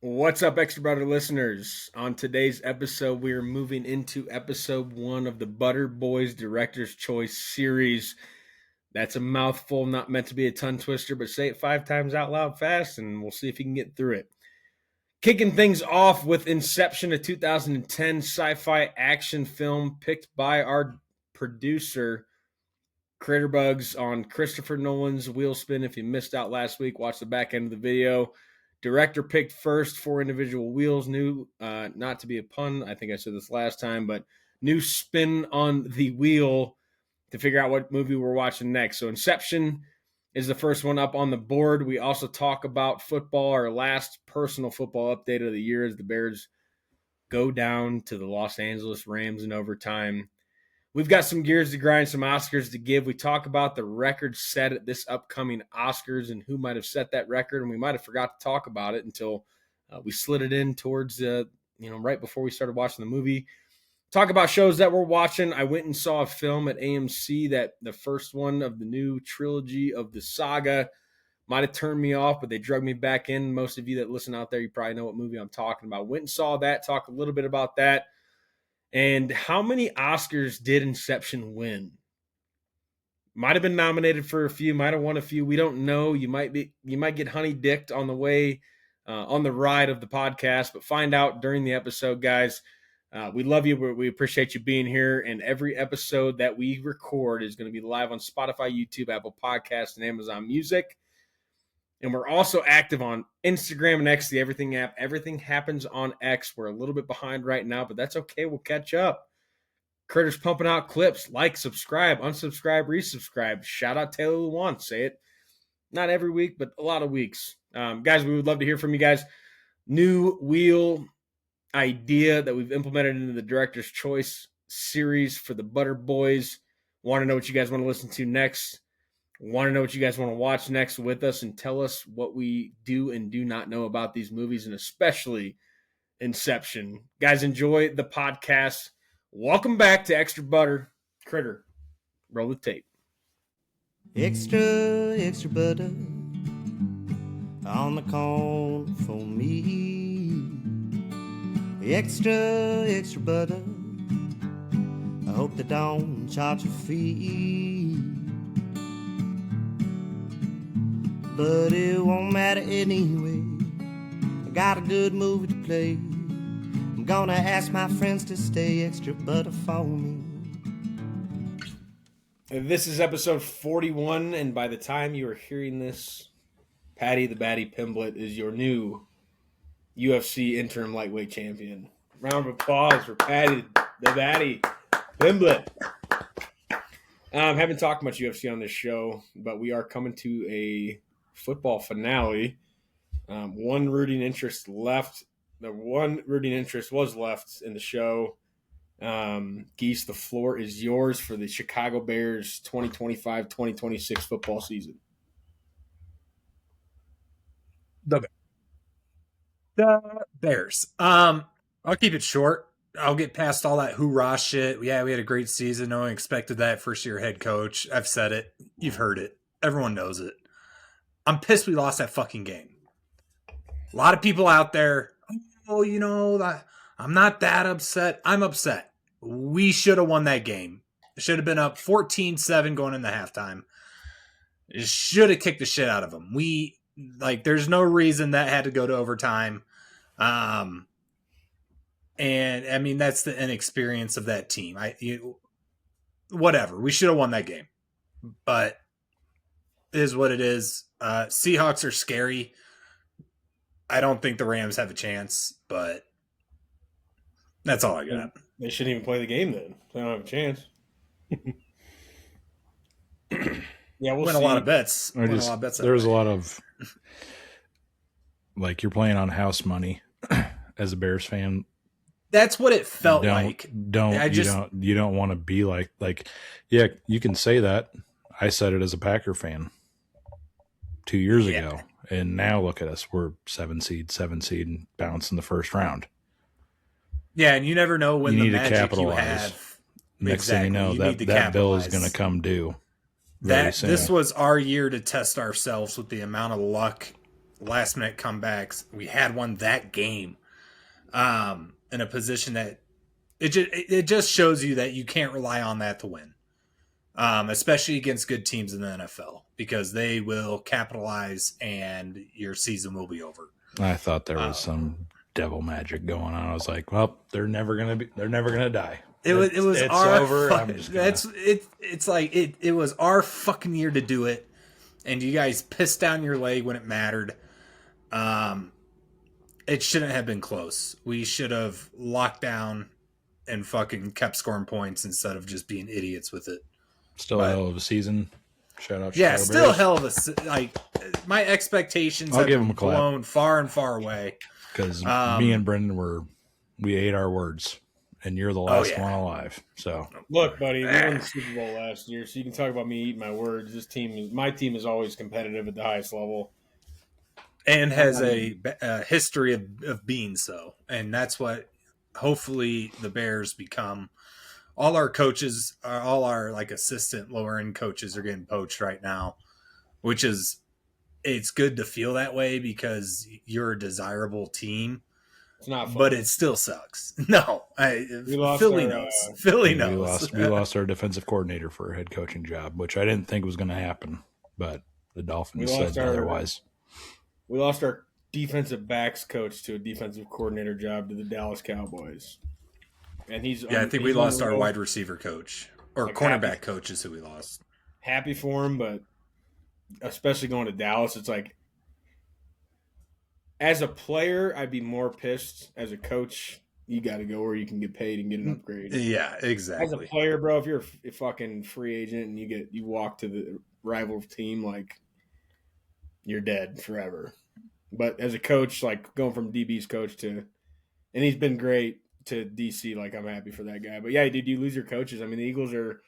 What's up, Extra Butter listeners? On today's episode, we are moving into episode 1 of the Butter Boys Director's Choice series. That's a mouthful, not meant to be a tongue twister, but say it 5 times out loud fast, and we'll see if you can get through it. Kicking things off with Inception, a 2010 sci-fi action film picked by our producer, Critterbugs, on Christopher Nolan's wheel spin. If you missed out last week, watch the back end of the video. Director picked first, 4 individual wheels. New, not to be a pun, I think I said this last time, but new spin on the wheel to figure out what movie we're watching next. So Inception is the first one up on the board. We also talk about football, our last personal football update of the year as the Bears go down to the Los Angeles Rams in overtime. We've got some gears to grind, some Oscars to give. We talk about the record set at this upcoming Oscars and who might have set that record, and we might have forgot to talk about it until we slid it in towards, right before we started watching the movie. Talk about shows that we're watching. I went and saw a film at AMC that the first one of the new trilogy of the saga might have turned me off, but they drug me back in. Most of you that listen out there, you probably know what movie I'm talking about. Went and saw that, talk a little bit about that. And how many Oscars did Inception win? Might have been nominated for a few, might have won a few. We don't know. You might get honey-dicked on the way, on the ride of the podcast, but find out during the episode, guys. We love you. We appreciate you being here. And every episode that we record is going to be live on Spotify, YouTube, Apple Podcasts, and Amazon Music. And we're also active on Instagram and X, the Everything app. Everything happens on X. We're a little bit behind right now, but that's okay. We'll catch up. Critter's pumping out clips. Like, subscribe, unsubscribe, resubscribe. Shout out Taylor Lewan. Say it not every week, but a lot of weeks. Guys, we would love to hear from you guys. New wheel idea that we've implemented into the Director's Choice series for the Butter Boys. Want to know what you guys want to listen to next. Want to know what you guys want to watch next with us and tell us what we do and do not know about these movies, and especially Inception. Guys, enjoy the podcast. Welcome back to Extra Butter. Critter, roll the tape. Extra, extra butter on the corn for me. Extra, extra butter. I hope they don't charge a fee. But it won't matter anyway. I got a good movie to play. I'm gonna ask my friends to stay extra butter for me. This is episode 41, and by the time you are hearing this, Patty the Batty Pimblett is your new UFC interim lightweight champion. Round of applause for Patty the Batty Pimblett. Haven't talked much UFC on this show, but we are coming to a football finale. One rooting interest left. The one rooting interest was left in the show. Geese, the floor is yours for the Chicago Bears 2025-2026 football season. The Bears. I'll keep it short. I'll get past all that hoorah shit. Yeah, we had a great season. No one expected that first-year head coach. I've said it. You've heard it. Everyone knows it. I'm pissed we lost that fucking game. A lot of people out there, I'm not that upset. I'm upset. We should have won that game. It should have been up 14-7 going into halftime. It should have kicked the shit out of them. There's no reason that had to go to overtime. And I mean, that's the inexperience of that team. Whatever. We should have won that game. But it is what it is. Seahawks are scary. I don't think the Rams have a chance, but that's all I got. They shouldn't even play the game then. They don't have a chance. Yeah, we'll win see. A lot of bets. There's a lot of you're playing on house money as a Bears fan. That's what it felt like. You don't want to be like yeah, you can say that. I said it as a Packer fan 2 years ago, and now look at us. We're 7 seed, and bounce in the first round. Yeah, and you never know when you the need magic to capitalize. You have. Next thing you know, that bill is going to come due. This was our year to test ourselves with the amount of luck last minute comebacks. We had one that game in a position that it just shows you that you can't rely on that to win, especially against good teams in the NFL, because they will capitalize and your season will be over. I thought there was some devil magic going on. I was like, well, they're never gonna die. It was it's our over. I'm just gonna... it's like it was our fucking year to do it, and you guys pissed down your leg when it mattered. It shouldn't have been close. We should have locked down and fucking kept scoring points instead of just being idiots with it. Still a hell of a season. Shout out. Yeah, Chicago still Bears. hell of a like. My expectations I'll have give been him a clap. blown far and far away. Because me and Brendan we ate our words, and you're the last yeah. one alive. So Look, buddy, we won the Super Bowl last year, so you can talk about me eating my words. My team is always competitive at the highest level, and has a history of being so. And that's what hopefully the Bears become. All our coaches, all our like assistant lower end coaches are getting poached right now, which is, it's good to feel that way because you're a desirable team. It's not fun. But it still sucks. No, Philly knows. Philly knows. We lost our defensive coordinator for a head coaching job, which I didn't think was going to happen, but the Dolphins said otherwise. We lost our defensive backs coach to a defensive coordinator job to the Dallas Cowboys. And I think we lost our wide receiver coach or like cornerback coach is who we lost. Happy for him, but especially going to Dallas, it's like, as a player, I'd be more pissed. As a coach, you got to go where you can get paid and get an upgrade. Yeah, exactly. As a player, bro, if you're a fucking free agent and you walk to the rival team, like, you're dead forever. But as a coach, like going from DB's coach to, and he's been great, to DC, like I'm happy for that guy. But yeah, did you lose your coaches? I mean, the Eagles are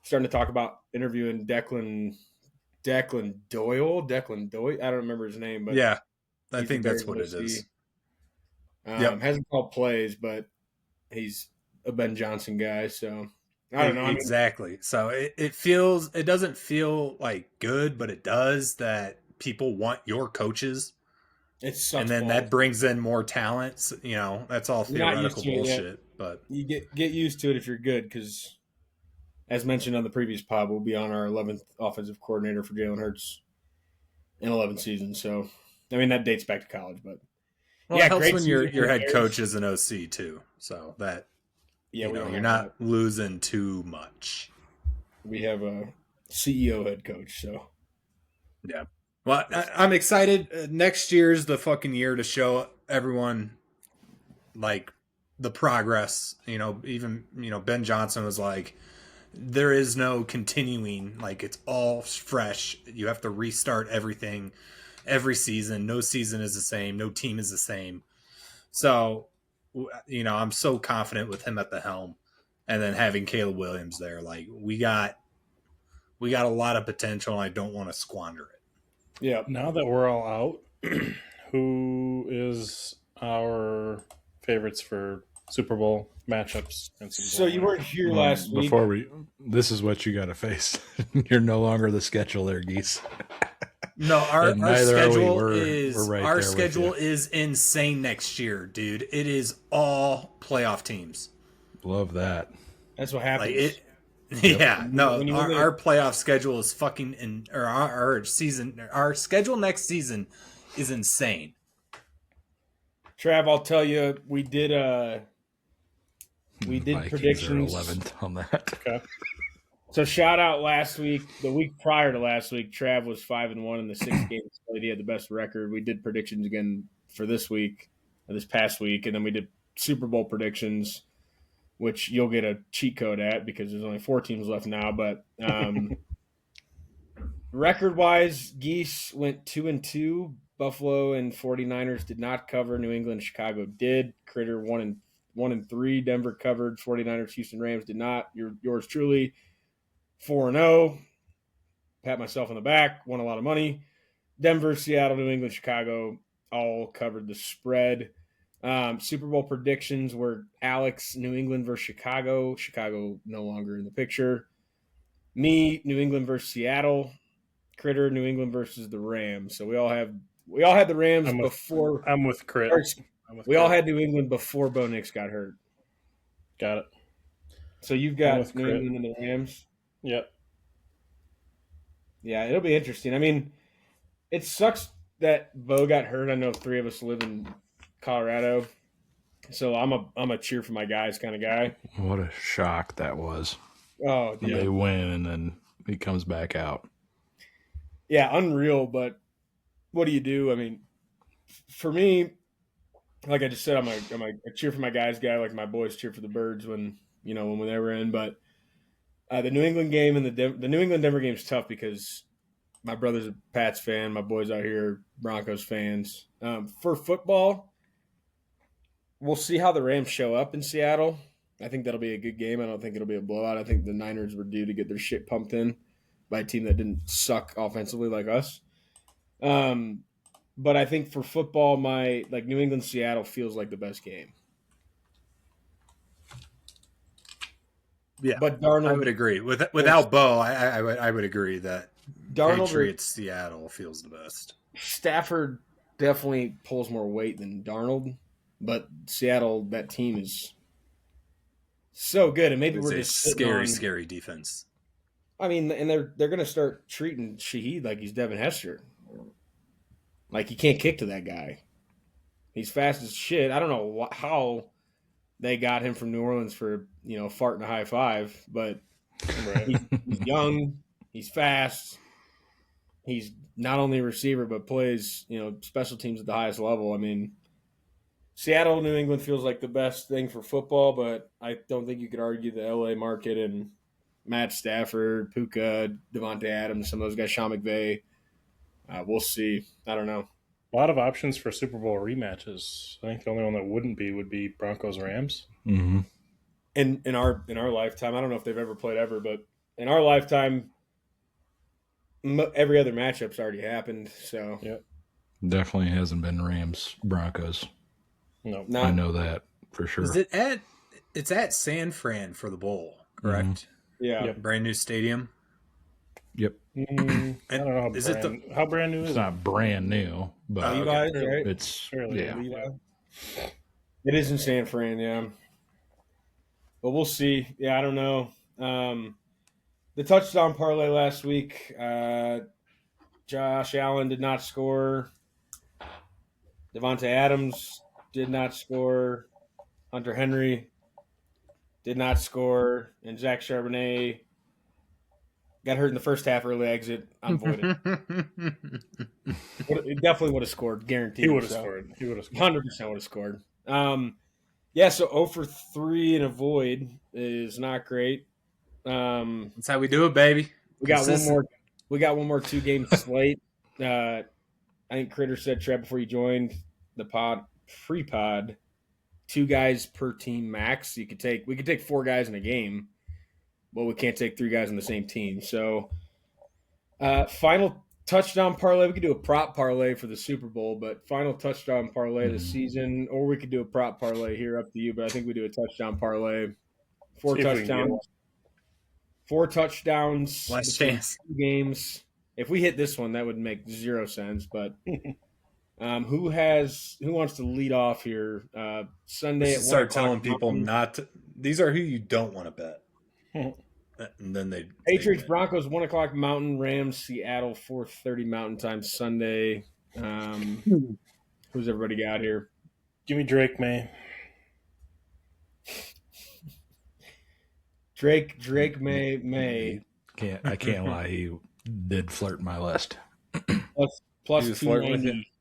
starting to talk about interviewing Declan Doyle. I don't remember his name, but yeah, I think that's what it is. Hasn't called plays, but he's a Ben Johnson guy, so I don't know. Exactly. So it doesn't feel like good, but it does that people want your coaches. And then that brings in more talents. You know, that's all theoretical bullshit. But you get used to it if you're good, because as mentioned on the previous pod, we'll be on our 11th offensive coordinator for Jalen Hurts in 11 seasons. So, I mean, that dates back to college, but it helps when your head coach is an OC too. So that you're not losing too much. We have a CEO head coach, so yeah. Well, I'm excited. Next year's the fucking year to show everyone like the progress. You know, even Ben Johnson was like, there is no continuing. Like, it's all fresh. You have to restart everything every season. No season is the same. No team is the same. So, I'm so confident with him at the helm, and then having Caleb Williams there. Like, we got a lot of potential, and I don't want to squander it. Yeah. Now that we're all out, who is our favorites for Super Bowl matchups? So you weren't here last week. This is what you got to face. You're no longer the schedule there, Geese. No, our schedule is insane next year, dude. It is all playoff teams. Love that. That's what happens. Yep. Yeah, no, our playoff schedule is fucking our schedule next season is insane. Trav, I'll tell you, we did Vikings predictions. 11th on that. Okay. So shout out last week, the week prior to last week, Trav was 5-1 in the 6 games played. He had the best record. We did predictions again for this past week, and then we did Super Bowl predictions, which you'll get a cheat code at because there's only 4 teams left now. But record-wise, Geese went 2-2. Buffalo and 49ers did not cover. New England, Chicago did. Critter 1-3. Denver covered. 49ers, Houston Rams did not. Yours truly 4-0. Pat myself on the back. Won a lot of money. Denver, Seattle, New England, Chicago all covered the spread. Super Bowl predictions were Alex, New England versus Chicago. Chicago no longer in the picture. Me, New England versus Seattle. Critter, New England versus the Rams. So we all have We all had the Rams I'm with- before. I'm with Crit. or, I'm with we all Crit. had New England before Bo Nix got hurt. Got it. So you've I'm got with New Crit. England and the Rams. Yep. Yeah, it'll be interesting. I mean, it sucks that Bo got hurt. I know 3 of us live in Colorado, so I'm a cheer for my guys kind of guy. What a shock that was. Oh, When yeah. they win and then he comes back out. Yeah, unreal. But what do you do? I mean, for me, like I just said, I'm a cheer for my guys guy. Like my boys cheer for the Birds when they were in. But the New England game and the New England Denver game is tough because my brother's a Pats fan. My boys out here are Broncos fans. For football, we'll see how the Rams show up in Seattle. I think that'll be a good game. I don't think it'll be a blowout. I think the Niners were due to get their shit pumped in by a team that didn't suck offensively like us. But I think for football, New England Seattle feels like the best game. Yeah, But Darnold, I would agree. Without Bo, I would agree that Darnold Patriots Seattle feels the best. Stafford definitely pulls more weight than Darnold, but Seattle, that team is so good, and maybe It's we're a just sitting on- scary defense. I mean, and they're going to start treating Shaheed like he's Devin Hester. Like you can't kick to that guy. He's fast as shit. I don't know how they got him from New Orleans for a fart and a high five, but Right. he's young, he's fast, he's not only a receiver but plays special teams at the highest level. I mean, Seattle, New England feels like the best thing for football, but I don't think you could argue the LA market and Matt Stafford, Puka, Devontae Adams, some of those guys, Sean McVay. We'll see. I don't know. A lot of options for Super Bowl rematches. I think the only one that would be Broncos Rams. Mm-hmm. In our lifetime, I don't know if they've ever played ever, but in our lifetime, every other matchup's already happened. So Yep. Definitely hasn't been Rams Broncos. No. not I know that for sure. Is it it's at San Fran for the bowl, correct? yeah. Yep. Brand new stadium. Yep. I don't know how Is it how brand new is It's it? not brand new, but okay. Levi's, right? it's Fairly yeah. new. Levi. It is in San Fran, yeah. But we'll see. Yeah, I don't know. The touchdown parlay last week, Josh Allen did not score. Devontae Adams did not score. Hunter Henry did not score. And Zach Charbonnet got hurt in the first half, early exit, unvoided. It definitely would have scored, guaranteed. He would have so. scored. He would have scored. 100% would have scored. Yeah, so 0 for 3 and a void is not great. That's how we do it, baby. We got one Consistent. more. We got one more 2-game slate. I think Critter said, Trev, before you joined the pre-pod, 2 guys per team max. We could take 4 guys in a game, but we can't take 3 guys on the same team. So, final touchdown parlay. We could do a prop parlay for the Super Bowl, but final touchdown parlay this season, or we could do a prop parlay here. Up to you. But I think we do a touchdown parlay. 4 See if we can get touchdowns. one. 4 touchdowns. Last between chance. 2 games. If we hit this one, that would make 0 sense. But who wants to lead off here? Sunday at 1 Start o'clock telling people Mountain. not to. These are who you don't want to bet. And then they Patriots, win. Broncos, 1 o'clock Mountain. Rams, Seattle, 4:30 Mountain Time Sunday. Who's everybody got here? Give me Drake May. Drake May I can't lie, he did flirt my list. plus He was flirting with 290.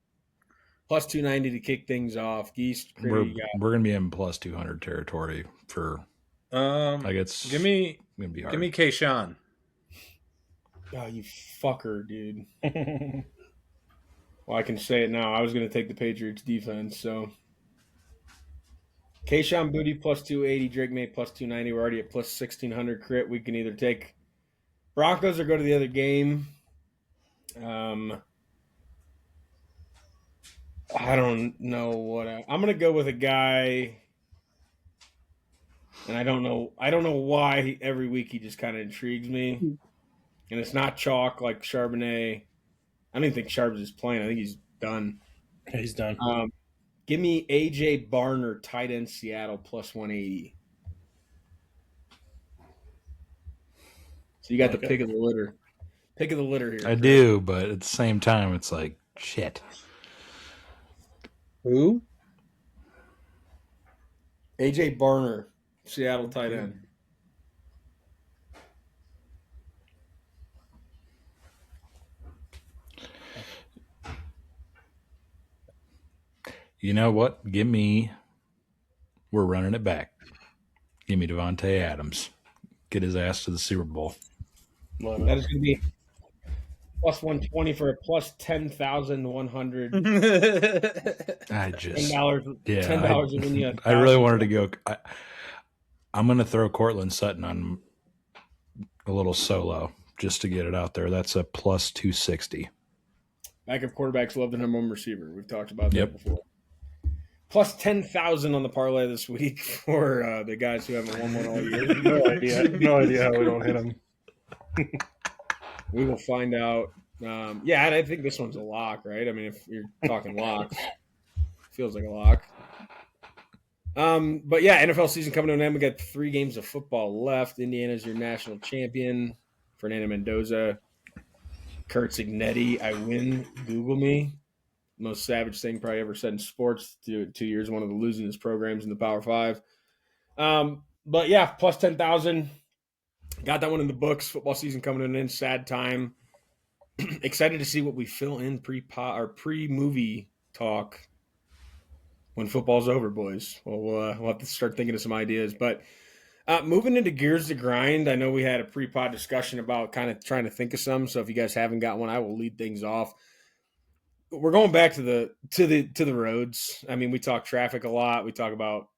Plus 290 to kick things off. Geese, Critter, We're you got. we're gonna be in plus 200 territory for like it's give me gonna be hard. give me Kayshawn. Oh, you fucker, dude. Well, I can say it now. I was going to take the Patriots defense, so. Kayshawn Booty plus 280, Drake May plus 290. We're already at plus 1,600 crit. We can either take Broncos or go to the other game. I don't know what I'm going to go with a guy, and I don't know why every week he just kind of intrigues me. And it's not chalk like Charbonnet. I don't even think Charbs is playing. I think he's done. Yeah, he's done. Give me AJ Barner, tight end, Seattle, plus 180. So you got the pick of the litter. Pick of the litter here. I Chris. do, but at the same time, it's like shit. Who? AJ Barner, Seattle tight end. You know what? We're running it back. Give me Devontae Adams. Get his ass to the Super Bowl. That is going to be plus 120 for a plus 10,100. I just $10 I really wanted to go. I'm going to throw Cortland Sutton on a little solo just to get it out there. That's a plus 260. Backup quarterbacks love the number one receiver. We've talked about that before. Plus 10,000 on the parlay this week for the guys who haven't won one all year. No idea how we don't hit them. We will find out. Yeah, and I think this one's a lock, right? I mean, if you're talking locks, feels like a lock. But yeah, NFL season coming to an end. We got 3 games of football left. Indiana's your national champion. Fernando Mendoza. Kurt Signetti, I win. Google me. Most savage thing probably ever said in sports. 2 years, one of the losingest programs in the Power 5. But yeah, plus 10,000. Got that one in the books. Football season coming to an end. Sad time. Excited to see what we fill in pre-movie talk when football's over, boys. We'll have to start thinking of some ideas. But moving into Gears to Grind, I know we had a pre-pod discussion about kind of trying to think of some. So if you guys haven't got one, I will lead things off. We're going back to the roads. I mean, we talk traffic a lot. We talk about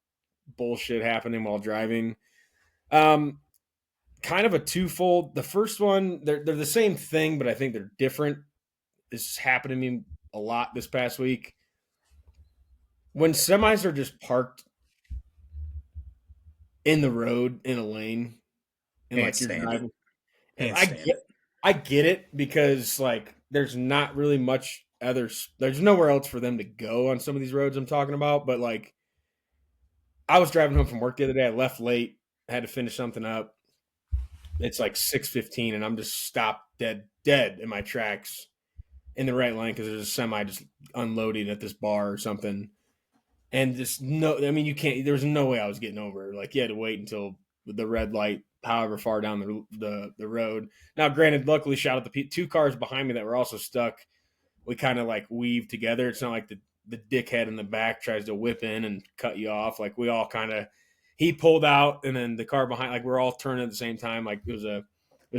bullshit happening while driving. Kind of a twofold. The first one, they're the same thing, but I think they're different. This happened to me a lot this past week. When semis are just parked in the road in a lane, and like you're driving, I get it because like there's not really much there's nowhere else for them to go on some of these roads I'm talking about. But like, I was driving home from work the other day. I left late, had to finish something up. It's like 6:15, and I'm just stopped dead in my tracks in the right lane because there's a semi just unloading at this bar or something. And just you can't. There was no way I was getting over. Like you had to wait until the red light, however far down the road. Now, granted, luckily, shout out the 2 cars behind me that were also stuck. We kind of like weave together. It's not like the dickhead in the back tries to whip in and cut you off. Like we all kind of. He pulled out, and then the car behind, like we're all turning at the same time. Like it was a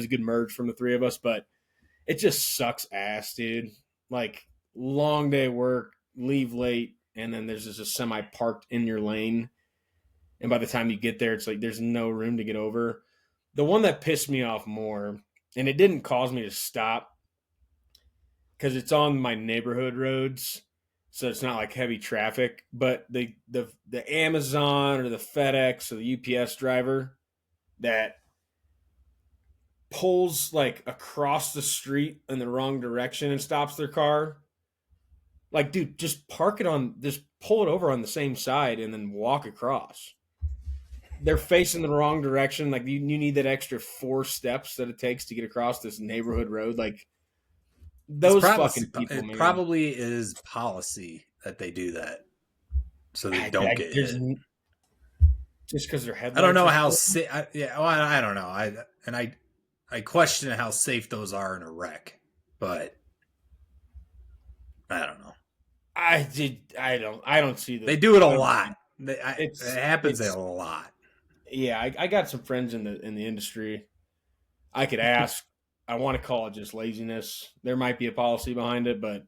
good merge from the 3 of us, but it just sucks ass, dude. Like long day work, leave late, and then there's just a semi parked in your lane, and by the time you get there, it's like there's no room to get over. The one that pissed me off more, and it didn't cause me to stop, because it's on my neighborhood roads. So it's not like heavy traffic, but the Amazon or the FedEx or the UPS driver that pulls like across the street in the wrong direction and stops their car. Like, dude, just pull it over on the same side and then walk across. They're facing the wrong direction. Like you need that extra 4 steps that it takes to get across this neighborhood road. Like, those fucking people, man. Probably is policy that they do that, so they don't get hit. Just because they're headlights. I don't know how safe. I don't know. I question how safe those are in a wreck, but I don't know. I don't see that. They do it a lot. It happens a lot. Yeah, I got some friends in the industry. I could ask. I want to call it just laziness. There might be a policy behind it, but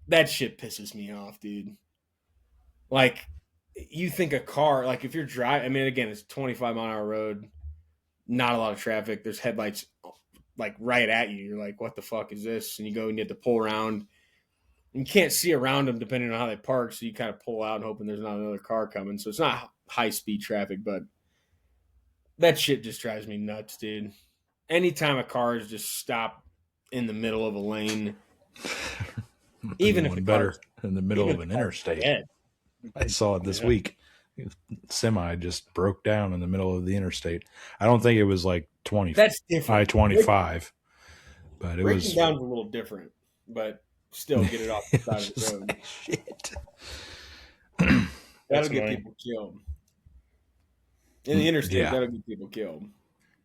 that shit pisses me off, dude. Like, you think a car, like if you're driving, I mean, again, it's a 25-mile-an-hour road, not a lot of traffic. There's headlights like right at you. You're like, what the fuck is this? And you go and you have to pull around. You can't see around them depending on how they park, so you kind of pull out and hoping there's not another car coming. So it's not high-speed traffic, but that shit just drives me nuts, dude. Anytime a car is just stopped in the middle of a lane, Even if One the better car's in the middle even of if an the car's interstate. dead. I saw it this Yeah. week. Semi just broke down in the middle of the interstate. I don't think it was like 20. That's different. I-25, but it Breaking was. down's a little different, but still get it off the side of the just road. like, shit. That'll That's get annoying. people killed. In the interstate, Yeah. that'll get people killed.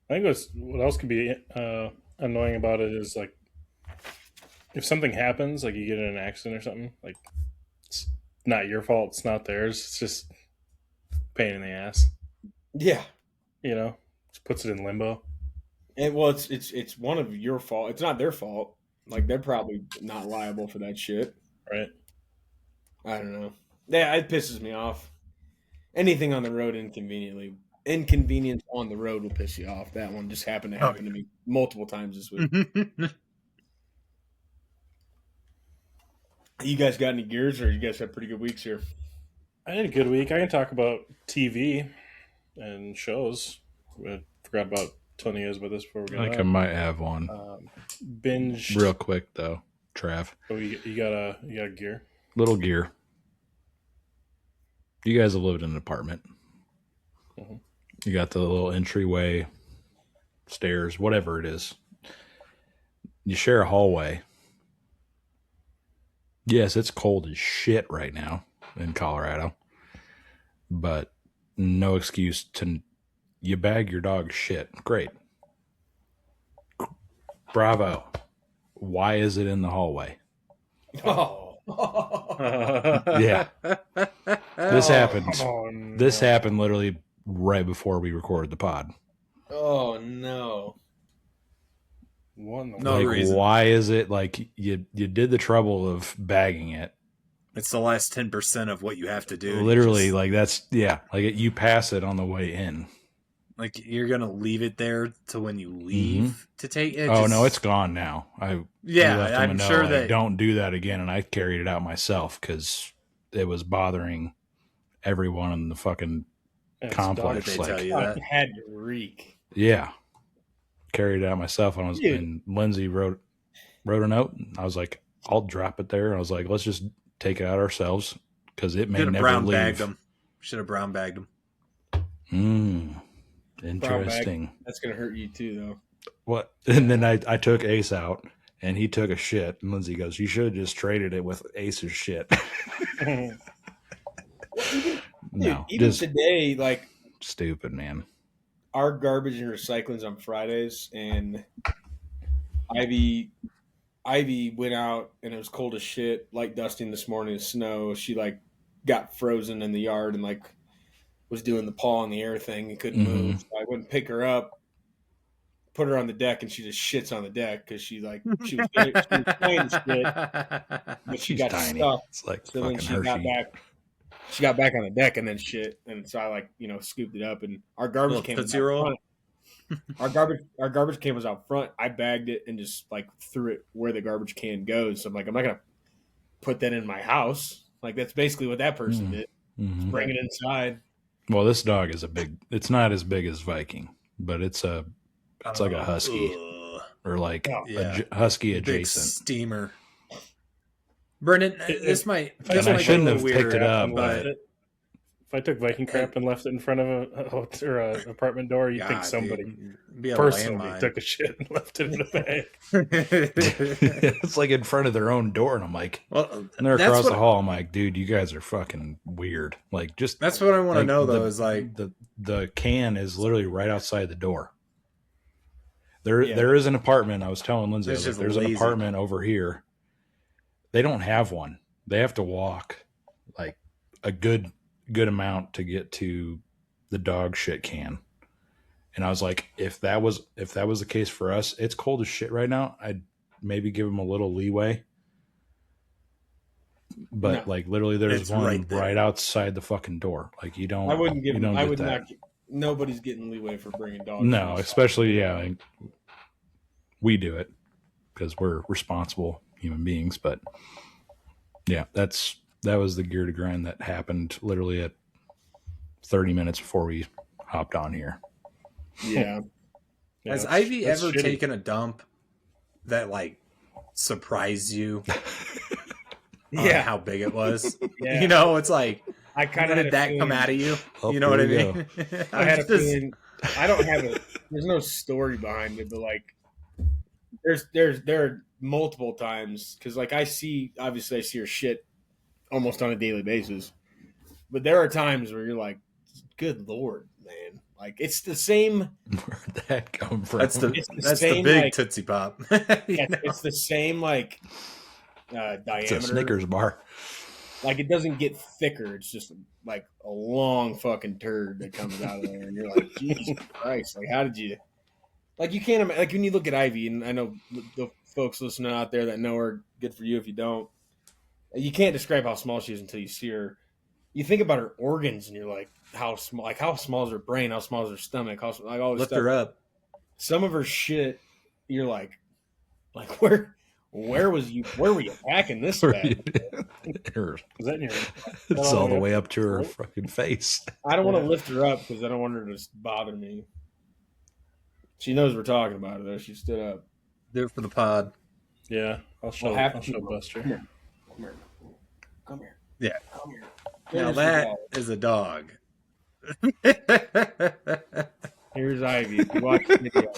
I think what else could be annoying about it is like if something happens, like you get in an accident or something, like it's not your fault, it's not theirs, it's just pain in the ass. Yeah. You know, just puts it in limbo. And well, it's one of your fault. It's not their fault. Like they're probably not liable for that shit. Right. I don't know. Yeah, it pisses me off. Anything on the road inconvenience on the road will piss you off. That one just happened to happen to me multiple times this week. You guys got any gears, or you guys have pretty good weeks here? I had a good week. I can talk about TV and shows. I forgot about telling you guys about this before we I got think I might have one. Binge. Real quick though, Trav. Oh, you got gear. Little gear. You guys have lived in an apartment. Mhm. You got the little entryway, stairs, whatever it is. You share a hallway. Yes, it's cold as shit right now in Colorado, but no excuse to you bag your dog's shit. Great. Bravo. Why is it in the hallway? Oh. Yeah. This happened. Oh, no. This happened literally right before we recorded the pod. Oh no. What in the No like, reason. why is it like you did the trouble of bagging it? It's the last 10% of what you have to do. Literally, You just- like that's like you pass it on the way in. like you're gonna leave it there to when you leave to take it. Oh just- no, it's gone now. Yeah, we left them a I'm note, sure like, that don't do that again, and I carried it out myself because it was bothering everyone in the fucking It's complex. Did they Like, tell you God, that? it had to reek. yeah, carried it out myself. And Dude. and Lindsay wrote a note. I was like, I'll drop it there. I was like, let's just take it out ourselves because it may Should have never brown leave. bagged them. Should have brown bagged them. Interesting. That's gonna hurt you too, though. What? And then I took Ace out, and he took a shit. And Lindsay goes, "You should have just traded it with Ace's shit." No, Dude, even just today, like stupid, man. our garbage and recycling's on Fridays, and Ivy went out and it was cold as shit, light dusting this morning, snow. She like got frozen in the yard and like was doing the paw in the air thing and couldn't move. So I went and pick her up, put her on the deck, and she just shits on the deck because she was playing shit, but she She's got tiny. stuck. It's like So then fucking she got Hershey. back. She got back on the deck and then shit, and so I like scooped it up, and our garbage Little can was Tootsie out Roll? front. Our garbage can was out front. I bagged it and just like threw it where the garbage can goes. So I'm like, I'm not gonna put that in my house. Like that's basically what that person did. Mhm. Bring it inside. Well, this dog is a big. It's not as big as Viking, but it's like a husky Ugh. or like Yeah. husky Big adjacent. steamer. Brendan, this might. I This I might be a shouldn't little have picked weird, it up, and but left it. If I took Viking crap and left it in front of an apartment door, you'd think God, somebody dude, be a personally landmine. took a shit and left it in a bag. It's like in front of their own door, and I'm like, Well, and they're that's across what- the hall. I'm like, dude, you guys are fucking weird. Like, just That's what I want to like, know, though. the- Is like, the can is literally right outside the door. There Yeah. there is an apartment. I was telling Lindsay, I It's was like, just there's an lazy. apartment over here. They don't have one. They have to walk like a good amount to get to the dog shit can. And I was like, if that was the case for us, it's cold as shit right now. I'd maybe give them a little leeway. But No. like literally there's It's one right there. right outside the fucking door. Like you don't I wouldn't give you them. don't I get would that. not. Nobody's getting leeway for bringing dogs. No, inside. especially like, we do it because we're responsible human beings. But yeah, that was the gear to grind that happened literally at 30 minutes before we hopped on here. Yeah. Yeah, has that's- Ivy that's ever shitty. taken a dump that like surprised you? Yeah. how big it was. Yeah. You know, it's like, I how kind of had did a that feeling, come out of you? Oh, You know what I here we mean? I had a Just- feeling. I don't have a. There's no story behind it, but like, there are multiple times because like obviously I see her shit almost on a daily basis, but there are times where you're like, good lord, man, like it's the same. Where'd that come from? That's the It's the that's same, the big like- Tootsie Pop. Yeah, it's the same like It's diameter. a Snickers bar. Like it doesn't get thicker. It's just like a long fucking turd that comes out of there, and you're like, Jesus Christ! Like, how did you? Like, you can't like when you look at Ivy, and I know the folks listening out there that know her. Good for you if you don't. You can't describe how small she is until you see her. You think about her organs, and you're like, how small? Like, how small is her brain? How small is her stomach? How like all this Lift stuff. her up. Some of her shit, you're like where were you packing this bag? Is that in your? It's all the way up to her fucking face. I don't want to lift her up because I don't want her to bother me. She knows we're talking about her though. She stood up. Do it for the pod. Yeah, I'll show. We'll have I'll to- show Buster. Come here. Yeah. Come here. Now There's the that dog. is a dog. Here's Ivy. If you watch the video,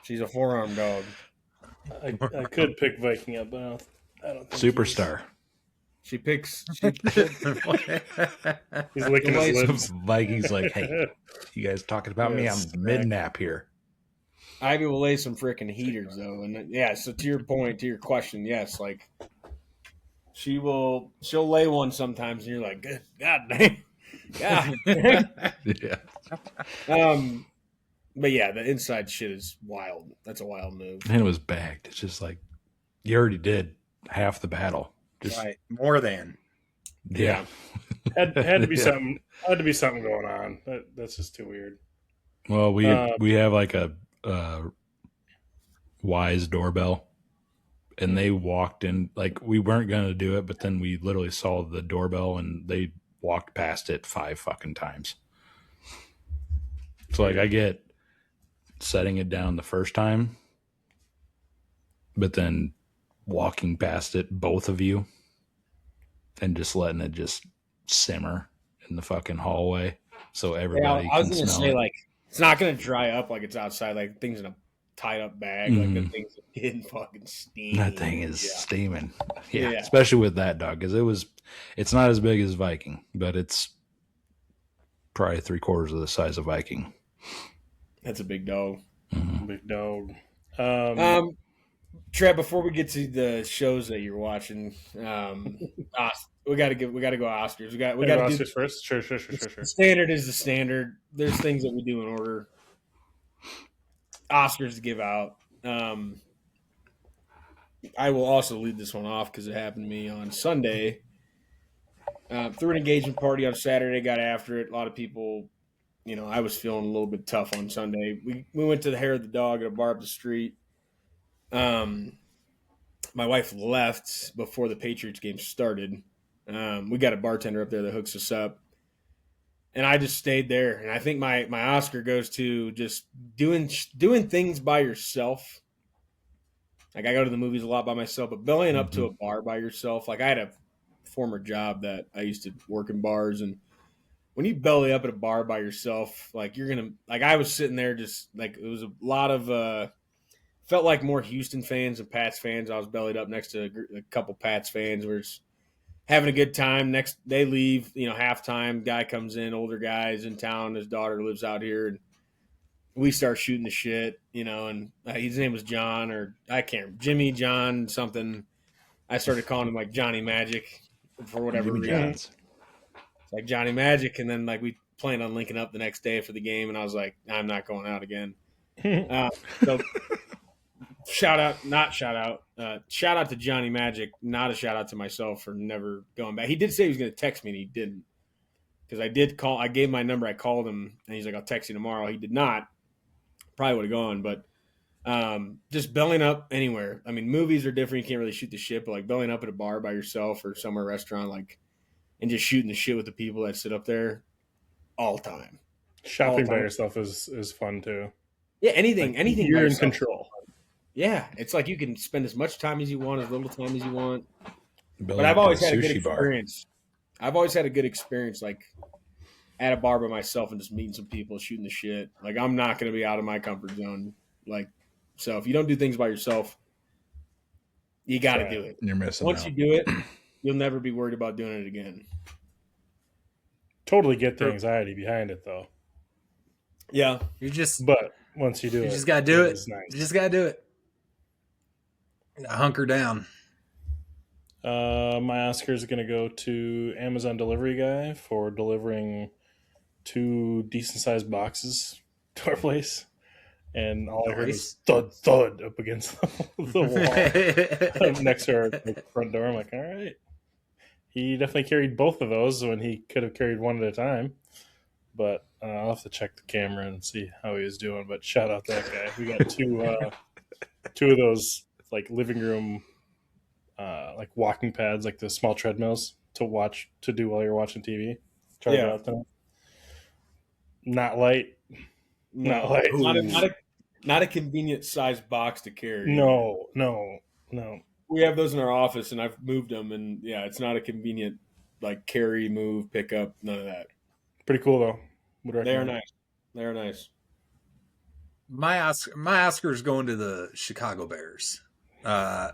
she's a four-arm dog. I could pick Viking up, but I don't think Superstar. She picks. He's licking his lips. Vikings like, hey, you guys talking about me? I'm Yes. mid nap here. Ivy will lay some freaking heaters though, and yeah. So to your point, to your question, yes, like she'll lay one sometimes, and you're like, God damn, God. Yeah. But yeah, the inside shit is wild. That's a wild move. And it was bagged. It's just like you already did half the battle. Just Right. More than. yeah. Had to be Yeah. something. Had to be something going on. That's just too weird. Well, we have like a Wise doorbell, and they walked in like we weren't gonna do it, but then we literally saw the doorbell and they walked past it 5 fucking times. So like I get setting it down the first time, but then walking past it, both of you, and just letting it just simmer in the fucking hallway so everybody I was can gonna smell say it. like it's not gonna dry up like it's outside. Like things in a tied up bag. Like the things that didn't fucking steam. That thing is Yeah. steaming. Yeah, Yeah. especially with that dog because it's not as big as Viking, but it's probably 3/4 of the size of Viking. That's a big dog. Big dog. Trev, before we get to the shows that you're watching, we gotta go Oscars. We gotta do Oscars first. Sure. the standard is the standard. There's things that we do in order. Oscars to give out. I will also lead this one off because it happened to me on Sunday. Threw an engagement party on Saturday, got after it. A lot of people, I was feeling a little bit tough on Sunday. We went to the Hair of the Dog at a bar up the street. My wife left before the Patriots game started. We got a bartender up there that hooks us up. And I just stayed there. And I think my Oscar goes to just doing things by yourself. Like I go to the movies a lot by myself, but bellying up to a bar by yourself. Like I had a former job that I used to work in bars, and when you belly up at a bar by yourself, like you're gonna like I was sitting there just like it was a lot of felt like more Houston fans and Pats fans. I was bellied up next to a couple Pats fans. We're just having a good time. Next, they leave, halftime. Guy comes in, older guy's in town. His daughter lives out here, and we start shooting the shit, and his name was John, or I can't remember, Jimmy, John, something. I started calling him like Johnny Magic for whatever Jimmy reason. John's. It's like Johnny Magic, and then like we planned on linking up the next day for the game, and I was like, I'm not going out again. So shout out to Johnny Magic, not a shout out to myself for never going back. He did say he was going to text me, and he didn't. Because I did call, I gave my number, I called him, and he's like, I'll text you tomorrow. He did not. Probably would have gone, but just bellying up anywhere. I mean, movies are different. You can't really shoot the shit, but like bellying up at a bar by yourself or somewhere restaurant, like, and just shooting the shit with the people that sit up there all time. Shopping by time. yourself is fun too. Yeah, anything by You're in yourself. control. Yeah, it's like you can spend as much time as you want, as little time as you want. But I've always had a good experience. I've always had a good experience, like at a bar by myself and just meeting some people, shooting the shit. Like I'm not going to be out of my comfort zone. Like, so if you don't do things by yourself, you got to do it. You're missing Once out. you do it, you'll never be worried about doing it again. Totally get the anxiety behind it, though. Yeah, But once you do it, you just got to do it. Nice. You just got to do it. Hunker down. My Oscar is going to go to Amazon delivery guy for delivering 2 decent-sized boxes to our place. And all I heard was thud, thud up against the wall next to our front door. I'm like, all right. He definitely carried both of those when he could have carried one at a time. But I'll have to check the camera and see how he was doing. But shout out that guy. We got 2 of those like living room like walking pads, like the small treadmills to do while you're watching TV. Try it out there. Not light. Not light. Not a convenient sized box to carry. No. We have those in our office, and I've moved them, and yeah, it's not a convenient like carry, move, pick up, none of that. Pretty cool though. They are nice. They are nice. My Oscar is going to the Chicago Bears. I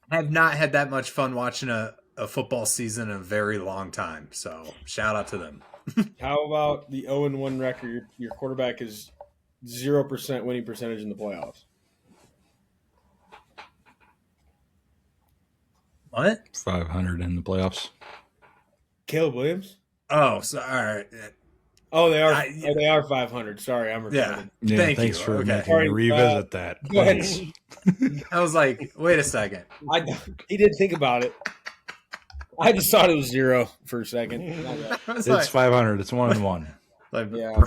have not had that much fun watching a football season in a very long time. So shout out to them. How about the 0-1 record? Your quarterback is 0% winning percentage in the playoffs. What? 500 in the playoffs. Caleb Williams? Oh, so all right. Oh, they are. They are 500. Sorry, I'm retarded. Yeah. Thanks for making me revisit that. Go ahead. I was like, wait a second. He did think about it. I just thought it was 0 for a second. It's 500. It's 1-1. Like, yeah.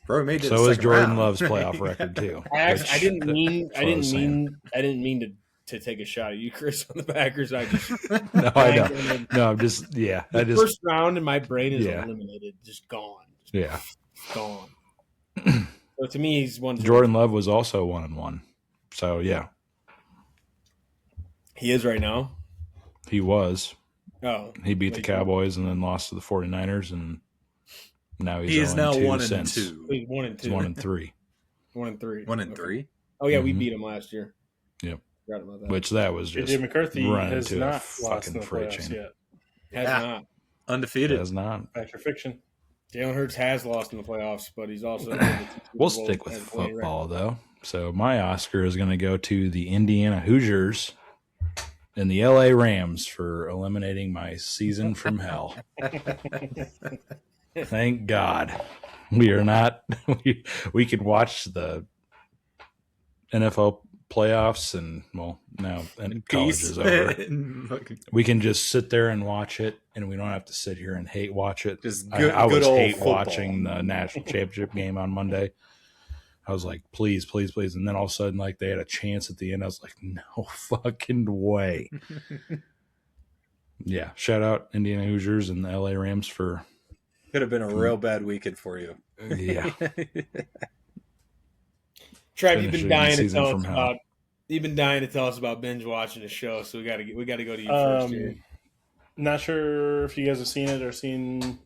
Bro made it. So is Jordan Love's playoff record too. I didn't mean to take a shot at you, Chris, on the Packers. I just no, I know. No, I'm just first round and my brain is eliminated, just gone. Gone. So to me, he's one. Jordan Love was also 1-1. So yeah, he is right now. He was. Oh, he beat the Cowboys and then lost to the 49ers, and now he is now 1-2. He's 1-2. He's 1-3. 1-3. 1-3. Oh yeah, we beat him last year. Yep. Forgot about that. Which that was just AJ McCarthy running has to not a lost fucking in the freight playoffs chain. yet. Has not. Undefeated. Has not. Fact or fiction? Jalen Hurts has lost in the playoffs, but he's also. We'll stick with football though. So my Oscar is going to go to the Indiana Hoosiers and the LA Rams for eliminating my season from hell. Thank God. We are not. We can watch the NFL playoffs and now college is over. We can just sit there and watch it, and we don't have to sit here and hate watch it. I was hate watching the national championship game on Monday. I was like, please, please, please. And then all of a sudden, like, they had a chance at the end. I was like, no fucking way. Yeah. Shout out Indiana Hoosiers and the LA Rams for. Could have been a real bad weekend for you. Yeah. Trev, you've been dying to tell us about. You've been dying to tell us about binge watching the show, so we got to go to you first here. Not sure if you guys have seen it or seen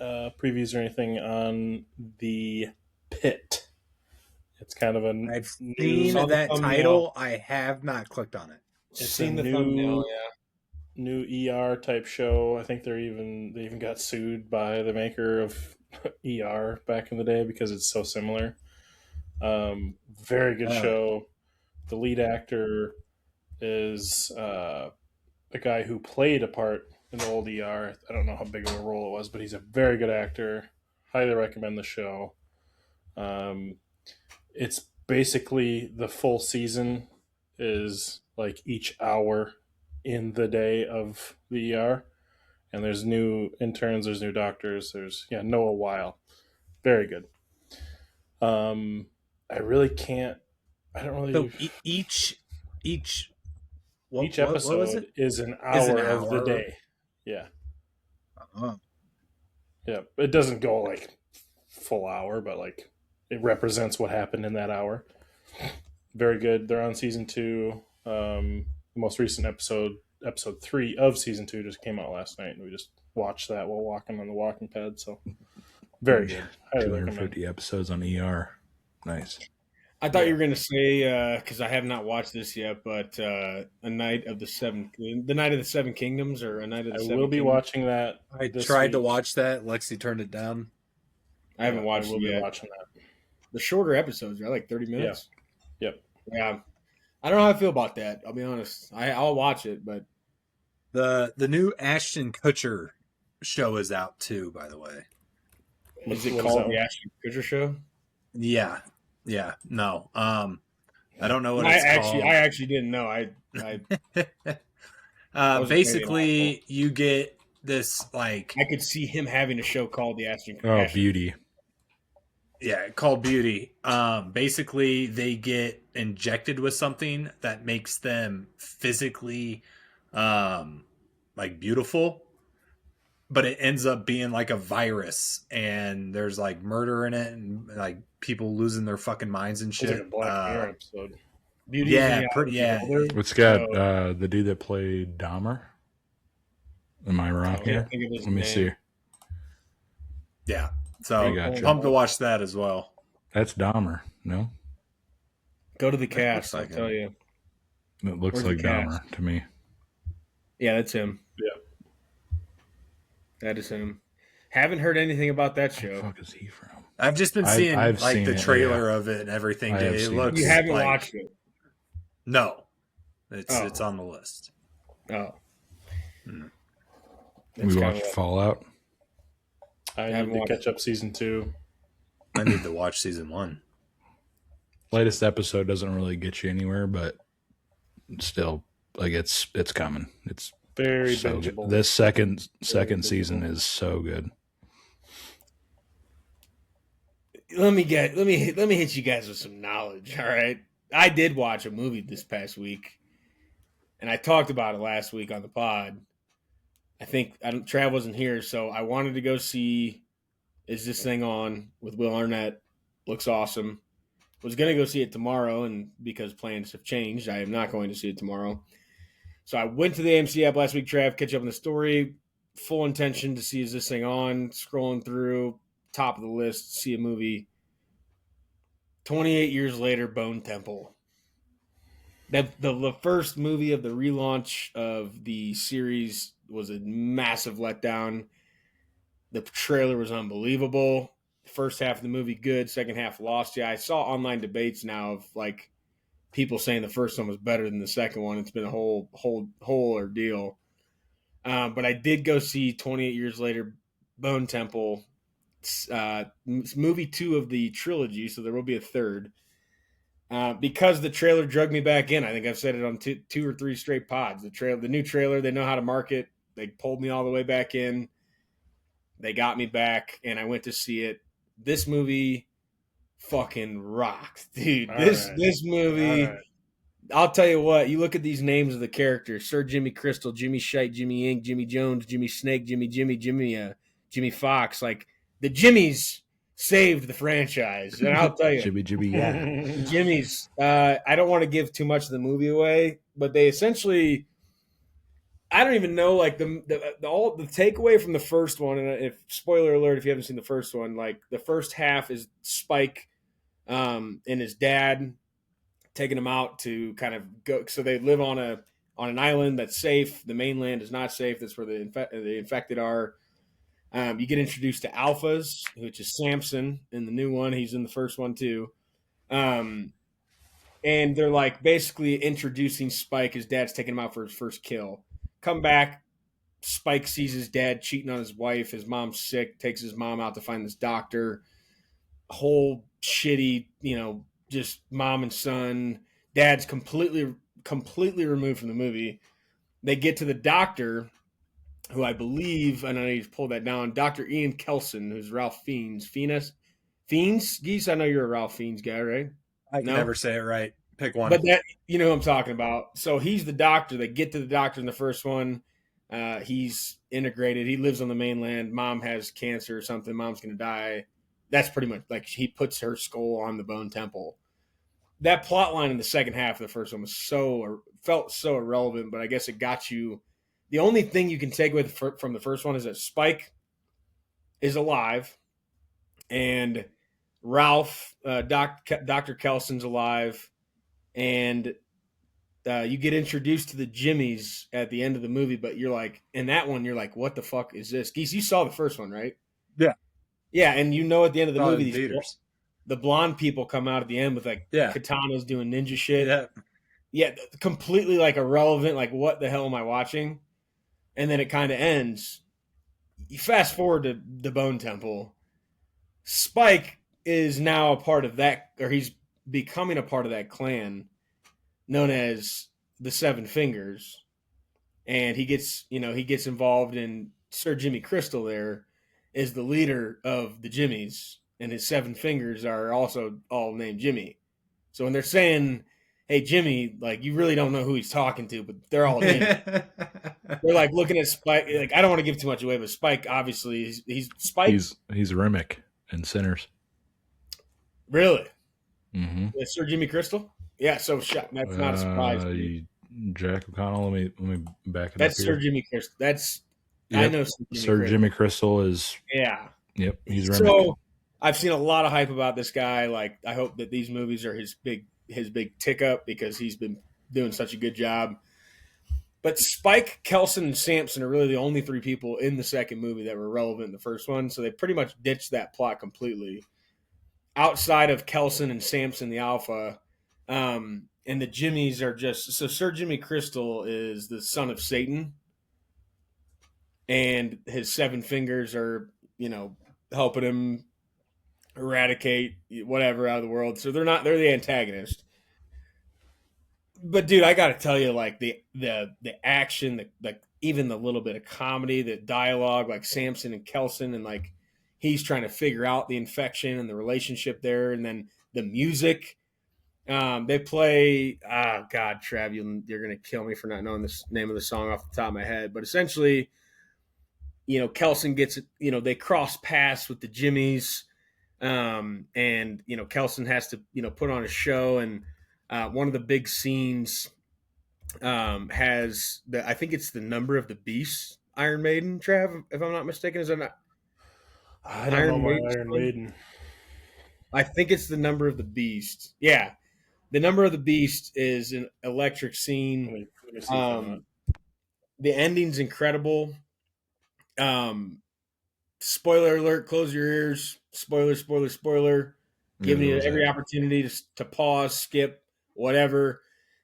previews or anything on The Pit. It's kind of a. I've seen that title. I have not clicked on it. It's seen the thumbnail. Yeah. New ER type show. I think they even got sued by the maker of ER back in the day because it's so similar. Very good show. The lead actor is a guy who played a part in the old ER. I don't know how big of a role it was, but he's a very good actor. Highly recommend the show. It's basically the full season is like each hour in the day of the ER. And there's new interns, there's new doctors, there's Noah Weil. Very good. I really can't. I don't really. So each episode is an hour of the day. Yeah. Uh-huh. Yeah. It doesn't go like full hour, but like it represents what happened in that hour. Very good. They're on season 2. the most recent episode 3 of season 2, just came out last night, and we just watched that while walking on the walking pad. So very good. Highly recommend. 250 episodes on ER. Nice. I thought you were going to say, because I have not watched this yet, but the Night of the Seven Kingdoms, or A Night of the Seven I will be Kingdoms. watching that. I tried to watch that. Lexi turned it down. I haven't watched I will it yet. be watching that. The shorter episodes are like 30 minutes. Yep. Yeah. I don't know how I feel about that. I'll be honest. I'll watch it, but The new Ashton Kutcher show is out too, by the way. is it What called that The one? Ashton Kutcher Show? Yeah. No. I don't know what I it's called. actually didn't know. I wasn't Basically, you get this like could see him having a show called The Ashton Oh, Kutcher. Beauty. called Beauty. Basically, they get injected with something that makes them physically like beautiful, but it ends up being like a virus, and there's like murder in it, and like people losing their fucking minds and It's shit. like a Black Mirror episode. Beauty yeah, is pretty- yeah. It's got the dude that played Dahmer. Am I wrong I can't here? think of his Let me name. see. Yeah. So I gotcha. pumped to watch that as well. That's Dahmer. No, Go to the cast. like I'll tell you. it looks Where's like the cast? Dahmer to me. Yeah, that's him. Yeah. That is him. Haven't heard anything about that Where the show. fuck is he from? I've just been seeing I've like seen the it, trailer of it and everything. I have It seen it. looks You haven't like, watched it. No, it's Oh. it's on the list. Oh. Hmm. That's We kinda watched what- Fallout. I haven't need to watched catch up season 2. I need to watch season 1. Latest episode doesn't really get you anywhere, but still, like it's coming. It's Very so good. bingeable. This second bingeable. season is so good. Let me hit you guys with some knowledge. All right, I did watch a movie this past week, and I talked about it last week on the pod. I think Trav wasn't here, so I wanted to go see Is This Thing On with Will Arnett. Looks awesome. Was going to go see it tomorrow, and because plans have changed, I am not going to see it tomorrow. So I went to the AMC app last week, Trav, catch up on the story. Full intention to see Is This Thing On. Scrolling through, top of the list, see a movie. 28 years later, Bone Temple. The first movie of the relaunch of the series was a massive letdown. The trailer was unbelievable. First half of the movie good, second half lost you. I saw online debates now of like people saying the first one was better than the second one. It's been a whole ordeal. But I did go see 28 years later, Bone Temple. It's movie 2 of the trilogy, so there will be a third. Because the trailer drug me back in. I think I've said it on two or three straight pods. The new trailer, they know how to market. They pulled me all the way back in. They got me back, and I went to see it. This movie fucking rocked, dude. This movie. All right. I'll tell you what. You look at these names of the characters: Sir Jimmy Crystal, Jimmy Shite, Jimmy Ink, Jimmy Jones, Jimmy Snake, Jimmy Fox. Like the Jimmys saved the franchise, and I'll tell you, Jibby, yeah. Jimmy's. I don't want to give too much of the movie away, but they essentially. I don't even know, like the takeaway from the first one, and if spoiler alert, if you haven't seen the first one, like the first half is Spike, and his dad taking him out to kind of go. So they live on an island that's safe. The mainland is not safe. That's where the infected are. You get introduced to Alphas, which is Samson in the new one. He's in the first one too. And they're like basically introducing Spike. His dad's taking him out for his first kill. Come back, Spike sees his dad cheating on his wife. His mom's sick, takes his mom out to find this doctor. Whole shitty, just mom and son. Dad's completely removed from the movie. They get to the doctor, who I believe, and I need to pull that down, Dr. Ian Kelson, who's Ralph Fiennes. Fiennes? Geese, I know you're a Ralph Fiennes guy, right? I can never say it right. Pick one. But that, you know who I'm talking about. So he's the doctor. They get to the doctor in the first one. He's integrated. He lives on the mainland. Mom has cancer or something. Mom's going to die. That's pretty much like he puts her skull on the Bone Temple. That plot line in the second half of the first one was so felt so irrelevant, but I guess it got you. The only thing you can take with from the first one is that Spike is alive, and Ralph, Dr. Kelson's alive, and you get introduced to the Jimmies at the end of the movie. But you're like, in that one, you're like, what the fuck is this? Geese, you saw the first one, right? Yeah. Yeah, and you know at the end of the Probably movie, theaters. the blonde people come out at the end with like katanas doing ninja shit. Yeah, completely like irrelevant. Like, what the hell am I watching? And then it kind of ends. You fast forward to the Bone Temple. Spike is now a part of that, or he's becoming a part of that clan known as the Seven Fingers, and he gets involved in Sir Jimmy Crystal. There is the leader of the Jimmies, and his seven fingers are also all named Jimmy. So when they're saying, "Hey Jimmy," like you really don't know who he's talking to, but they're all Jimmy. They're like looking at Spike. Like I don't want to give too much away, but Spike obviously he's Spike. He's Remick in Sinners. Really? Mm-hmm. Sir Jimmy Crystal? Yeah. So that's not a surprise. Jack O'Connell. Let me back it That's up. Sir Here. Jimmy Crystal. I know Sir Jimmy Crystal is. Yeah. Yep. He's Remick. So I've seen a lot of hype about this guy. Like I hope that these movies are his big tick up because he's been doing such a good job. But Spike, Kelson, and Samson are really the only three people in the second movie that were relevant in the first one. So they pretty much ditched that plot completely. Outside of Kelson and Samson, the Alpha, and the Jimmies are just so Sir Jimmy Crystal is the son of Satan, and his seven fingers are helping him eradicate whatever out of the world. So they're the antagonist. But dude, I got to tell you, like the action, like even the little bit of comedy, the dialogue, like Samson and Kelson, and like he's trying to figure out the infection and the relationship there, and then the music. They play. Oh God, Trav, you're gonna kill me for not knowing the name of the song off the top of my head. But essentially, Kelson gets they cross paths with the Jimmies, and Kelson has to put on a show, and one of the big scenes has I think it's the Number of the Beast, Iron Maiden, Trav, if I'm not mistaken. Is that not? I don't know my Iron Maiden. I think it's the Number of the Beast. Yeah, the Number of the Beast is an electric scene. The ending's incredible. Spoiler alert! Close your ears. Spoiler! Spoiler! Spoiler! Giving you every opportunity to pause, skip, whatever.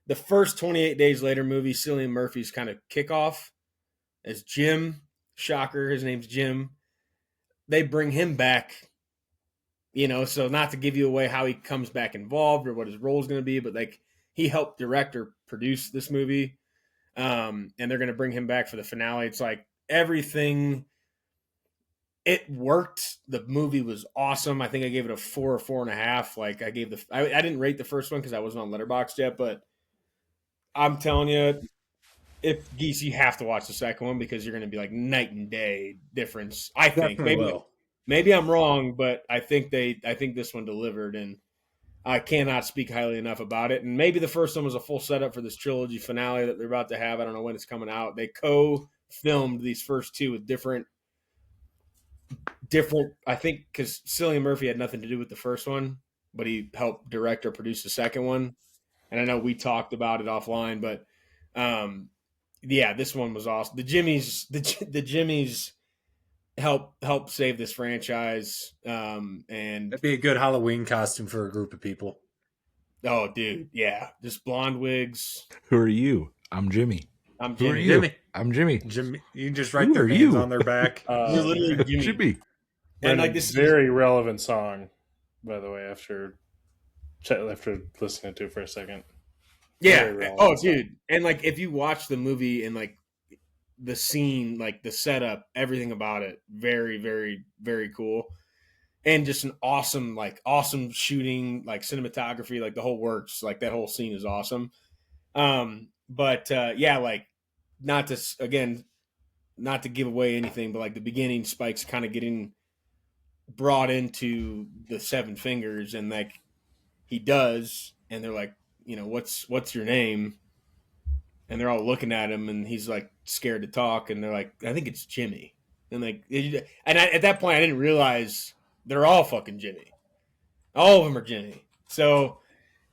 The first 28 Days Later movie, Cillian Murphy's kind of kickoff as Jim. Shocker, his name's Jim. They bring him back, so not to give you away how he comes back involved or what his role is going to be, but like he helped direct or produce this movie, and they're going to bring him back for the finale. It's like everything. It worked. The movie was awesome. I think I gave it a 4 or 4.5. Like I didn't rate the first one because I wasn't on Letterboxd yet, but I'm telling you, if Geese, you have to watch the second one because you're going to be like night and day difference. I think maybe I'm wrong, but I think this one delivered, and I cannot speak highly enough about it. And maybe the first one was a full setup for this trilogy finale that they're about to have. I don't know when it's coming out. They co-filmed these first two with different. I think because Cillian Murphy had nothing to do with the first one, but he helped direct or produce the second one. And I know we talked about it offline, but yeah, this one was awesome. The Jimmies help save this franchise, and that'd be a good Halloween costume for a group of people. Oh, dude, yeah, just blonde wigs. Who are you? I'm Jimmy. I'm Jimmy. Who are you? Jimmy. I'm Jimmy. Jimmy. You can just write their names on their back. You're literally Jimmy. Jimmy. And like this very relevant song, by the way. After listening to it for a second. Yeah. Oh, dude. And like if you watch the movie and like the scene, like the setup, everything about it, very, very, very cool. And just an awesome shooting, like cinematography, like the whole works. Like that whole scene is awesome. But yeah, like not to give away anything, but like the beginning, Spike's kind of getting brought into the Seven Fingers, and like he does, and they're like, what's your name? and they're all looking at him, and he's like scared to talk, and they're like, I think it's Jimmy. And like, at that point, I didn't realize they're all fucking Jimmy. All of them are Jimmy. So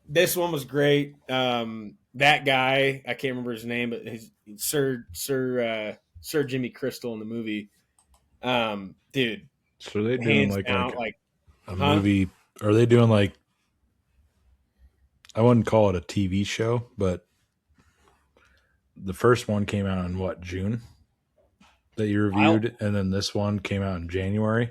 this one was great. That guy, I can't remember his name, but he's Sir Jimmy Crystal in the movie. Dude. So they're doing down, a movie. Are they doing like? I wouldn't call it a TV show, but the first one came out in what, June? That you reviewed, and then this one came out in January.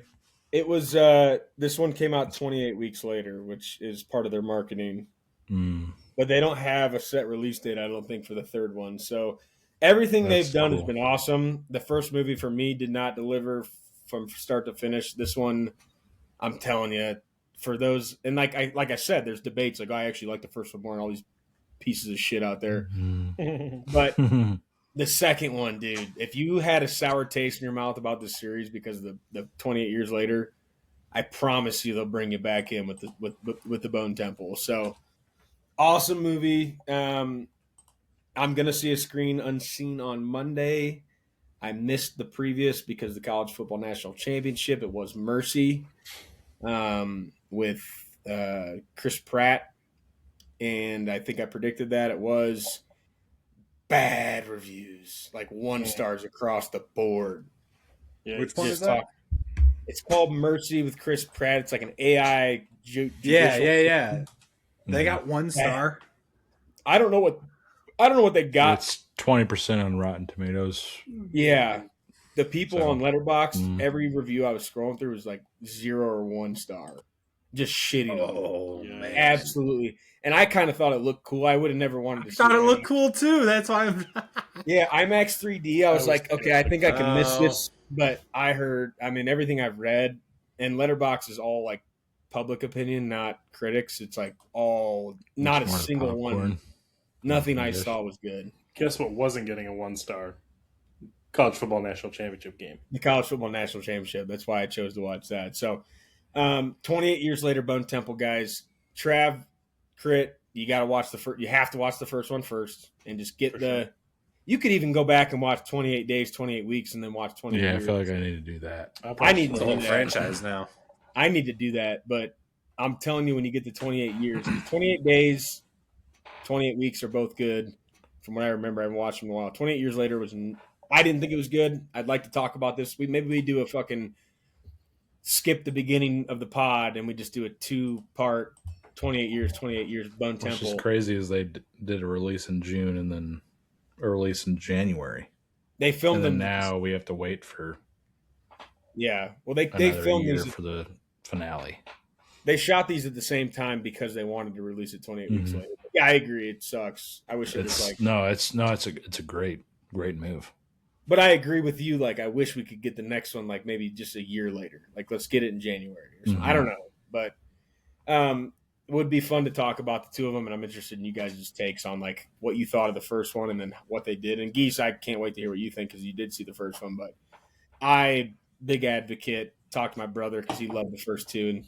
It was this one came out 28 weeks later, which is part of their marketing. But they don't have a set release date, I don't think, for the third one. So everything they've done has been awesome. The first movie for me did not deliver from start to finish. This one, I'm telling you, for those, and like I said, there's debates. Like, I actually like the first one more and all these pieces of shit out there. But the second one, dude, if you had a sour taste in your mouth about this series because of the 28 years later, I promise you they'll bring you back in with the Bone Temple. So awesome movie. I'm gonna see a screen unseen on Monday. I missed the previous because the College Football National Championship. It was Mercy with Chris Pratt, and I think I predicted that it was bad reviews, like 1 stars across the board. Yeah, Which one is that? It's called Mercy with Chris Pratt. It's like an AI. Yeah. They got 1 star. I don't know what they got. It's 20% on Rotten Tomatoes. Yeah, the people on Letterboxd, every review I was scrolling through was like 0 or 1 star, just shitting on it. Oh man, Absolutely. And I kind of thought it looked cool. I would have never wanted to. thought it looked cool too. That's why I'm. Yeah, IMAX 3D. I was like, okay, I think I can miss Oh. this, but I heard. I mean, everything I've read, and Letterboxd is all like public opinion, not critics. It's like all, not a single one. Nothing I saw was good. Guess what wasn't getting a 1 star? College Football National Championship game. The College Football National Championship. That's why I chose to watch that. So, 28 years later, Bone Temple, guys. Trav, Crit, you got to watch the first. You have to watch the first one first, and just get Sure. You could even go back and watch 28 days, 28 weeks, and then watch 28 Yeah, years. I feel like I need to do that. I need It's to a whole do that. franchise now. I need to do that, but I'm telling you, when you get to 28 years, 28 days, 28 weeks are both good. From what I remember, I haven't watched them in a while. 28 years later I didn't think it was good. I'd like to talk about this. Maybe we do a fucking skip the beginning of the pod and we just do a 2-part 28 years Bone Temple. What's just crazy is they did a release in June and then a release in January. They filmed and then them now we have to wait for well they another filmed year these for the finale. They shot these at the same time because they wanted to release it 28 weeks later. Yeah, I agree. It sucks. I wish it was like it's a great move. But I agree with you. Like, I wish we could get the next one, like maybe just a year later. Like, let's get it in January or something. I don't know, but it would be fun to talk about the two of them. And I'm interested in you guys' takes on like what you thought of the first one and then what they did. And Geese, I can't wait to hear what you think because you did see the first one. But big advocate. Talked to my brother because he loved the first two, and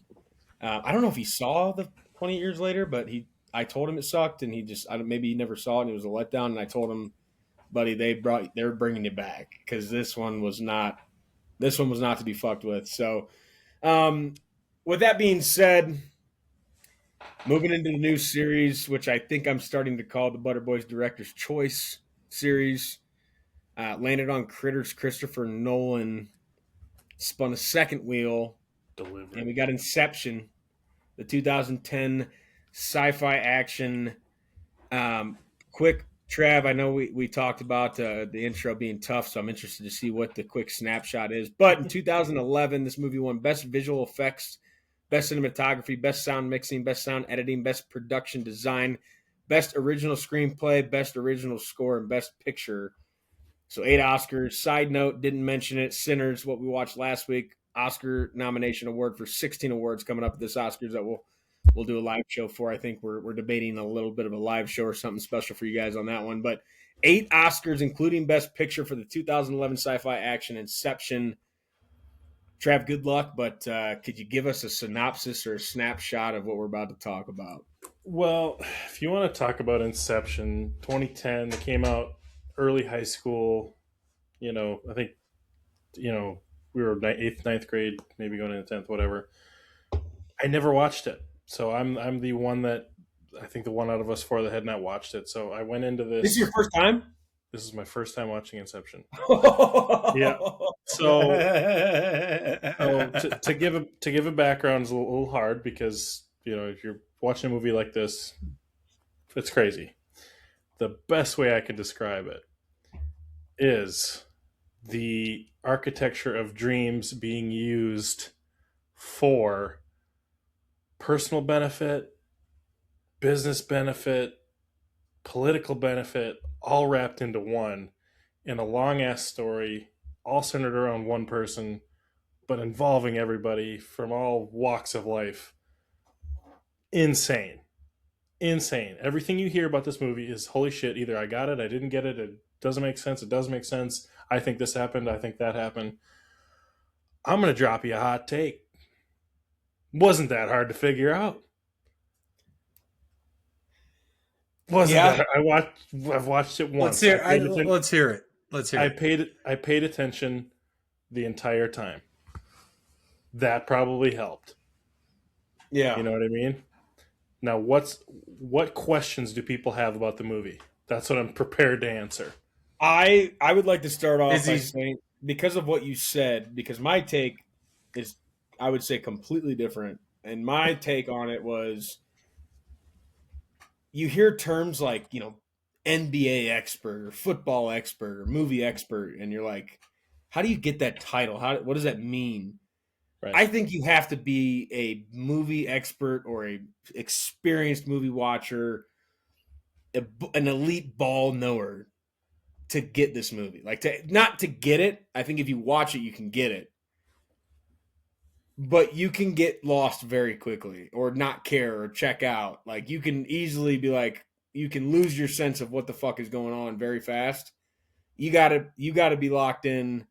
I don't know if he saw the 20 years later, but I told him it sucked, and maybe he never saw it, and it was a letdown. And I told him, buddy, they're bringing you back because this one was not to be fucked with. So, with that being said, moving into the new series, which I think I'm starting to call the Butter Boys Director's Choice series, landed on Critters. Christopher Nolan spun a second wheel. And we got Inception, the 2010 sci-fi action. Quick, Trav, I know we talked about the intro being tough, so I'm interested to see what the quick snapshot is. But in 2011, this movie won Best Visual Effects, Best Cinematography, Best Sound Mixing, Best Sound Editing, Best Production Design, Best Original Screenplay, Best Original Score, and Best Picture. So 8 Oscars. Side note, didn't mention it, Sinners, what we watched last week, Oscar nomination award for 16 awards coming up at this Oscars that we'll do a live show for. I think we're debating a little bit of a live show or something special for you guys on that one. But 8 Oscars, including Best Picture for the 2011 sci-fi action Inception. Trav, good luck, but could you give us a synopsis or a snapshot of what we're about to talk about? Well, if you want to talk about Inception, 2010, it came out early high school. I think we were eighth, ninth grade, maybe going into 10th, whatever. I never watched it, so I'm the one that I think the one out of us four that had not watched it. So I went into This is this. your first time? This is my first time watching Inception. Yeah. Oh, So to give a background is a little hard because if you're watching a movie like this, it's crazy. The best way I can describe it is the architecture of dreams being used for personal benefit, business benefit, political benefit, all wrapped into one in a long ass story, all centered around one person, but involving everybody from all walks of life. Insane. Insane. Everything you hear about this movie is holy shit. Either I got it, I didn't get it, it doesn't make sense, it does make sense. I think this happened, I think that happened. I'm going to drop you a hot take. Wasn't that hard to figure out. Wasn't yeah. that? I've watched it once. Let's hear it. Let's hear it. I paid attention the entire time. That probably helped. Yeah. You know what I mean? Now, what questions do people have about the movie? That's what I'm prepared to answer. I would like to start off Is by he- saying, because of what you said, because my take is, I would say, completely different. And my take on it was, you hear terms like, NBA expert or football expert or movie expert, and you're like, how do you get that title? What does that mean? Right. I think you have to be a movie expert or a experienced movie watcher, an elite ball knower to get this movie. Like, not to get it. I think if you watch it, you can get it. But you can get lost very quickly or not care or check out. Like, you can easily be like, you can lose your sense of what the fuck is going on very fast. You gotta be locked in.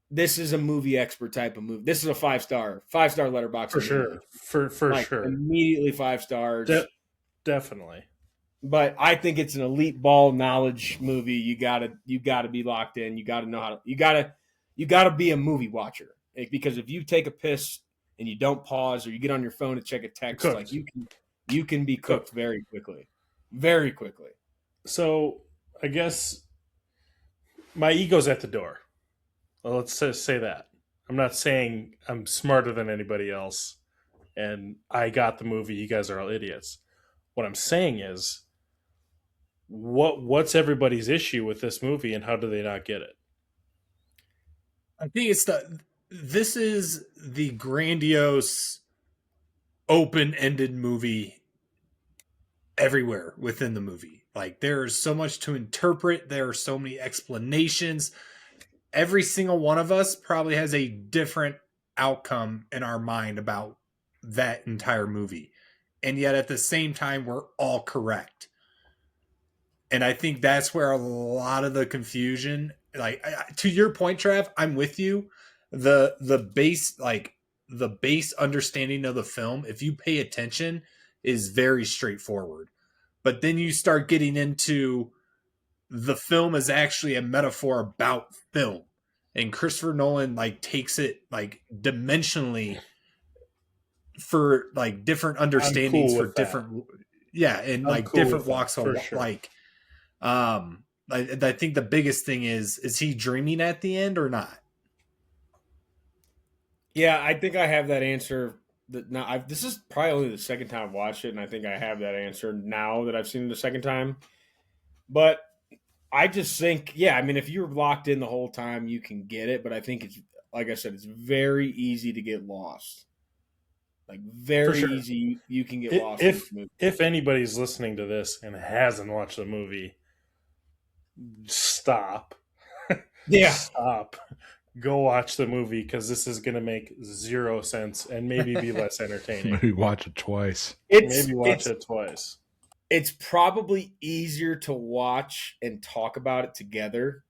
This is a movie expert type of movie. This is a five-star letterbox For sure. For like, sure. immediately 5 stars. Definitely. But I think it's an elite ball knowledge movie. You gotta be locked in. You gotta know how to. You gotta be a movie watcher. Because if you take a piss and you don't pause, or you get on your phone to check a text, Cooked. like, you can be cooked very quickly, very quickly. So I guess my ego's at the door. Well, let's just say that. I'm not saying I'm smarter than anybody else and I got the movie, you guys are all idiots. What I'm saying is what's everybody's issue with this movie and how do they not get it? I think this is the grandiose open-ended movie everywhere within the movie. Like, there's so much to interpret. There are so many explanations. Every single one of us probably has a different outcome in our mind about that entire movie. And yet at the same time, we're all correct. And I think that's where a lot of the confusion, like, to your point, Trav, I'm with you. The base understanding of the film, if you pay attention, is very straightforward. But then you start getting into the film is actually a metaphor about film. And Christopher Nolan takes it dimensionally for different understandings for different and I'm different cool walks of for sure. I think the biggest thing is he dreaming at the end or not? Yeah, I think I have that answer. This is probably only the second time I've watched it, and I think I have that answer now that I've seen it the second time. But I just think, yeah, I mean, if you're locked in the whole time, you can get it. But I think it's, like I said, it's very easy to get lost. Like, very sure. easy, you can get lost in this movie. If anybody's listening to this and hasn't watched the movie, stop. Yeah. Stop. Go watch the movie because this is going to make zero sense and maybe be less entertaining. Maybe watch it twice. Maybe watch it twice. It's probably easier to watch and talk about it together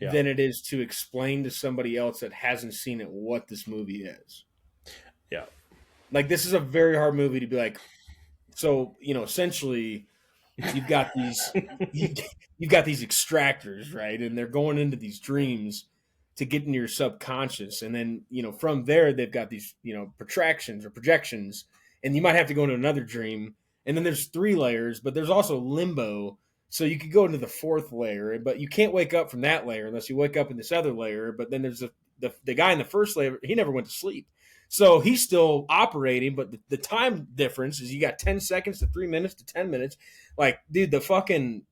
than it is to explain to somebody else that hasn't seen it what this movie is. Yeah. Like, this is a very hard movie to be like, So, essentially you've got these you, you've got these extractors, right? And they're going into these dreams to get into your subconscious. And then, from there they've got these, protractions or projections, and you might have to go into another dream. And then there's 3 layers, but there's also limbo. So you could go into the 4th layer, but you can't wake up from that layer unless you wake up in this other layer. But then there's the guy in the first layer, he never went to sleep. So he's still operating, but the time difference is you got 10 seconds to 3 minutes to 10 minutes. Like, dude, the fucking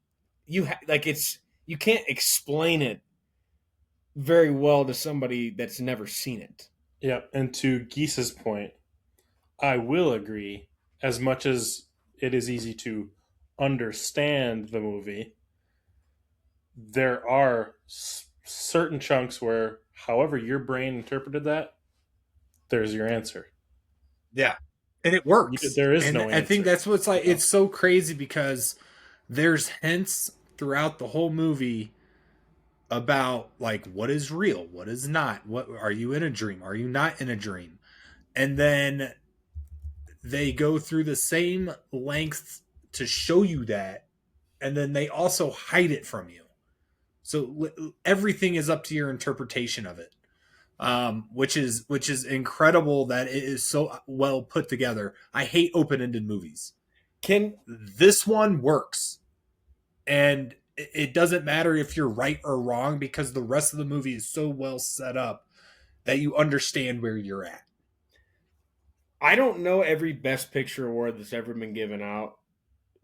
you can't explain it very well to somebody that's never seen it. Yeah, and to Geese's point, I will agree. As much as it is easy to understand the movie, there are certain chunks where, however your brain interpreted that, there's your answer. Yeah. And it works. There is and no answer. I think that's what's like, it's so crazy because there's hints throughout the whole movie about like what is real, what is not. What are you in a dream? Are you not in a dream? And then they go through the same lengths to show you that, and then they also hide it from you. So everything is up to your interpretation of it, which is incredible that it is so well put together. I hate open-ended movies. This one works, and it doesn't matter if you're right or wrong because the rest of the movie is so well set up that you understand where you're at. I don't know every Best Picture award that's ever been given out,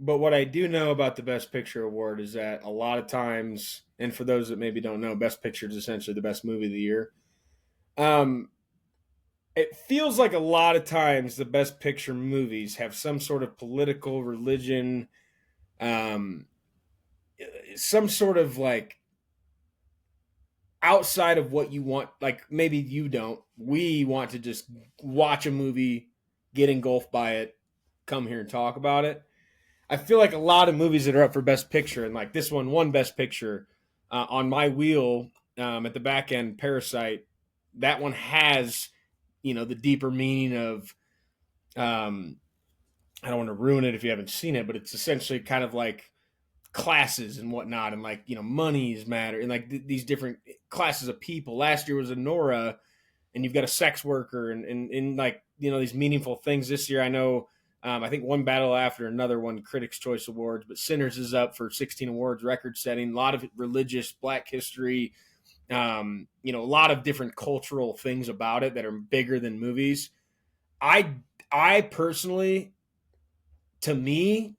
but what I do know about the Best Picture award is that a lot of times, and for those that maybe don't know, Best Picture is essentially the best movie of the year. It feels like a lot of times the Best Picture movies have some sort of political, religion, some sort of like outside of what you want. Like maybe you don't. We want to just watch a movie, get engulfed by it, come here and talk about it. I feel like a lot of movies that are up for Best Picture, and like this one won Best Picture on my wheel at the back end, Parasite. That one has, the deeper meaning of, I don't want to ruin it if you haven't seen it, but it's essentially kind of like classes and whatnot, and like, monies matter, and like these different classes of people. Last year was Nora, and you've got a sex worker, and like, these meaningful things. This year, I know, I think One Battle After Another won Critics' Choice Awards, but Sinners is up for 16 awards, record setting. A lot of religious, Black history, a lot of different cultural things about it that are bigger than movies. I personally, to me,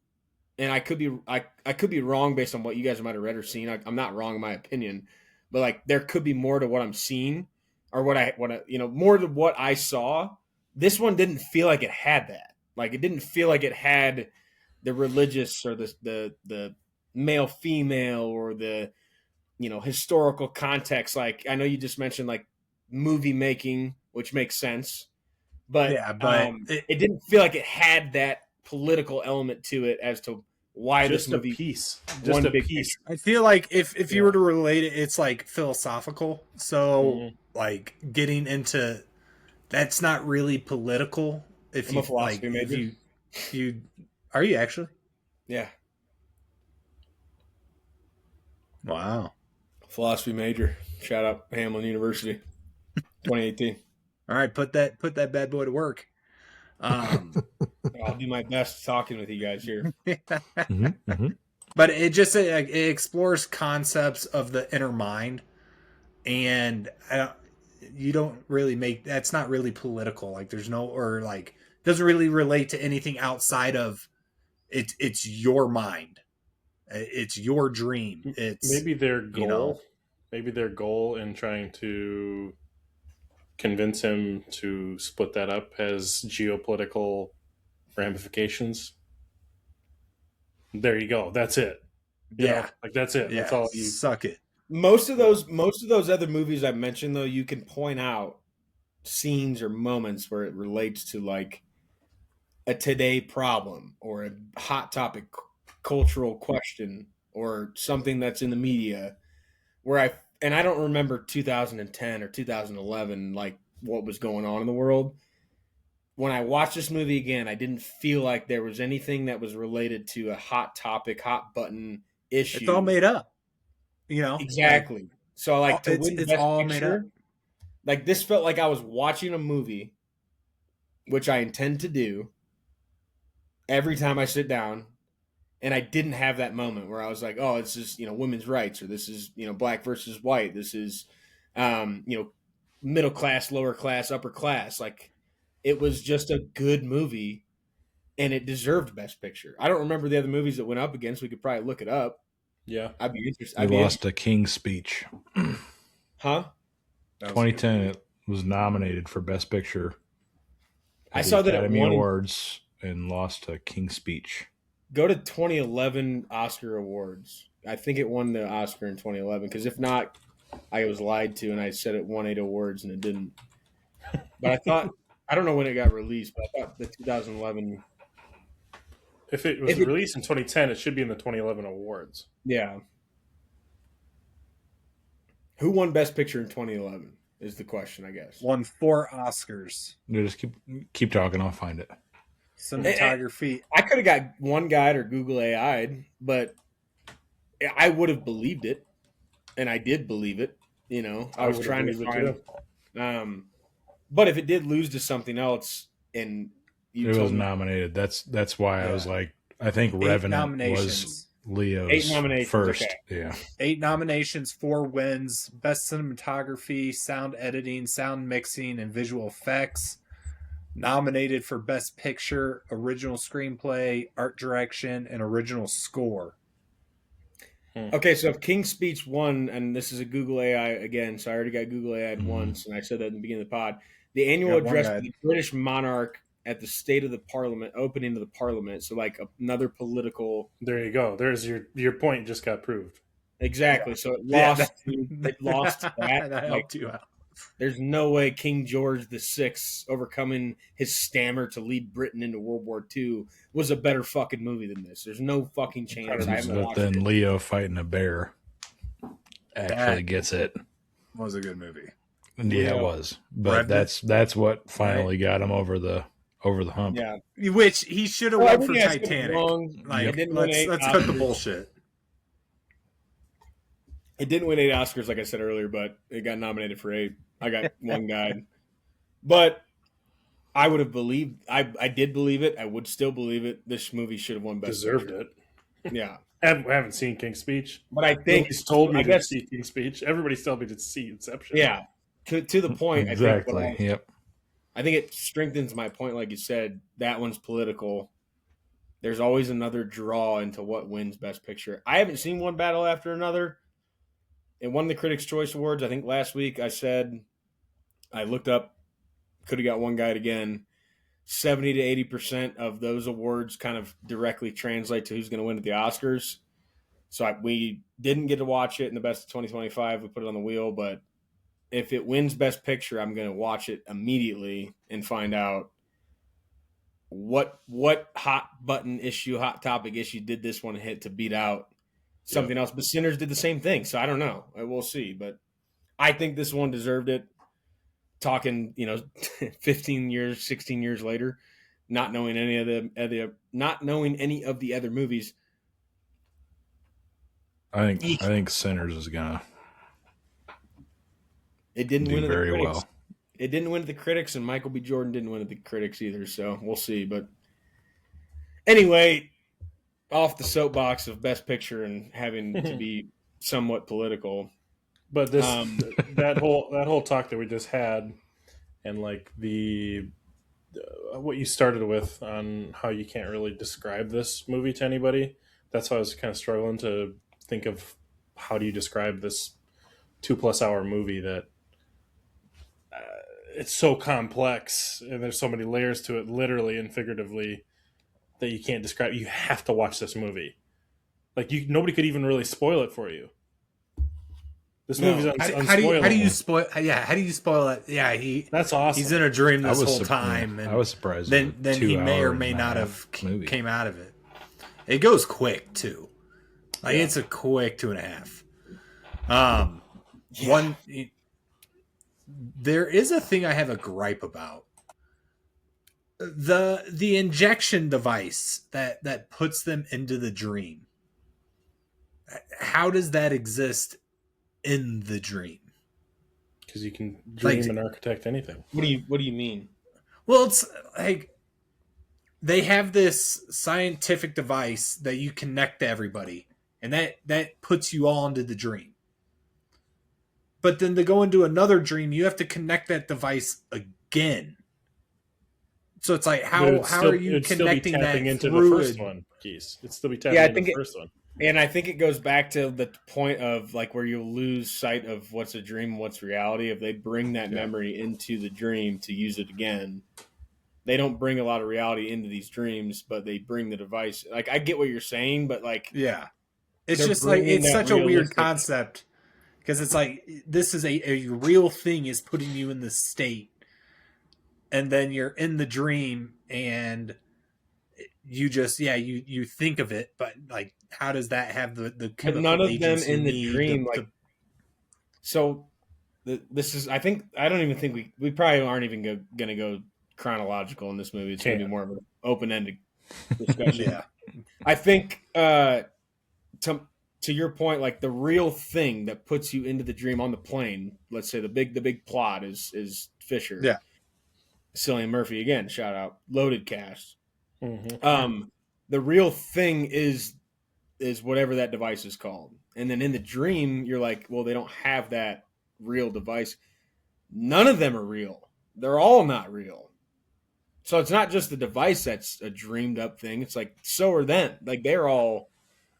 and I could be wrong based on what you guys might have read or seen. I'm not wrong in my opinion, but like there could be more to what I'm seeing, or what I more to what I saw. This one didn't feel like it had that. Like it didn't feel like it had the religious or the male female or the historical context. Like I know you just mentioned like movie making, which makes sense, but Yeah, but it didn't feel like it had that political element to it as to why just this movie a piece. won Just a Big piece. I feel like if you were to relate it, it's like philosophical. So like getting into that's not really political. If I'm you a philosophy like, major. if you are you actually? Yeah, Wow. philosophy major. Shout out Hamlin University, 2018. All right, put that bad boy to work. I'll do my best talking with you guys here. But it explores concepts of the inner mind, and you don't really make that's not really political. Like there's no or like doesn't really relate to anything outside of it's your mind, it's your dream. It's maybe their goal. Maybe their goal in trying to convince him to split that up has geopolitical ramifications. There you go. That's it. Like that's it. Yeah, that's all you suck it. Most of those other movies I mentioned, though, you can point out scenes or moments where it relates to like a today problem or a hot topic cultural question or something that's in the media where I don't remember 2010 or 2011 like what was going on in the world, when I watched this movie again, I didn't feel like there was anything that was related to a hot topic, hot button issue. It's all made up. You know, Exactly. So like to win it's Best all made up. Picture, like this felt like I was watching a movie, which I intend to do every time I sit down, and I didn't have that moment where I was like, oh, this is, women's rights, or this is, black versus white, this is middle class, lower class, upper class. Like it was just a good movie and it deserved Best Picture. I don't remember the other movies that went up against. We could probably look it up. Yeah. I'd be interested. It lost to King's Speech. Huh? 2010, it was nominated for Best Picture. I saw that Academy it won Awards and lost to King's Speech. Go to 2011 Oscar Awards. I think it won the Oscar in 2011, because if not, I was lied to and I said it won 8 awards and it didn't. But I thought, I don't know when it got released, but I thought the 2011. If it was released in 2010, it should be in the 2011 awards. Yeah. Who won Best Picture in 2011 is the question, I guess. Won 4 Oscars. No, just keep talking. I'll find it. Cinematography. I could have got one guide or Google AI'd, but I would have believed it, and I did believe it. I was trying to find. But if it did lose to something else, and it was nominated, that's why I was like, I think Revenant was Leo's 8 nominations first. Okay. Yeah, 8 nominations, 4 wins: best cinematography, sound editing, sound mixing, and visual effects. Nominated for Best Picture, Original Screenplay, Art Direction, and Original Score. Okay, so if King's Speech won, and this is a Google AI again, so I already got Google AI once, and I said that in the beginning of the pod. The annual address of the British monarch at the State of the Parliament, opening of the Parliament, so like another political. There you go. There's your point. Just got proved. Exactly. So it lost. It lost that. That helped you out. There's no way King George VI overcoming his stammer to lead Britain into World War II was a better fucking movie than this. There's no fucking chance. I haven't watched then it. Leo fighting a bear actually gets it. Was a good movie. Yeah, it was. But that's what finally got him over the hump. Yeah, which he should have won for Titanic. Let's cut the bullshit. It didn't win 8 Oscars, like I said earlier, but it got nominated for 8. I got one guide. But I would have believed, I did believe it. I would still believe it. This movie should have won Best Deserved Picture. it. Yeah. I haven't seen King's Speech. But I think he's told me to see King's Speech. Everybody's told me to see Inception. Yeah. To the point, Exactly. I think I think it strengthens my point, like you said. That one's political. There's always another draw into what wins Best Picture. I haven't seen one battle after another. It won the Critics' Choice Awards. I think last week I said, I looked up, could have got one guide again. 70 to 80% of those awards kind of directly translate to who's going to win at the Oscars. So we didn't get to watch it in the Best of 2025. We put it on the wheel, but if it wins Best Picture, I'm going to watch it immediately and find out what hot button issue, hot topic issue did this one hit to beat out something else. But Sinners did the same thing, so I don't know. We'll see. But I think this one deserved it. Talking, 15 years, 16 years later, not knowing any of the other movies. I think Sinners is gonna. It didn't do win at very the critics. well. It didn't win at the critics, and Michael B. Jordan didn't win at the critics either. So we'll see. But anyway, off the soapbox of Best Picture and having to be somewhat political. But this that whole talk that we just had, and like the what you started with on how you can't really describe this movie to anybody. That's why I was kind of struggling to think of how do you describe this 2+ hour movie that it's so complex and there's so many layers to it, literally and figuratively, that you can't describe. You have to watch this movie. Like nobody could even really spoil it for you. This movie's unspoilable. How do you spoil? Yeah, how do you spoil it? Yeah, that's awesome. He's in a dream this whole time. I was surprised. Then he may or may not have came out of it. It goes quick too. Like it's a quick 2.5. One. There is a thing I have a gripe about. the injection device that puts them into the dream. How does that exist in the dream? Because you can dream Like- and architect anything. What do you mean? Well, it's like they have this scientific device that you connect to everybody, and that puts you all into the dream. But then to go into another dream, you have to connect that device again. So it's like, But how are you it'd still be connecting that tapping into through the first a- one, Keys. It'd still be tapping Yeah, I into think the it- first one. And I think it goes back to the point of like where you lose sight of what's a dream and what's reality. If they bring that memory into the dream to use it again, they don't bring a lot of reality into these dreams, but they bring the device. Like I get what you're saying, but like Yeah. It's They're just like, bringing it's that such a weird realistic- concept because it's like, this is a real thing is putting you in this state. And then you're in the dream and you just, you think of it, but like, how does that have the but chemical none of them agents you in the need dream. to- Like so, this is. I don't even think we probably aren't even going to go chronological in this movie. It's going to be more of an open ended discussion. yeah. I think to your point, like the real thing that puts you into the dream on the plane. Let's say the big plot is Fisher. Yeah. Cillian Murphy again. Shout out, loaded cast. Mm-hmm. The real thing is whatever that device is called, and then in the dream you're like, well, they don't have that real device. None of them are real. They're all not real. So it's not just the device that's a dreamed up thing. It's like so are them. Like they're all.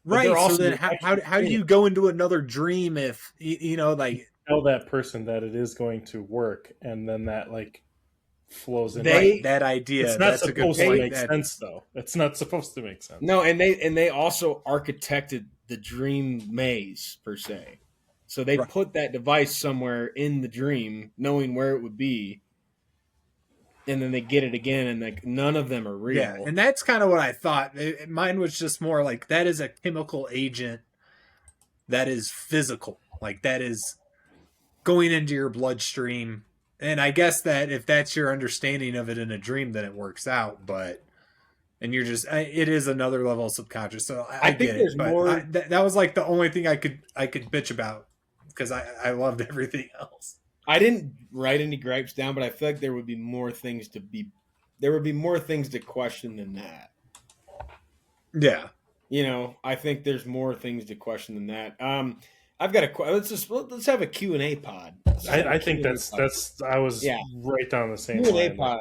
But Right. they're So also then how do you go into another dream if, like Tell that person that it is going to work, and then that like flows in. They- that idea? It's not That's a good supposed to point. make sense, though. It's not supposed to make sense. No, and they also architected the dream maze per se. So they Right. put that device somewhere in the dream, knowing where it would be, and then they get it again, and like none of them are real. Yeah, and that's kind of what I thought. Mine was just more like that is a chemical agent that is physical, like that is going into your bloodstream. And I guess that if that's your understanding of it in a dream, then it works out. But and you're just it is another level of subconscious. So I think get there's it. But more- that was like the only thing I could bitch about because I loved everything else. I didn't write any gripes down, but I feel like there would be more things to question than that. Yeah. I think there's more things to question than that. I've got a let's have a Q&A pod. I think that's I was Yeah. right down the same Q&A line. pod.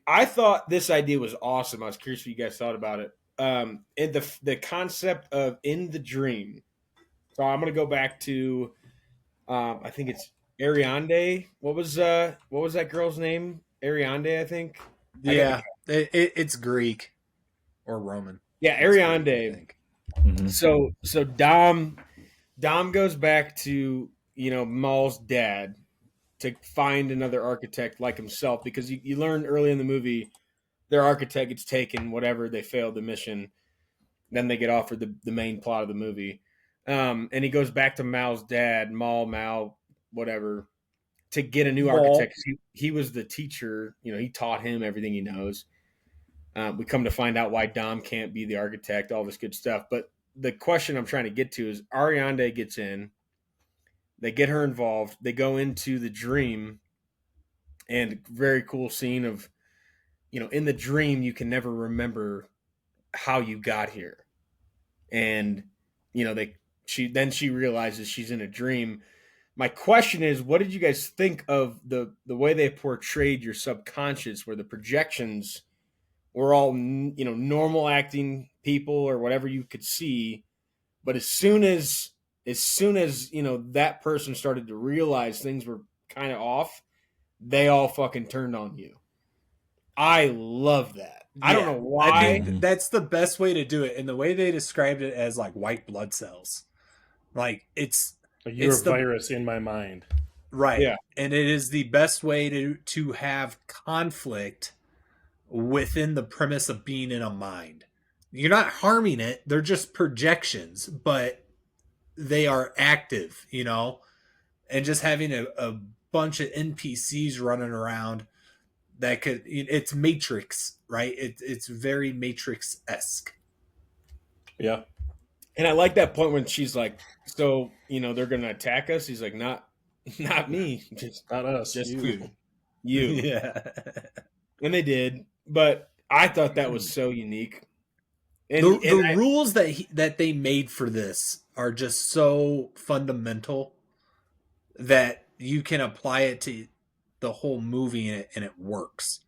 I thought this idea was awesome. I was curious what you guys thought about it. And the concept of in the dream. So I'm going to go back to I think it's Ariande. What was that girl's name? Ariande, I think. Yeah. It's Greek or Roman. Yeah, It's Greek, I Ariande. think. Mhm. So Dom goes back to Maul's dad to find another architect like himself, because you learn early in the movie their architect gets taken, whatever, they failed the mission, then they get offered the main plot of the movie, and he goes back to Maul's dad, Mal, whatever, to get a new architect. He was the teacher, he taught him everything he knows. We come to find out why Dom can't be the architect, all this good stuff. But the question I'm trying to get to is Ariande gets in, they get her involved, they go into the dream, and very cool scene of, in the dream, you can never remember how you got here. And, she realizes she's in a dream. My question is, what did you guys think of the way they portrayed your subconscious, where the projections were all, normal acting people or whatever you could see. But as soon as that person started to realize things were kind of off, they all fucking turned on you. I love that. I don't know why. I think that's the best way to do it. And the way they described it as like white blood cells, like it's You're it's a the- virus in my mind. right. Yeah. And it is the best way to have conflict within the premise of being in a mind. You're not harming it. They're just projections, but they are active, and just having a bunch of NPCs running around that could, it's Matrix, right? It's very Matrix-esque. Yeah. And I like that point when she's like, so, they're going to attack us. He's like, not me. Not us. Just you. you. Yeah. And they did. But I thought that was so unique. And The rules that they made for this are just so fundamental that you can apply it to the whole movie and it works.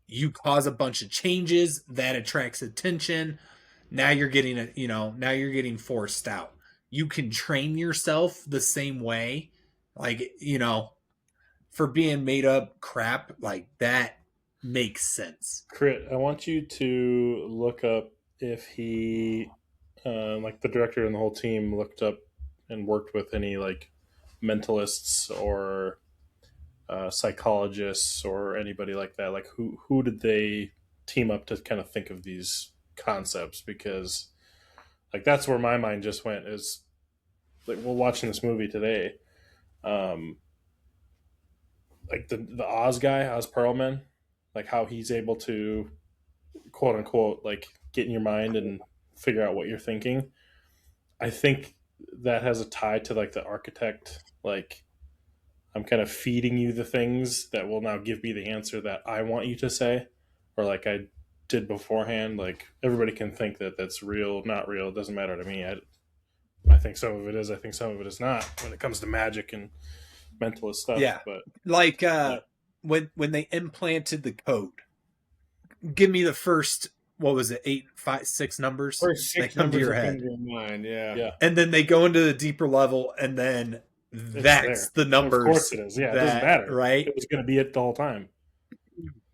You cause a bunch of changes that attracts attention. Now you're getting forced out. You can train yourself the same way, like, for being made up crap, like that makes sense. Crit, I want you to look up if he, like the director and the whole team, looked up and worked with any like mentalists or psychologists or anybody like that. Like who did they team up to kind of think of these concepts? Because like that's where my mind just went. Is like we're watching this movie today. Like the Oz guy, Oz Perlman, like how he's able to quote unquote like get in your mind and figure out what you're thinking. I think that has a tie to like the architect. Like I'm kind of feeding you the things that will now give me the answer that I want you to say, or like I did beforehand. Like everybody can think that that's real, not real. It doesn't matter to me. I think some of it is. I think some of it is not. When it comes to magic and mentalist stuff, Yeah, but like when they implanted the code, give me the first, what was it, 8, 5, 6 numbers first that 6 come to numbers your that head, come to your mind, yeah, and then they go into the deeper level, and then that's there. the numbers. Of course it is. Yeah, it doesn't matter, right? It was going to be it the whole time,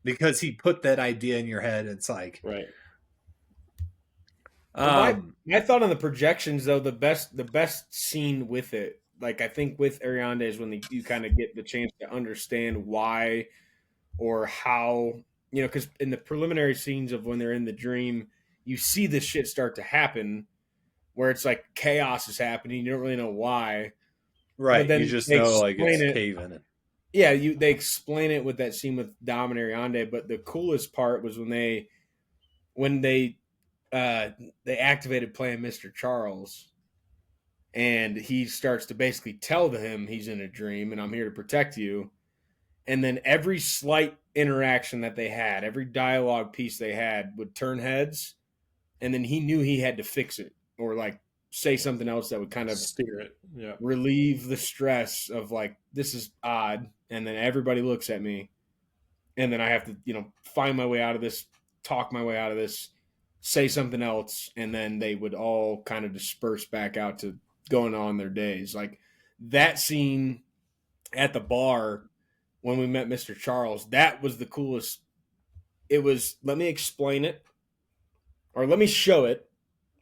Because he put that idea in your head. It's like, right? my thought on the projections, though, the best scene with it, like I think with Ariande, is when you kind of get the chance to understand why or how, because in the preliminary scenes of when they're in the dream, you see this shit start to happen where it's like chaos is happening. You don't really know why. right? But then You just they know like it's explain it. caving. Yeah, they explain it with that scene with Dom and Ariande. But the coolest part was when they activated playing Mr. Charles, and he starts to basically tell him he's in a dream and I'm here to protect you. And then every slight interaction that they had, every dialogue piece they had would turn heads, and then he knew he had to fix it or like say something else that would kind of Steer it, yeah. relieve the stress of like, this is odd, and then everybody looks at me, and then I have to find my way out of this, talk my way out of this, say something else, and then they would all kind of disperse back out to going on their days. Like that scene at the bar when we met Mr. Charles, that was the coolest. It was, let me explain it, or let me show it.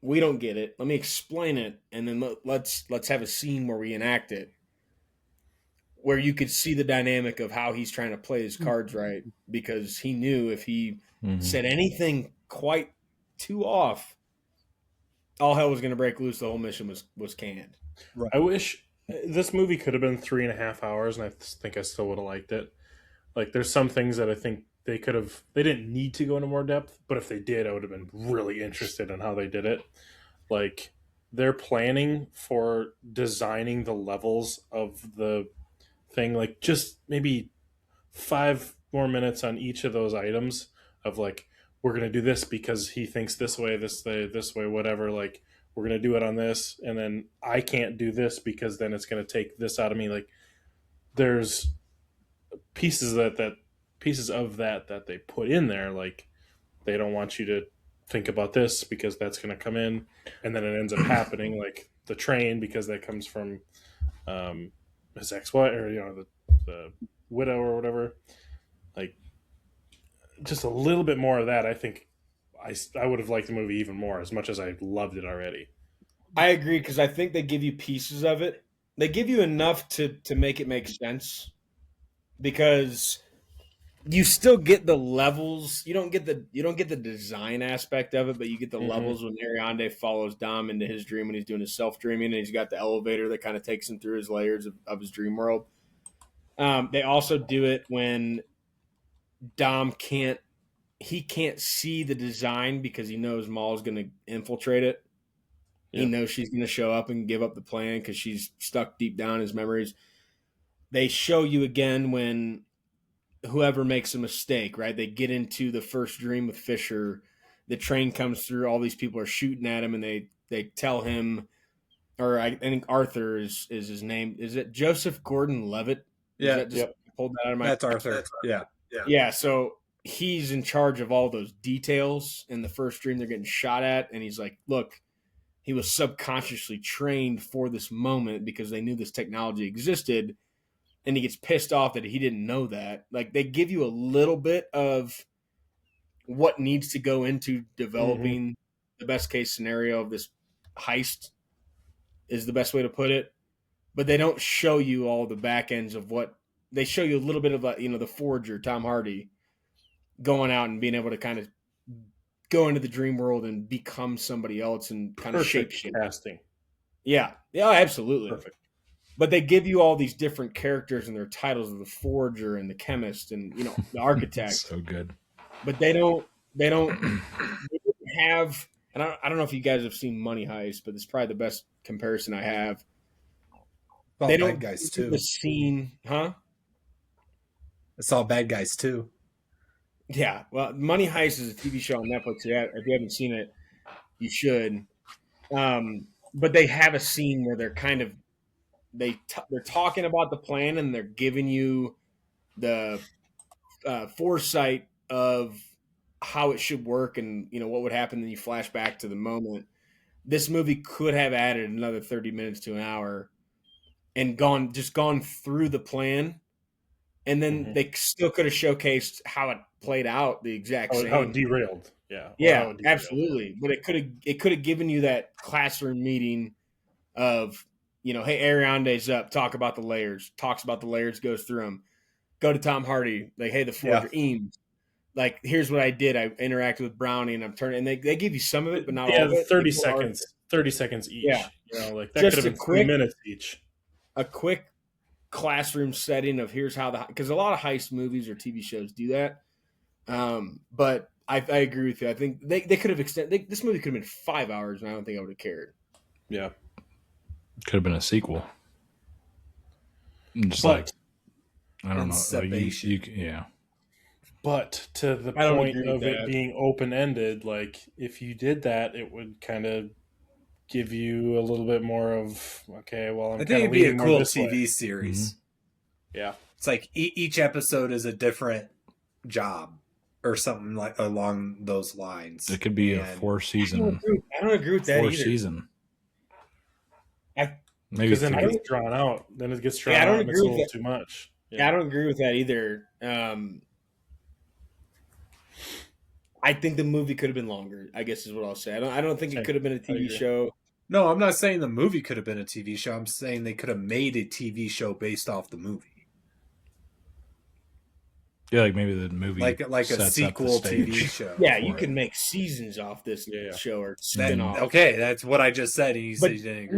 We don't get it. Let me explain it, and then let's have a scene where we enact it, where you could see the dynamic of how he's trying to play his cards right, because he knew if he said anything quite too off, all hell was going to break loose. The whole mission was canned. Right. I wish this movie could have been 3.5 hours, and I think I still would have liked it. Like, there's some things that I think they didn't need to go into more depth, but if they did, I would have been really interested in how they did it. Like, their planning for designing the levels of the thing, like, just maybe 5 more minutes on each of those items of, like, we're going to do this because he thinks this way, whatever, like, we're going to do it on this, and then I can't do this because then it's going to take this out of me. Like, there's pieces of that they put in there. Like, they don't want you to think about this because that's going to come in, and then it ends up happening, like the train, because that comes from his ex-wife, or the widow or whatever. Like, just a little bit more of that. I think I would have liked the movie even more, as much as I loved it already. I agree, because I think they give you pieces of it. They give you enough to make it make sense, because you still get the levels. You don't get the design aspect of it, but you get the levels when Ariande follows Dom into his dream when he's doing his self-dreaming, and he's got the elevator that kind of takes him through his layers of his dream world. They also do it when Dom can't see the design because he knows Maul's going to infiltrate it. He Yeah. knows she's going to show up and give up the plan because she's stuck deep down in his memories. They show you again when whoever makes a mistake, right? They get into the first dream with Fisher. The train comes through. All these people are shooting at him, and they tell him, or I think Arthur is his name. Is it Joseph Gordon-Levitt? Yeah. Pulled that out of my. That's Arthur. Yeah. Yeah. So he's in charge of all those details in the first dream they're getting shot at, and he's like, "Look, he was subconsciously trained for this moment because they knew this technology existed." And he gets pissed off that he didn't know that. Like, they give you a little bit of what needs to go into developing the best case scenario of this heist is the best way to put it. But they don't show you all the back ends of what they show you a little bit of, the forger, Tom Hardy, going out and being able to kind of go into the dream world and become somebody else and kind of shape shit. Casting. Yeah, absolutely. Perfect. But they give you all these different characters and their titles of the forger and the chemist and the architect. So good. But they don't have. And I don't know if you guys have seen Money Heist, but it's probably the best comparison I have. All they bad don't guys do too. the scene, huh? It's all bad guys too. Yeah. Well, Money Heist is a TV show on Netflix. Yeah, if you haven't seen it, you should. But they have a scene where they're kind of they're talking about the plan and they're giving you the foresight of how it should work and what would happen. Then you flash back to the moment. This movie could have added another 30 minutes to an hour and gone through the plan, and then they still could have showcased how it played out the exact same. How it derailed. Yeah. Yeah, absolutely. But it could have given you that classroom meeting of hey, Ariande's up. Talk about the layers. Talks about the layers. Goes through them. Go to Tom Hardy. Like, hey, the forger, Eames. Like, here's what I did. I interacted with Brownie, and I'm turning. And they give you some of it, but not all of it. 30 seconds. 30 seconds each. Yeah. Like that Just could have been 3 minutes each. A quick classroom setting of here's how because a lot of heist movies or TV shows do that. But I agree with you. I think they could have extended. This movie could have been 5 hours, and I don't think I would have cared. Yeah. Could have been a sequel. Just I don't know. Like yeah. But to the point of it being open-ended, like if you did that, it would kind of give you a little bit more of okay. Well, I think it'd be a cool TV series. Mm-hmm. Yeah, it's like each episode is a different job or something like along those lines. It could be a 4-season. I don't agree with that either. 4-season. Maybe because then it gets drawn out. Then it gets drawn out. And it's a little too much. Yeah, I don't agree with that either. I think the movie could have been longer, I guess is what I'll say. I don't think it could have been a TV show. No, I'm not saying the movie could have been a TV show. I'm saying they could have made a TV show based off the movie. Yeah, like maybe the movie like a sequel TV show. Yeah, you can make seasons off this show or spin-off. Okay, that's what I just said. And you said you didn't agree.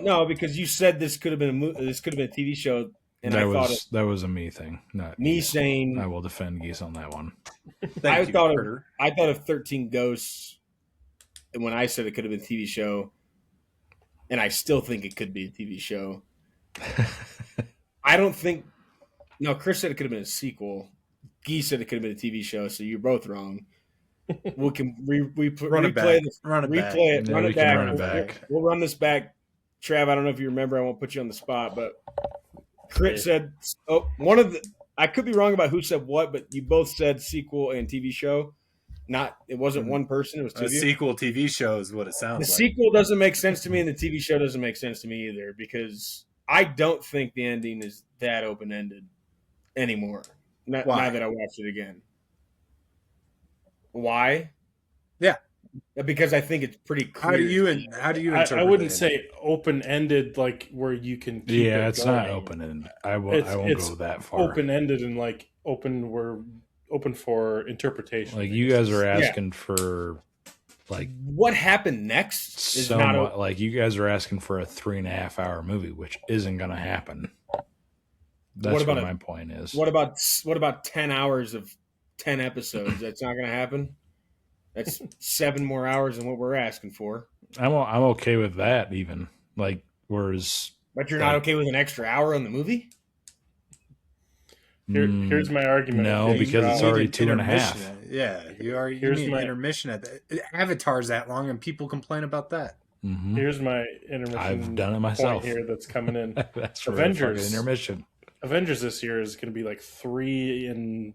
No, because you said this could have been a TV show. And that was a me thing. Not me saying I will defend Geese on that one. I thought of 13 Ghosts when I said it could have been a TV show, and I still think it could be a TV show. I don't think. No, Chris said it could have been a sequel. Geese said it could have been a TV show, so you're both wrong. We can run it back. We'll run this back. Trav, I don't know if you remember. I won't put you on the spot, but Crit said, I could be wrong about who said what, but you both said sequel and TV show. It wasn't one person, it was two of you. Sequel TV show is what it sounds like. The sequel doesn't make sense to me, and the TV show doesn't make sense to me either, because I don't think the ending is that open-ended anymore. Now that I watched it again. Why? Yeah. Because I think it's pretty clear. How do you interpret I wouldn't say open-ended like where you can keep it's going. Not open-ended. I won't go that far. Open-ended and like open for interpretation. Like you guys are asking for like what happened next is not like you guys are asking for a 3.5-hour movie, which isn't going to happen. That's what my point is. What about 10 hours of 10 episodes. That's not going to happen. That's 7 more hours than what we're asking for. I'm okay with that even. Like, whereas, But you're not okay with an extra hour on the movie? Here's my argument. No, because it's already 2.5. Yeah, you need an intermission at the Avatar's that long, and people complain about that. Mm-hmm. Here's my intermission. I've done it myself. Here that's coming in. That's Avengers intermission. Avengers this year is going to be like 3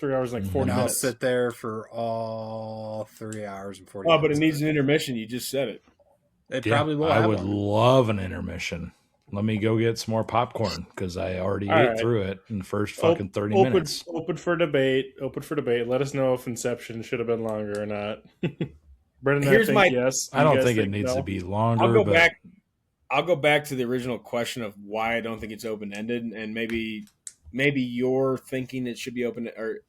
hours and like 40 I'll minutes. sit there for all 3 hours and 40 Oh, minutes. but it needs an intermission. You just said it. It probably will. I have would one. love an intermission. Let me go get some more popcorn because I already ate through it in the first fucking 30 minutes. Open for debate. Let us know if Inception should have been longer or not. Brendan, Here's I think yes. I don't think it needs to be longer. I'll go back to the original question of why I don't think it's open ended, and maybe you're thinking it should be open, or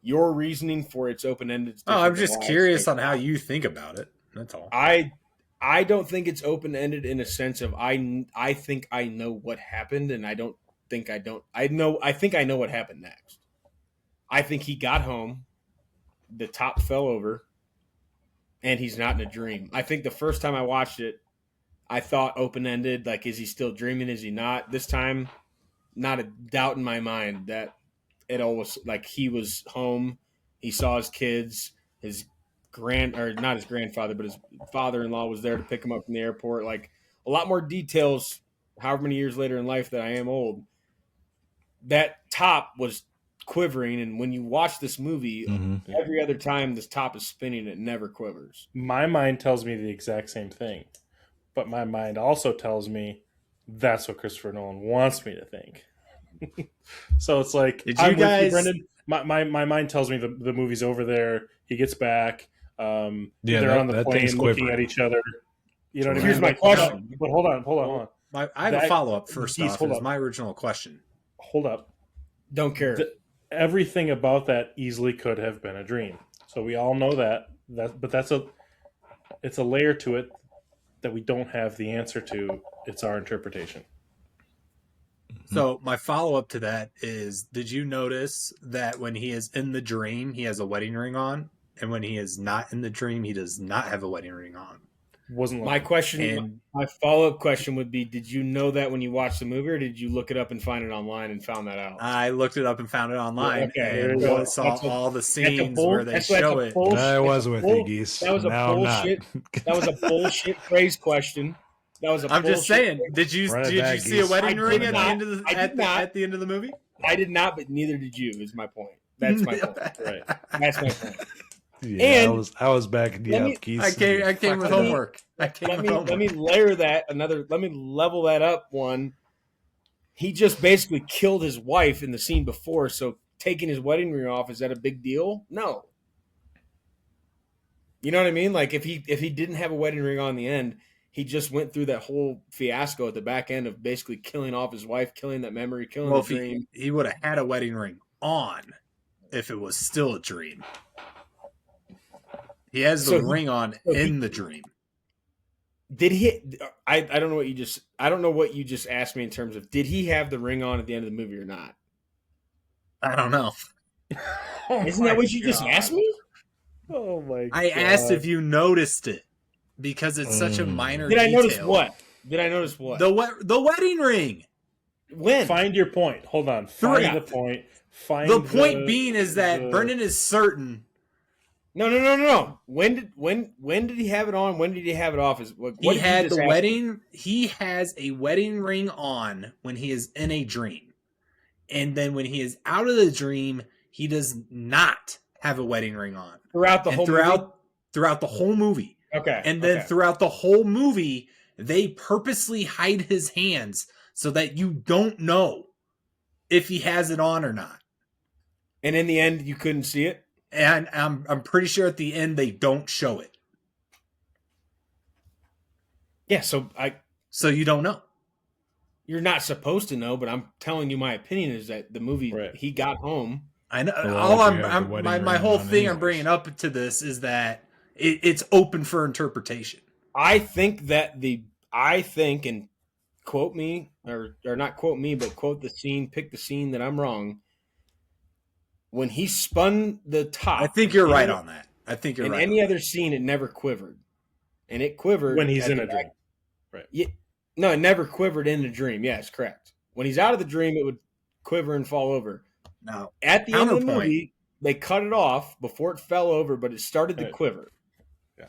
your reasoning for its open ended. Oh, I'm just curious on how you think about it. That's all. I don't think it's open ended in a sense of I think I know what happened, and I think I know what happened next. I think he got home, the top fell over, and he's not in a dream. I think the first time I watched it, I thought open ended, like is he still dreaming? Is he not? This time, not a doubt in my mind that it always like he was home, he saw his kids, his not his grandfather, but his father-in-law was there to pick him up from the airport. Like a lot more details, however many years later in life that I am old. That top was quivering, and when you watch this movie, every other time this top is spinning, it never quivers. My mind tells me the exact same thing, but my mind also tells me that's what Christopher Nolan wants me to think. So it's like, Did you guys? with you, Brendan. My mind tells me the movie's over there. He gets back. They're on the plane looking at each other. You know what I mean? Here's my question. But hold on. I have a follow-up first off. Hold It's up. my original question. Hold up. Don't care. Everything about that easily could have been a dream. So we all know that. But it's a layer to it that we don't have the answer to. It's our interpretation. So my follow-up to that is, did you notice that when he is in the dream, he has a wedding ring on? And when he is not in the dream, he does not have a wedding ring on. Wasn't My question, my follow-up question would be, did you know that when you watched the movie, or did you look it up and find it online and found that out? I looked it up and found it online. Okay, and saw all the scenes where they show it. I was with you, Geese. That was a bullshit. That was a bullshit phrase question. I'm just saying. Did you see a wedding ring at the end of the movie? I did not, but neither did you. Is my point. That's my point. right. That's my point. Yeah, And I was backing you up, Geese. I came with homework. Let me layer that another. Let me level that up. One, he just basically killed his wife in the scene before. So taking his wedding ring off, is that a big deal? No. You know what I mean? Like if he didn't have a wedding ring on in the end, he just went through that whole fiasco at the back end of basically killing off his wife, killing that memory, killing the dream. He would have had a wedding ring on if it was still a dream. He has the ring on in the dream. Did he? I don't know what you just. I don't know what you just asked me in terms of did he have the ring on at the end of the movie or not? I don't know. Isn't that what you just asked me? Oh my! I asked if you noticed it because it's such a minor. Did I detail. notice what? Did I notice what? The wedding ring. When? Find your point. Hold on. Find the point. The point being is that Brendan is certain. No. When did he have it on? When did he have it off? He had the wedding. He has a wedding ring on when he is in a dream, and then when he is out of the dream, he does not have a wedding ring on throughout the whole movie. Throughout the whole movie. Okay. And then throughout the whole movie, they purposely hide his hands so that you don't know if he has it on or not. And in the end, you couldn't see it. And I'm pretty sure at the end they don't show it. Yeah, so you don't know. You're not supposed to know, but I'm telling you my opinion is that the movie he got home. I know. Well, my whole thing I'm bringing up to this is that it's open for interpretation. I think and quote me or not quote me, but quote the scene, pick the scene that I'm wrong. when he spun the top. I think you're right on that. I think you're in right. any other scene, it never quivered, and it quivered when he's at in the a dream. back. Right. Yeah, no, it never quivered in the dream. Yes, correct. When he's out of the dream, it would quiver and fall over. Now, At the end of the counterpoint. movie, they cut it off before it fell over, but it started to quiver. Yeah.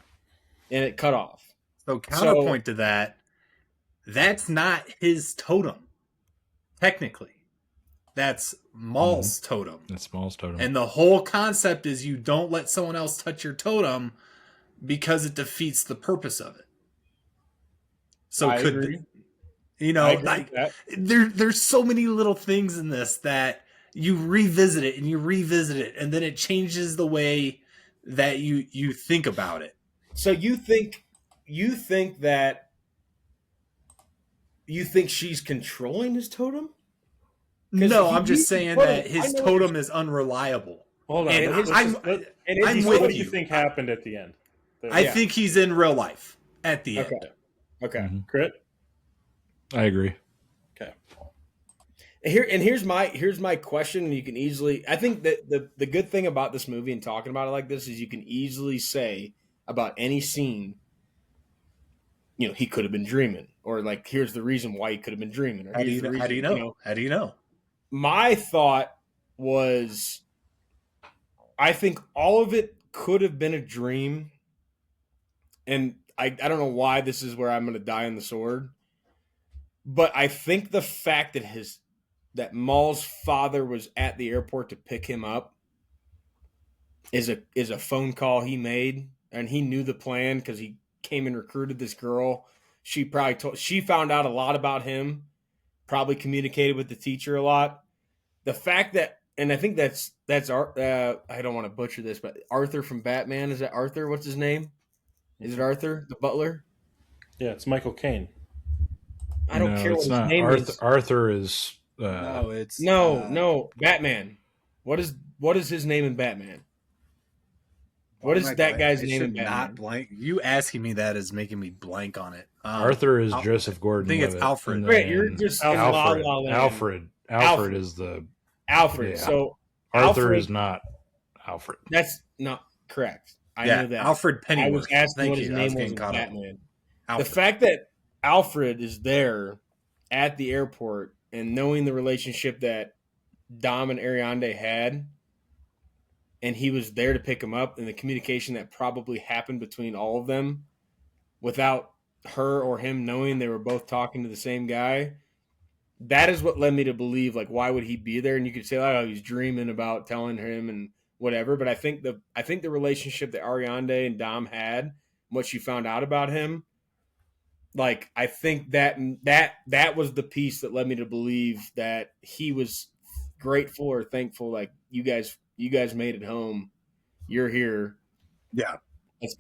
And it cut off. So counterpoint to that, that's not his totem. Technically. That's Maul's totem. That's Maul's totem. And the whole concept is you don't let someone else touch your totem because it defeats the purpose of it. So I agree. There's so many little things in this that you revisit it and then it changes the way that you think about it. So you think she's controlling his totem? No, I'm just saying that his totem is unreliable. Hold on. And I'm with what do you. you think happened at the end? I think he's in real life at the end. Okay. Crit? I agree. Okay. Here's my question, and you can easily. I think that the good thing about this movie and talking about it like this is you can easily say about any scene, he could have been dreaming, or like here's the reason why he could have been dreaming. Or How do you know? How do you know? My thought was, I think all of it could have been a dream, and I don't know why this is where I'm going to die on the sword, but I think the fact that Maul's father was at the airport to pick him up is a phone call he made, and he knew the plan because he came and recruited this girl. She found out a lot about him, probably communicated with the teacher a lot. The fact that, and I think that's I don't want to butcher this, but Arthur from Batman, is that Arthur? What's his name? Is it Arthur, the butler? Yeah, it's Michael Caine. I don't care what his name is. Arthur is. No, Batman. What is his name in Batman? What is that guy's name in Batman? Not blank. You asking me that is making me blank on it. Arthur is Joseph Gordon. I think it's Alfred. Great, you're just in La La Land. Alfred is the Alfred. Yeah. So Arthur is not Alfred. That's not correct. I knew that. Alfred Pennyworth. I was asking what his name was in Batman. The fact that Alfred is there at the airport and knowing the relationship that Dom and Ariande had, and he was there to pick him up, and the communication that probably happened between all of them without her or him knowing they were both talking to the same guy, that is what led me to believe, like, why would he be there? And you could say, oh, he's dreaming about telling him and whatever, but I think the relationship that Ariande and Dom had, what she found out about him, like, I think that was the piece that led me to believe that he was grateful or thankful, like, you guys made it home. You're here. Yeah.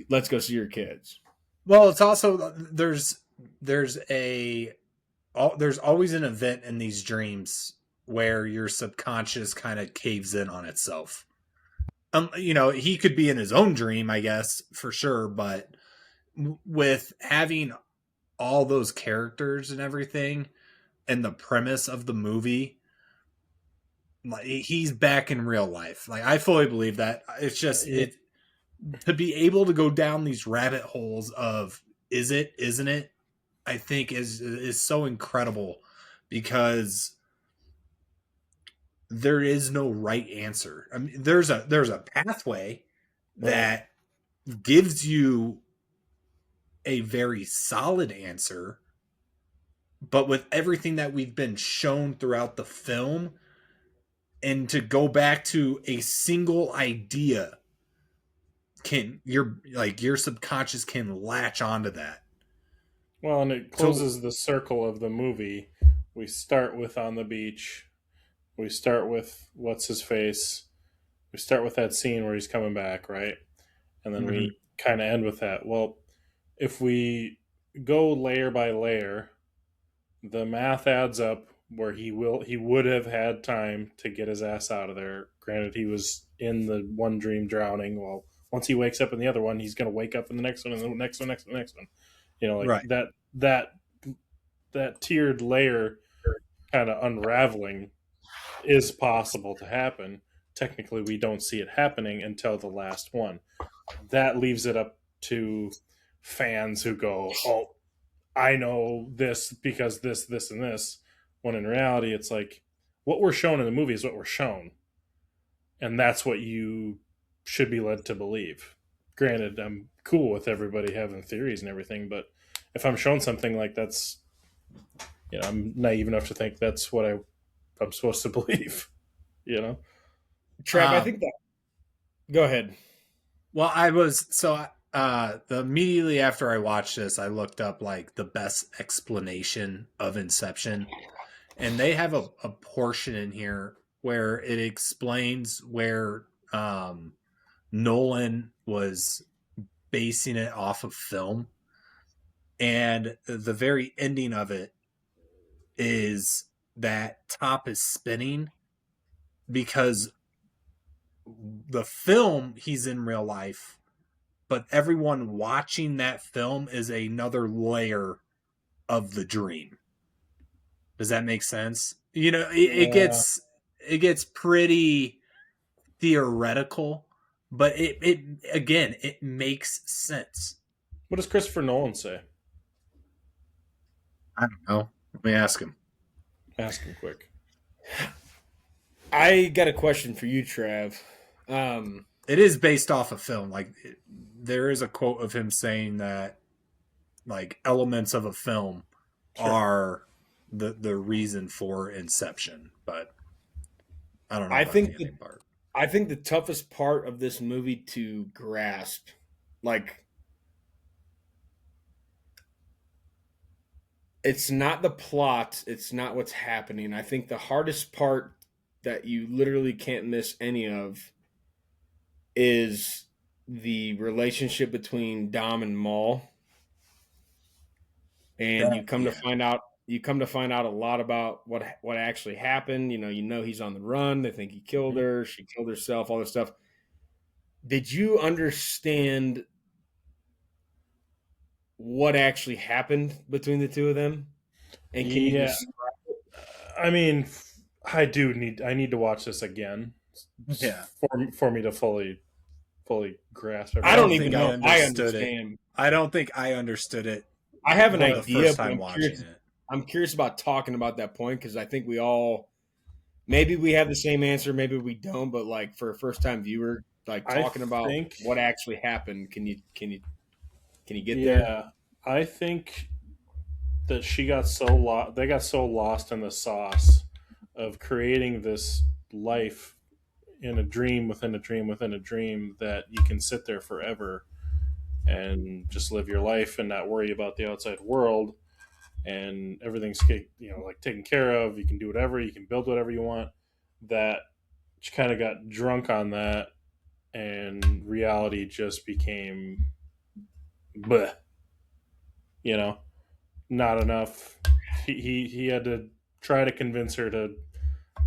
Let's go see your kids. Well, it's also there's always an event in these dreams where your subconscious kind of caves in on itself. He could be in his own dream, I guess, for sure, but with having all those characters and everything and the premise of the movie, like, he's back in real life. Like, I fully believe that. It's just to be able to go down these rabbit holes of is it, isn't it, I think is so incredible, because there is no right answer. I mean, there's a pathway that gives you a very solid answer, but with everything that we've been shown throughout the film, and to go back to a single idea, your subconscious can latch onto that. Well, and it closes the circle of the movie. We start with on the beach. We start with what's his face. We start with that scene where he's coming back, right? And then we kind of end with that. Well, if we go layer by layer, the math adds up where he would have had time to get his ass out of there. Granted, he was in the one dream drowning. Well, once he wakes up in the other one, he's going to wake up in the next one, and the next one, next one, next one. Like that tiered layer kind of unraveling is possible to happen. technically we don't see it happening until the last one. That leaves it up to fans who go, oh, I know this because this, and this. When in reality, it's like what we're shown in the movie is what we're shown. And that's what you should be led to believe. Granted, I'm cool with everybody having theories and everything, but if I'm shown something like that's, I'm naive enough to think that's what I'm supposed to believe, Trev, I think that. Go ahead. Well, immediately after I watched this, I looked up like the best explanation of Inception, and they have a portion in here where it explains where Nolan was basing it off of film, and the very ending of it is that top is spinning because the film he's in real life, but everyone watching that film is another layer of the dream. Does that make sense? It gets pretty theoretical, but it makes sense. What does Christopher Nolan say? I don't know. Let me ask him. Ask him quick. I got a question for you, Trav. It is based off a film. Like there is a quote of him saying that like elements of a film are the reason for Inception, but I don't know. I think the toughest part of this movie to grasp, like, it's not the plot, it's not what's happening. I think the hardest part that you literally can't miss any of is the relationship between Dom and Maul. And you come to find out a lot about what actually happened. You know he's on the run. They think he killed her. She killed herself. All this stuff. Did you understand what actually happened between the two of them? And can you describe it? I mean, I need to watch this again. Yeah. For me to fully grasp it. I don't even know if I understand. I don't think I understood it. I have an idea, the first but time watching it. I'm curious about talking about that point because I think we all, maybe we have the same answer, maybe we don't. But like for a first time viewer, like talking about what actually happened, can you get there? Yeah, I think that they got so lost in the sauce of creating this life in a dream within a dream within a dream that you can sit there forever and just live your life and not worry about the outside world, and everything's like taken care of. You can do whatever, you can build whatever you want. That she kind of got drunk on that, and reality just became bleh. Not enough. He had to try to convince her to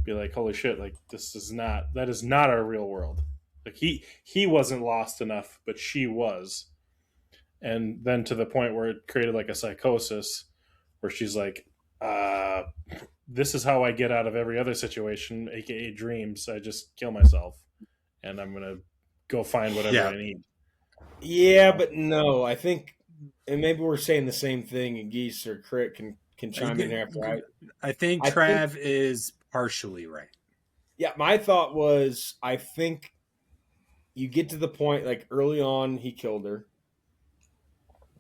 be like, holy shit, like that is not our real world. Like he wasn't lost enough, but she was. And then to the point where it created like a psychosis where she's like, this is how I get out of every other situation, aka dreams. I just kill myself and I'm gonna go find whatever I need. Yeah, but no, I think, and maybe we're saying the same thing, and Geese or Crit can chime in after. I think Trav is partially right. Yeah, my thought was, I think you get to the point like early on he killed her.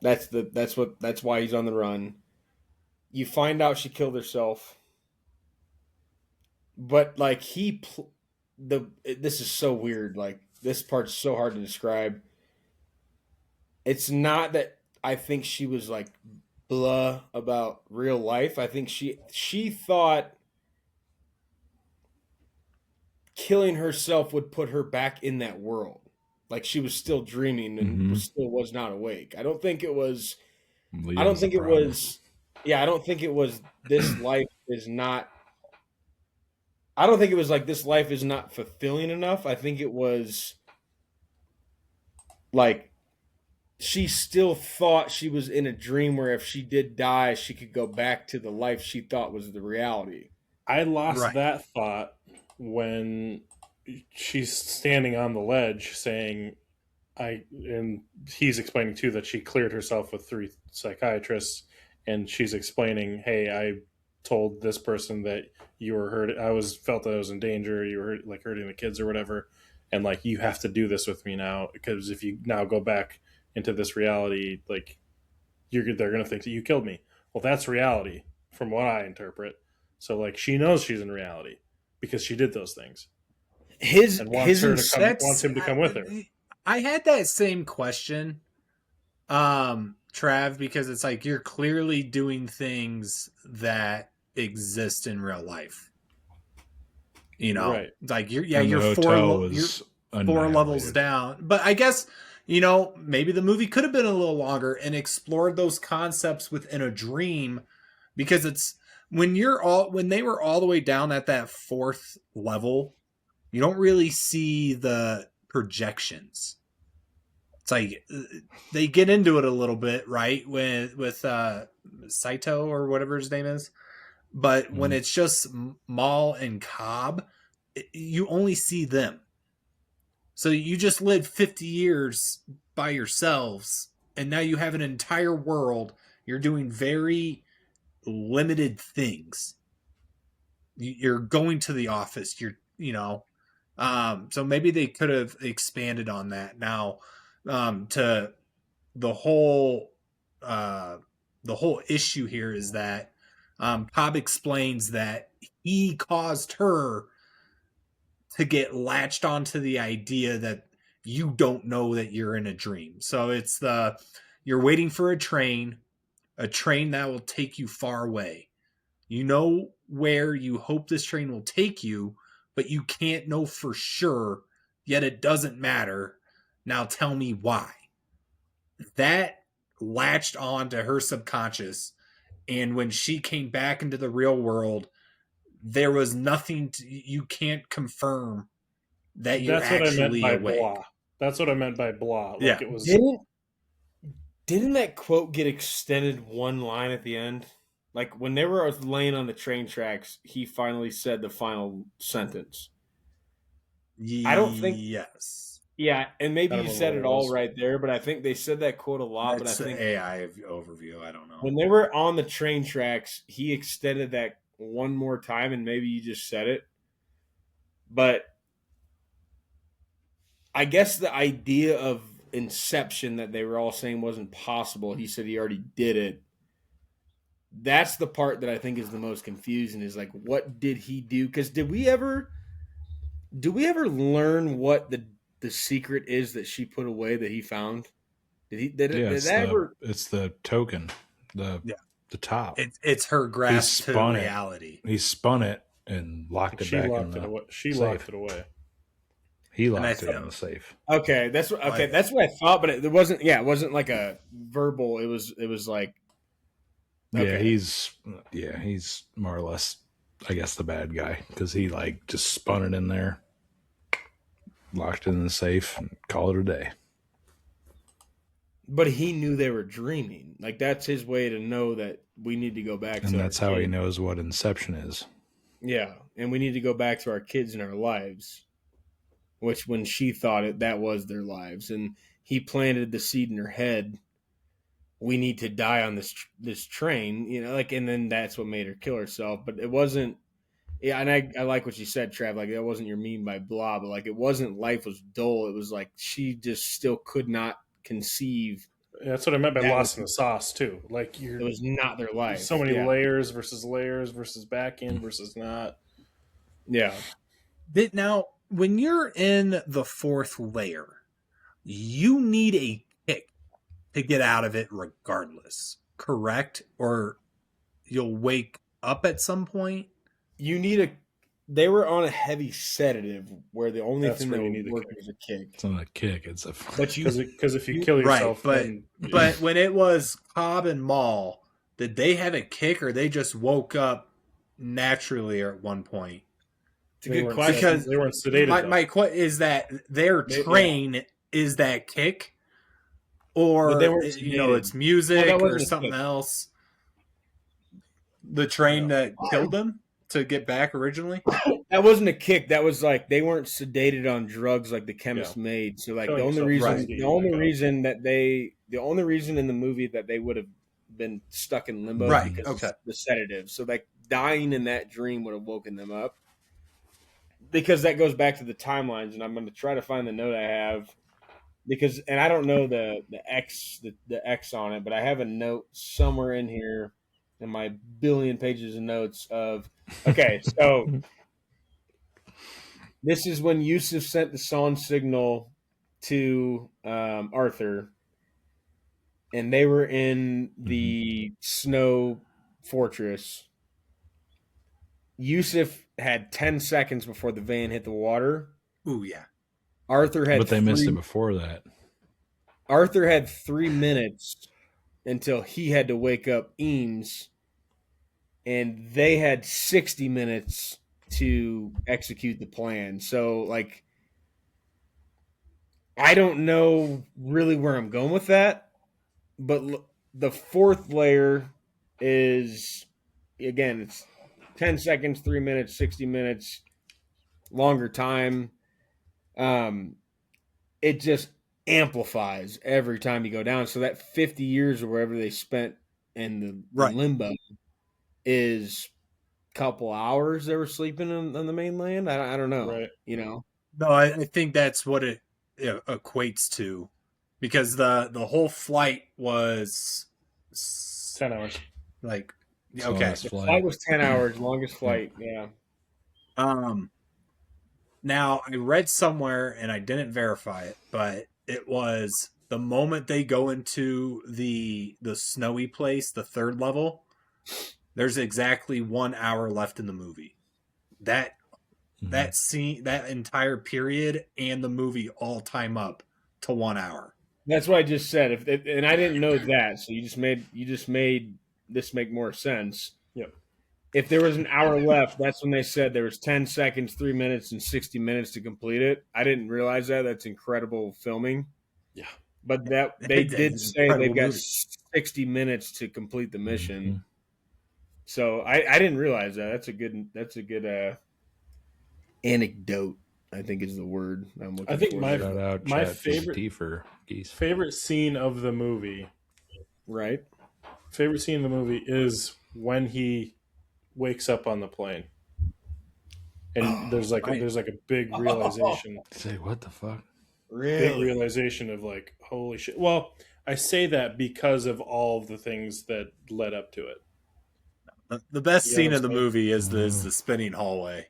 That's why he's on the run. You find out she killed herself. But like this is so weird. Like this part's so hard to describe. It's not that I think she was like blah about real life. I think she thought killing herself would put her back in that world. Like she was still dreaming and still was not awake. I don't think it was this life is not, I don't think it was like this life is not fulfilling enough. I think it was like she still thought she was in a dream where if she did die, she could go back to the life she thought was the reality. I lost that thought when she's standing on the ledge saying, and he's explaining too that she cleared herself with 3 psychiatrists, and she's explaining, hey, I told this person that you were hurt. Felt that I was in danger. You were like hurting the kids or whatever. And like, you have to do this with me now, because if you now go back into this reality, like they're going to think that you killed me. Well, that's reality from what I interpret. So like, she knows she's in reality because she did those things. And wants him to come with her. I had that same question, Trav, because it's like, you're clearly doing things that exist in real life. You know, right. Like you're 4 levels down. But I guess, you know, maybe the movie could have been a little longer and explored those concepts within a dream, because it's when they were all the way down at that 4th level, you don't really see the projections. It's like they get into it a little bit, right? With Saito or whatever his name is. But when it's just Maul and Cobb, you only see them. So you just lived 50 years by yourselves, and now you have an entire world. You're doing very limited things. You're going to the office. So maybe they could have expanded on that now, to the whole issue here is that Cobb explains that he caused her to get latched onto the idea that you don't know that you're in a dream. So it's you're waiting for a train that will take you far away. You know where you hope this train will take you, but you can't know for sure, yet it doesn't matter. Now tell me why. That latched on to her subconscious, and when she came back into the real world, there was nothing you can't confirm that you're actually awake. Blah. That's what I meant by blah. Like, yeah. It was. Didn't that quote get extended one line at the end? Like, when they were laying on the train tracks, he finally said the final sentence. I don't think. Yes. Yeah, and maybe you said it all right there, but I think they said that quote a lot. That's but I think AI overview. I don't know. When they were on the train tracks, he extended that one more time, and maybe you just said it. But I guess the idea of Inception that they were all saying wasn't possible, he said he already did it. That's the part that I think is the most confusing, is like, what did he do? Because do we ever learn what the secret is that she put away that he found? It's the token, the top. It's her grasp to reality. He spun it and locked it back in the safe. She locked it away. He locked it in the safe. Okay, that's what I thought, but it wasn't. Yeah, it wasn't like a verbal. It was like. Okay. Yeah, he's more or less, I guess, the bad guy, because he like just spun it in there, locked it in the safe, and called it a day. But he knew they were dreaming. Like, that's his way to know that we need to go back. And that's how he knows what Inception is. Yeah, and we need to go back to our kids and our lives. Which, when she thought it, that was their lives, and he planted the seed in her head. We need to die on this train, and then that's what made her kill herself. But it wasn't. Yeah, and I like what you said, Trav. Like, that wasn't your meme by blah, but like, it wasn't life was dull. It was like she just still could not conceive. That's what I meant by lost in the sauce too. Like, it was not their life. So many layers versus back end versus not. Yeah. Now, when you're in the 4th layer, you need a kick to get out of it regardless, correct? Or you'll wake up at some point? You need they were on a heavy sedative where the only thing that would work was a kick. It's not a kick, it's a... Because if you kill yourself... Right, but when it was Cobb and Maul, did they have a kick, or they just woke up naturally at one point? It's a good question. Because they weren't sedated. My question is that their train is that kick, or it's music or something else. The train that killed them. to get back originally? That wasn't a kick. That was like they weren't sedated on drugs like the chemist made. So like Killing the only yourself reason, is the easy, only like, reason that the only reason in the movie that they would have been stuck in limbo is Right, because okay. of the sedative. So like dying in that dream would have woken them up. Because that goes back to the timelines, and I'm going to try to find the note I have because, and I don't know the X on it, but I have a note somewhere in here in my billion pages of notes of okay, so this is when Yusuf sent the song signal to Arthur, and they were in the snow fortress. Yusuf had 10 seconds before the van hit the water. Ooh, yeah. Arthur had But they missed it before that. Arthur had 3 minutes until he had to wake up Eames, and they had 60 minutes to execute the plan. So, like, I don't know really where I'm going with that, but the fourth layer is, again, it's 10 seconds, 3 minutes, 60 minutes, longer time. It just amplifies every time you go down. So that 50 years or wherever they spent in the limbo is a couple hours they were sleeping on the mainland. I don't know. Right. You know? No, I think that's what it equates to, because the whole flight was 10 hours. like So okay. this The flight. flight was 10 hours, longest flight. Yeah. Now I read somewhere and I didn't verify it, but it was the moment they go into the snowy place, the third level. There's exactly 1 hour left in the movie. That scene, that entire period, and the movie all time up to 1 hour. That's what I just said. And I didn't know that, so you just made this make more sense. Yep. If there was an hour left, that's when they said there was 10 seconds, 3 minutes, and 60 minutes to complete it. I didn't realize that. That's incredible filming. Yeah. But that they It's did an say they've incredible got movie. 60 minutes to complete the mission. So I didn't realize that. That's a good anecdote, I think is the word I'm looking I think for. my- Shout out my ChatGPT for geese. Favorite scene of the movie. Right. Favorite scene of the movie is when he wakes up on the plane, and there's like a big realization. Say what the fuck? Big realization of like, holy shit. Well, I say that because of all of the things that led up to it. The best Yeah, scene that's of the right. movie is the spinning hallway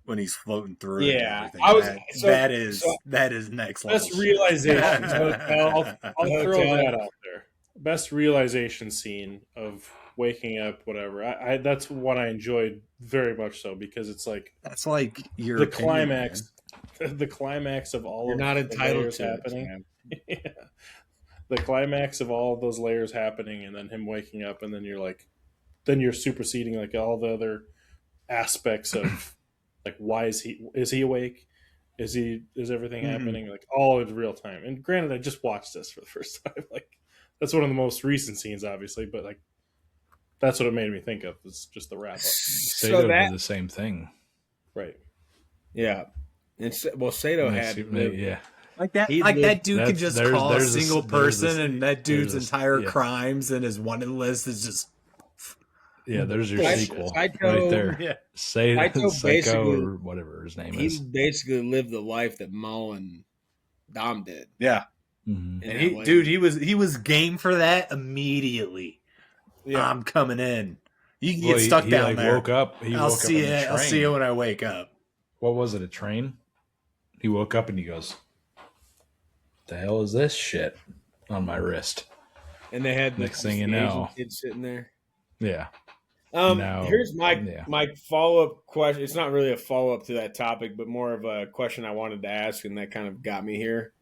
when he's floating through it. Yeah, And I was- everything. so- that is next level. Best realization. I'll throw Hotel. that out there. Best realization scene of waking up, whatever. I that's what I enjoyed very much so, because it's like That's like your the opinion, climax. The climax of all You're of not the entitled layers to happening. it, man. Yeah. The climax of all of those layers happening, and then him waking up, and then you're superseding like all the other aspects of like, why is he awake? Is everything happening like all in real time? And granted, I just watched this for the first time. Like, that's one of the most recent scenes, obviously, but like that's what it made me think of. It's just the wrap up, Sato did the same thing. right? Yeah. And Sato had yeah. Like that, He like lived- that dude can just call a there's single person, and that dude's there's entire yeah. crimes and his wanted list is just Yeah, there's your Psycho- sequel Psycho- right there. yeah. Psycho basically- or whatever his name he is. basically lived the life that Mo and Dom did. Yeah. Mhm. in And that way. he was game for that immediately. Yeah. I'm coming in. You can Well, get stuck he down like there. woke up. He I'll woke see up in it. the I'll train. see you when I wake up. What was it? A train? He woke up and he goes, "The hell is this shit on my wrist?" And they had Next thing you the Asian know. kid sitting there. Yeah. Now- Here's my yeah. my follow up question. It's not really a follow up to that topic, but more of a question I wanted to ask, and that kind of got me here.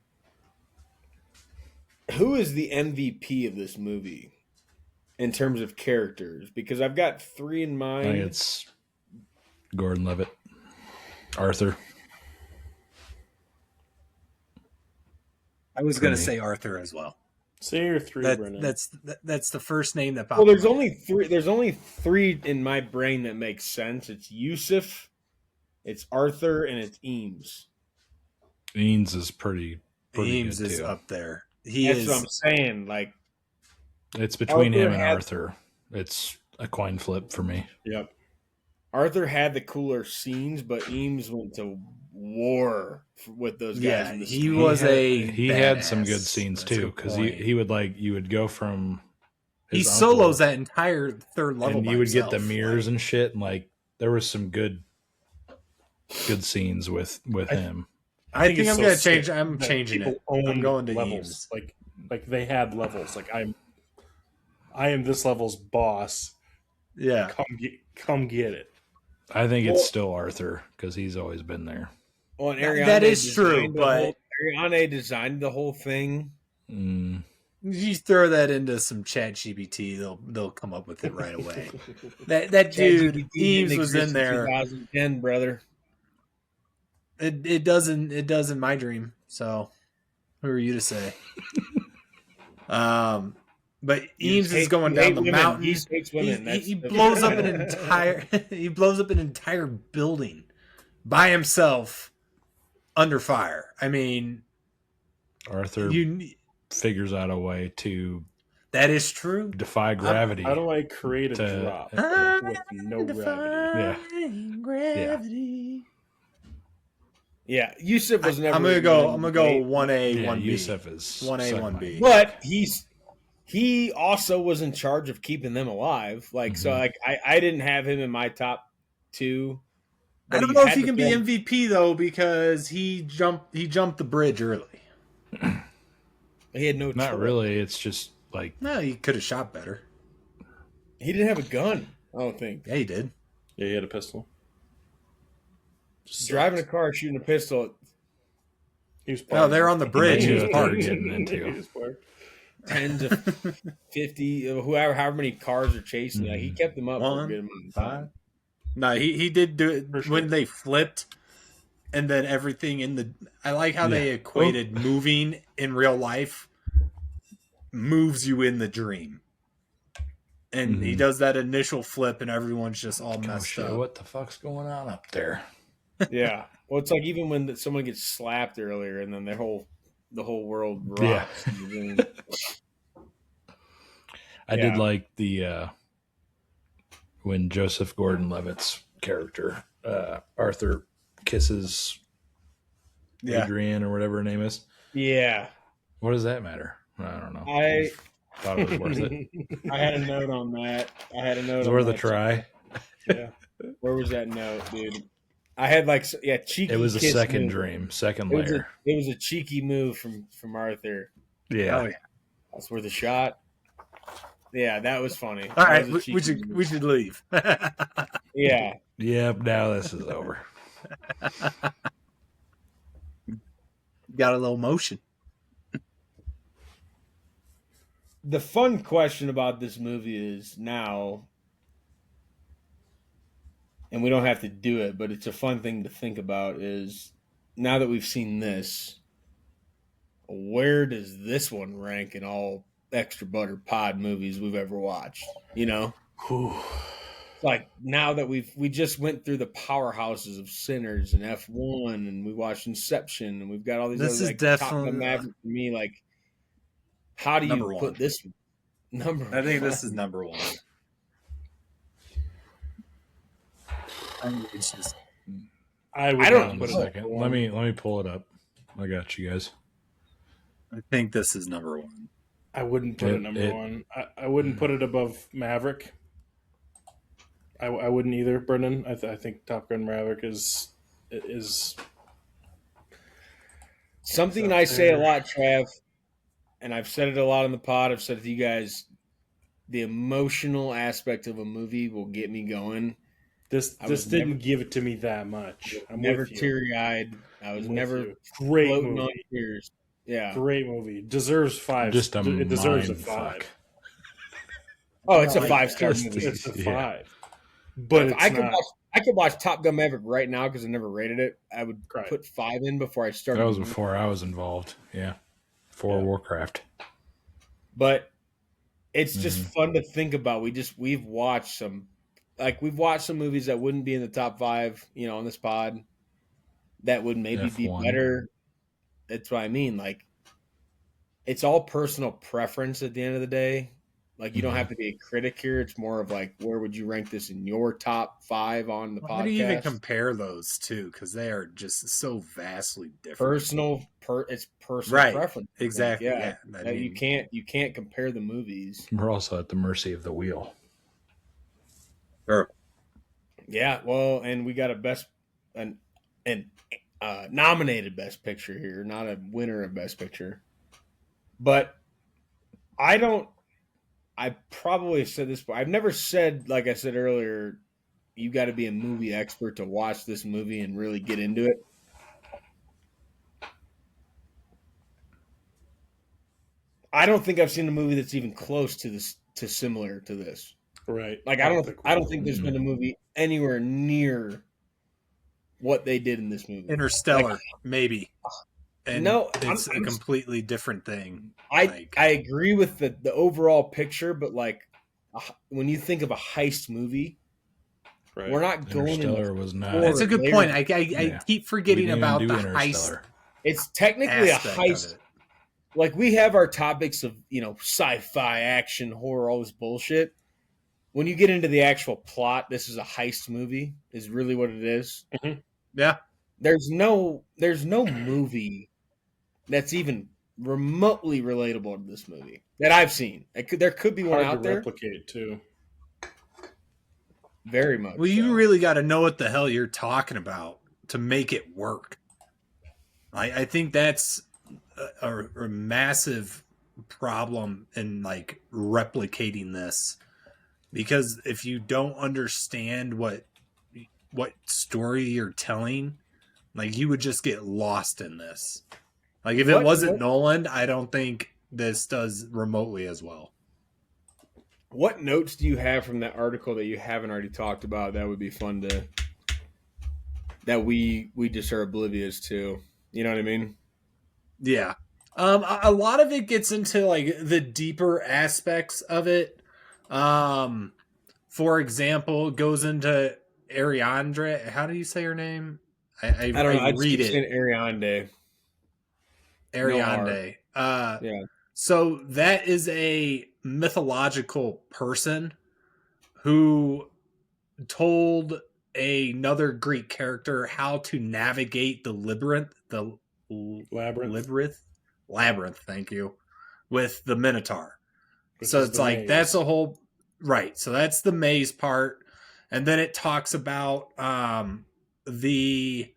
Who is the MVP of this movie in terms of characters? Because I've got 3 in I mind. think it's Gordon Levitt, Arthur. I was For going to me. say Arthur as well. Say your three, Brennan. That's the first name that popped. Well, there's only three. There's only three in my brain that make sense. It's Yusuf, it's Arthur, and it's Eames. Eames is pretty Eames good is too. up there. That's what I'm saying. Like, it's between Arthur him and had- Arthur. It's a coin flip for me. Yep. Arthur had the cooler scenes, but Eames went to war with those guys. Yeah, in the he scene. was He had badass. some good scenes That's a too, good because point. he would you would go from He his solos uncle, that entire third level, and by you would get the himself. mirrors and shit, and there was some good scenes with him. I think it's I'm so gonna sick change. I'm that changing people it. own I'm going to levels. Eames. Like they had levels. Like I am this level's boss. Yeah, Come get it. I think it's still Arthur because he's always been there. Well, and That Ariane is true, designed the but- whole- Ariane designed the whole thing. Mm. you throw that into some Chat GPT, they'll come up with it right away. that dude ChatGPT Eames didn't was exist in there. 2010, brother. It doesn't in my dream. So who are you to say? But Eames is going down the mountain. He hates women. He blows up an entire entire building by himself under fire. I mean, Arthur figures out a way to that is true. defy gravity. How do I create a To- drop Yeah. with no gravity? Defying gravity. Yeah, Yusuf was never. I'm gonna go 1A, Yeah, 1B. Yusuf is 1A, second 1B. But he also was in charge of keeping them alive. Like so, like I didn't have him in my top two. I but don't know if had he to can be throw- MVP though because he jumped the bridge early. He had no. Not choice. really. It's just No, he could have shot better. He didn't have a gun. I don't think. Yeah, he did. Yeah, he had a pistol. Just Driving a sucks. car, shooting a pistol. He was No, they're on the bridge. He was Yeah. parked. Getting into. He was parked. 10 to 50, however many cars are chasing. Like, he kept them up for a One, good amount of time. No, he did do it For sure. when they flipped, and then everything in the. I like how they equated moving in real life moves you in the dream, and he does that initial flip, and everyone's just all oh messed shit! up. What the fuck's going on up there? Yeah. Well, it's like even when someone gets slapped earlier, and then the whole world rocks. Yeah. I did like the when Joseph Gordon-Levitt's character Arthur kisses Yeah. Adrienne or whatever her name is. Yeah. What does that matter? I don't know. I Thought it was worth it. had a note on that. It was worth a try. Yeah. Where was that note, dude? I had cheeky. It was a kiss second move. dream, second It was, layer. it was a cheeky move from Arthur. Yeah. Oh, yeah. That's worth a shot. Yeah, that was funny. All right, That was a we cheeky should move. we should leave. Yeah. Yep. Now this is over. Got a little motion. The fun question about this movie is now, and we don't have to do it, but it's a fun thing to think about, is now that we've seen this, where does this one rank in all extra butter pod movies we've ever watched? You know? Like now that we just went through the powerhouses of Sinners and F1 and we watched Inception and we've got all these This other, is like, Top definitely- Gun Maverick for me, like how do you Number put one. this number I think one? this is number one. It's just I would I don't- not One put it up second. for Let one. me pull it up. I got you guys. I think this is number one. I wouldn't put it number one. I wouldn't put it above Maverick. I wouldn't either, Brendan. I think Top Gun Maverick is Something It's I up say a there. lot, Trav, and I've said it a lot in the pod. I've said it to you guys. The emotional aspect of a movie will get me going. this. I This was didn't never- give it to me that much. I'm Never with you. teary eyed. I was I'm with never you. Great floating on movie. tears. Yeah. Great movie. Deserves 5. Just a It deserves a mind 5. fuck. Oh, it's a Like, 5-star just- movie. It's a Yeah. 5. But it's I could not. watch. I could watch Top Gun Maverick right now because I never rated it. I would Right. put 5 in before I started. That was before I was involved. Yeah. For Yeah. Warcraft. But it's just fun to think about. We've watched some movies that wouldn't be in the top 5, on this pod, that would maybe be F1. better. That's what I mean. Like, it's all personal preference at the end of the day. Like, you don't have to be a critic here. It's more of like, where would you rank this in your top 5 on the podcast? How do you even compare those two? Because they are just so vastly different. It's personal preference. Exactly. Yeah. You can't compare the movies. We're also at the mercy of the wheel. Sure. Yeah. Well, and we got nominated Best Picture here, not a winner of Best Picture. But I probably said this, but I've never said, like I said earlier, you got to be a movie expert to watch this movie and really get into it. I don't think I've seen a movie that's even close to similar to this. Right. Like, I don't think there's been a movie anywhere near what they did in this movie. Interstellar, maybe. And no, it's a completely different thing. I agree with the overall picture, but like, when you think of a heist movie, right. We're not going. Interstellar was not. That's a good point. I keep forgetting about the heist. It's technically a heist. Like, we have our topics of sci-fi, action, horror, all this bullshit. When you get into the actual plot, this is a heist movie. Is really what it is. Mm-hmm. Yeah. There's no movie that's even remotely relatable to this movie that I've seen. There could be one out there. Replicate too. Very much. Well, you really got to know what the hell you're talking about to make it work. I think that's a massive problem in like replicating this, because if you don't understand what story you're telling, like, you would just get lost in this. Like, if it wasn't Nolan, I don't think this does remotely as well. What notes do you have from that article that you haven't already talked about that would be fun that we just are oblivious to? You know what I mean? Yeah. A lot of it gets into like the deeper aspects of it. For example, it goes into Ariandre. How do you say her name? I don't know. I read it. Ariande. Ariande. Yeah. So that is a mythological person who told another Greek character how to navigate the labyrinth. Thank you. With the Minotaur. So it's like maze. That's a whole right. So that's the maze part, and then it talks about the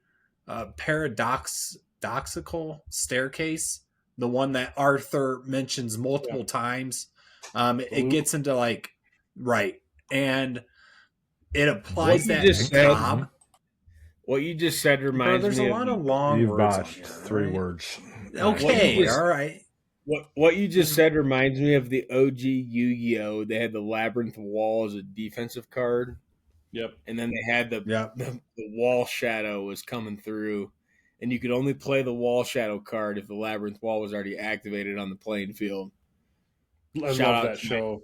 paradoxical staircase, the one that Arthur mentions multiple times. It gets into like and it applies that to Cobb. What you just said reminds me. There's a lot of long You've words. Botched here, 3 words. Okay, all right. What you just said reminds me of the OG Yu-Gi-Oh! They had the Labyrinth Wall as a defensive card. Yep. And then they had the Wall Shadow was coming through, and you could only play the Wall Shadow card if the Labyrinth Wall was already activated on the playing field. Love that show.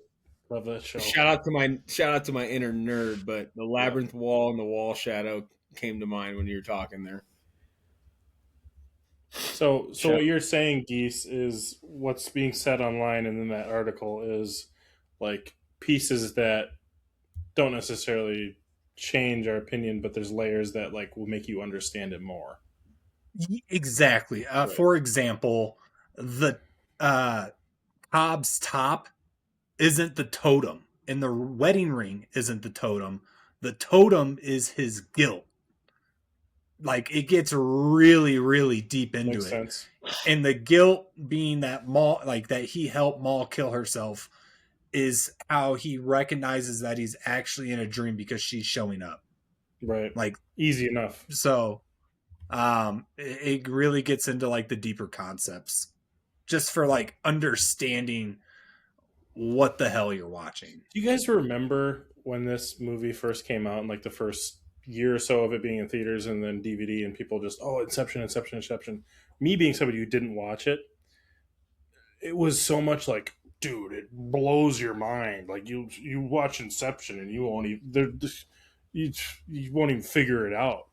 Shout out to my inner nerd, but the Labyrinth Wall and the Wall Shadow came to mind when you were talking there. So what you're saying, Geese, is what's being said online and in that article is like pieces that don't necessarily change our opinion, but there's layers that like will make you understand it more. Exactly. Right. For example, the Cobb's top isn't the totem, and the wedding ring isn't the totem. The totem is his guilt. Like, it gets really, really deep into Makes it. Sense. And the guilt being that Maul, like that he helped Maul kill herself, is how he recognizes that he's actually in a dream because she's showing up. Right. Like, easy enough. So, it really gets into like the deeper concepts, just for like understanding what the hell you're watching. Do you guys remember when this movie first came out, and like the first year or so of it being in theaters and then DVD, and people just, Inception. Me being somebody who didn't watch it, it was so much like, dude, it blows your mind. Like you watch Inception and you won't even you won't even figure it out.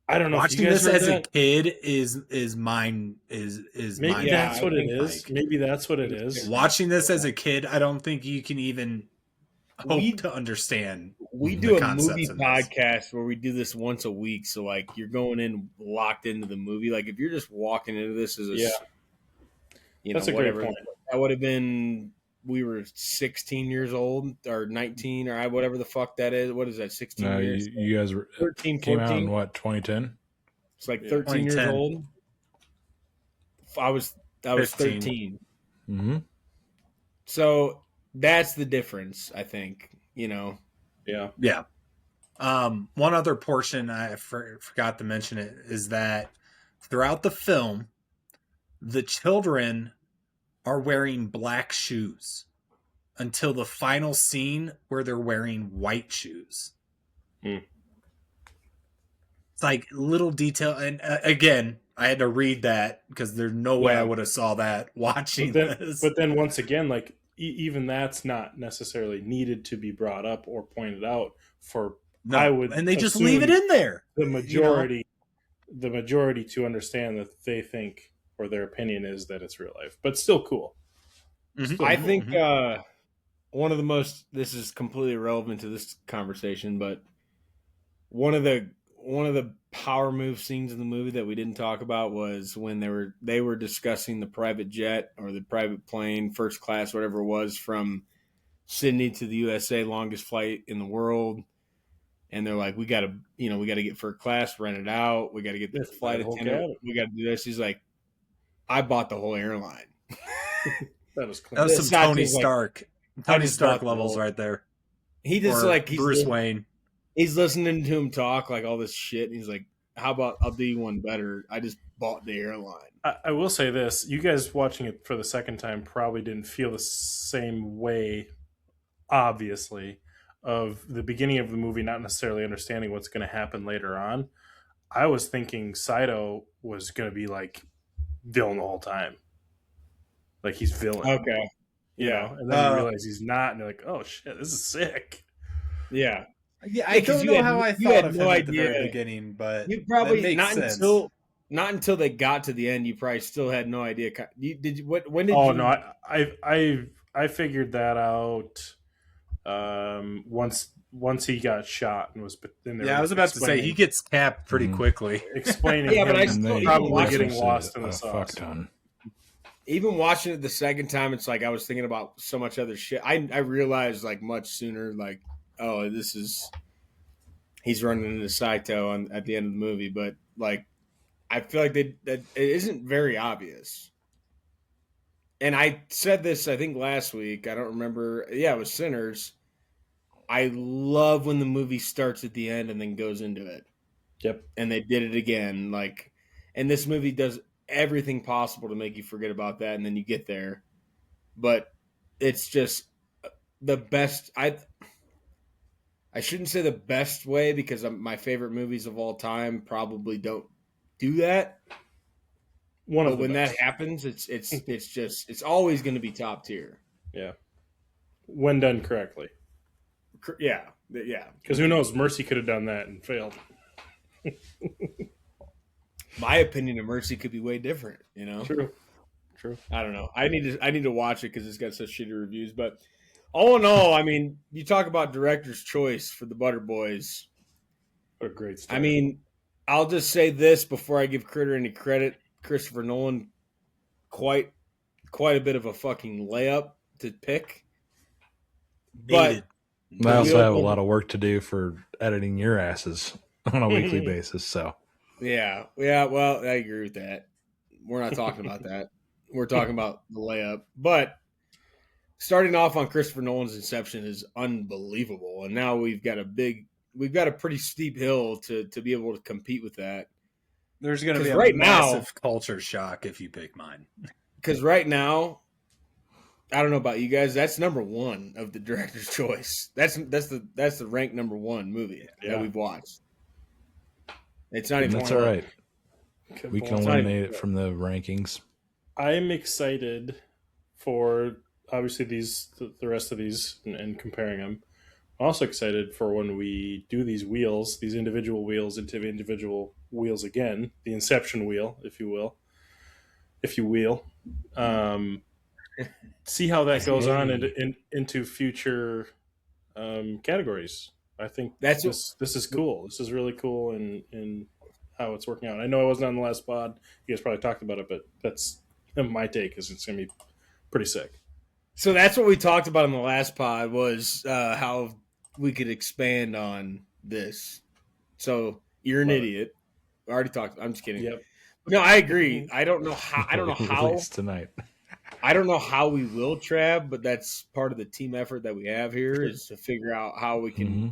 I don't know Watching if you guys this read as that. a kid is mind is Maybe mind. that's what it think, is. like, Maybe that's what it is. watching this as a kid, I don't think you can even hope We- to understand. We the do a concepts movie in this. podcast where we do this once a week. So like you're going in locked into the movie. Like if you're just walking into this as a, Yeah. That's a great whatever, point. that would have been, we were 16 years old or 19 or whatever the fuck that is. What is that? 16 No, years? you guys 13, came out 14. in what, 2010? It's like Yeah. 13 years 2010. old. I was 15. 13. Mm-hmm. So that's the difference, I think. Yeah. Yeah. One other portion I forgot to mention it is that throughout the film, the children are wearing black shoes until the final scene where they're wearing white shoes. Hmm. It's like little detail, and again, I had to read that because there's no way I would have saw that watching this. But then once again, like even that's not necessarily needed to be brought up or pointed out for. No, I would and they just assume leave it in there. the majority to understand that they think or their opinion is that it's real life, but still cool. Mhm. I think one of the most, this is completely irrelevant to this conversation, but one of the power move scenes in the movie that we didn't talk about was when they were discussing the private jet or the private plane, first class, whatever it was, from Sydney to the USA, longest flight in the world. And they're like, we gotta get first class, rent it out. We gotta get the flight whole attendant. cabin. We gotta do this. He's like, I bought the whole airline. That was That clean. was This some guy Tony was like, Stark. I Tony just Stark bought the levels whole- right there. He just Or like Bruce Wayne. He's listening to him talk like all this shit. And he's like, how about I'll do you one better? I just bought the airline. I will say this: you guys watching it for the second time probably didn't feel the same way. Obviously, of the beginning of the movie, not necessarily understanding what's going to happen later on. I was thinking Saito was going to be like villain the whole time, like he's villain. Okay. You Yeah. know? And then you realize he's not, and you're like, "Oh shit, this is sick." Yeah. Yeah, I don't know how I you had no idea. beginning, but You probably that makes sense. not until they got to the end. You probably still had no idea. When did Oh you? no, I figured that out once he got shot and was. Yeah, I was about to say he gets capped pretty quickly. explaining. Yeah, but him I still probably watched getting it lost in a the fuck sauce. ton. Even watching it the second time, it's like I was thinking about so much other shit. I realized like much sooner, like, oh, he's running into Saito at the end of the movie, but like I feel like that it isn't very obvious. And I said this, I think last week. I don't remember. Yeah, it was Sinners. I love when the movie starts at the end and then goes into it. Yep. And they did it again. Like, and this movie does everything possible to make you forget about that, and then you get there. But it's just the best. I shouldn't say the best way because my favorite movies of all time probably don't do that. But when that happens, it's always going to be top tier. Yeah, when done correctly. Yeah. Because who knows? Mercy could have done that and failed. My opinion of Mercy could be way different. You know. True. I don't know. I need to watch it because it's got such shitty reviews. But all in all, I mean, you talk about director's choice for the Butter Boys. What a great story. I mean, I'll just say this before I give Critter any credit. Christopher Nolan, quite a bit of a fucking layup to pick. But I also have a lot of work to do for editing your asses on a weekly basis. So yeah. Well, I agree with that. We're not talking about that. We're talking about the layup. But starting off on Christopher Nolan's Inception is unbelievable, and now we've got a pretty steep hill to be able to compete with that. There's going to be a right massive culture shock if you pick mine. Because right now, I don't know about you guys, that's number one of the director's choice. That's the ranked number one movie that we've watched. It's not even. That's all right. We can Well, eliminate it from the rankings. I'm excited for obviously the rest of these and comparing them. I'm also excited for when we do these wheels, these individual wheels into individual wheels again, the Inception wheel, if you will, if you will. See how that goes on into future categories. I think this is cool. This is really cool in how it's working out. I know I wasn't on the last pod. You guys probably talked about it, but that's my take. Is it's going to be pretty sick. So that's what we talked about in the last pod was how we could expand on this. So you're an idiot. I already talked. I'm just kidding. Yep. No, I agree. I don't know how. I don't know how tonight. I don't know how we will, Trav, but that's part of the team effort that we have here is to figure out how we can. Mm-hmm.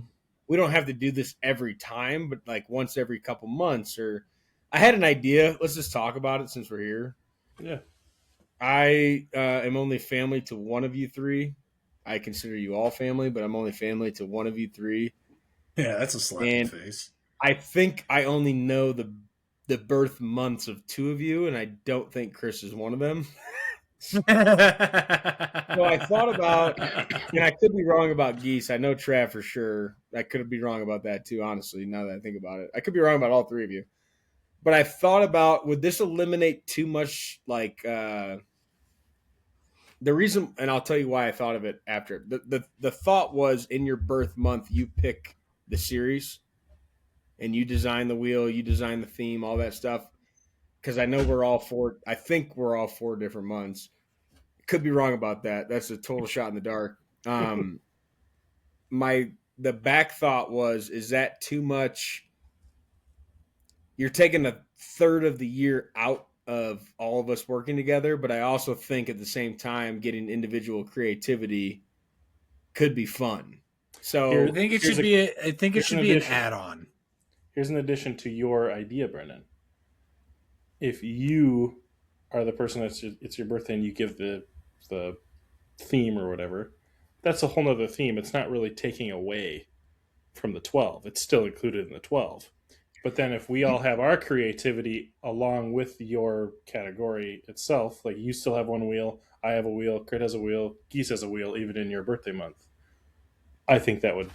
We don't have to do this every time, but like once every couple months. Or I had an idea. Let's just talk about it since we're here. Yeah. I am only family to one of you three. I consider you all family, but I'm only family to one of you three. Yeah, that's a slap in the face. I think I only know the birth months of two of you, and I don't think Chris is one of them. So I thought about, and I could be wrong about Geese. I know Trav for sure. I could be wrong about that too, honestly, now that I think about it. I could be wrong about all three of you. But I thought about, would this eliminate too much, like, the reason, and I'll tell you why I thought of it after. The thought was in your birth month, you pick the series, and you design the wheel, you design the theme, all that stuff. Because I know I think we're all 4 different months. Could be wrong about that. That's a total shot in the dark. The back thought was, is that too much? You're taking a third of the year out of all of us working together, but I also think at the same time getting individual creativity could be fun. So I think it should be an add-on. Here's an addition to your idea, Brendan. If you are the person it's your birthday and you give the theme or whatever, that's a whole nother theme. It's not really taking away from the 12. It's still included in the 12. But then if we all have our creativity along with your category itself, like you still have one wheel, I have a wheel, Crit has a wheel, Geese has a wheel, even in your birthday month, I think that would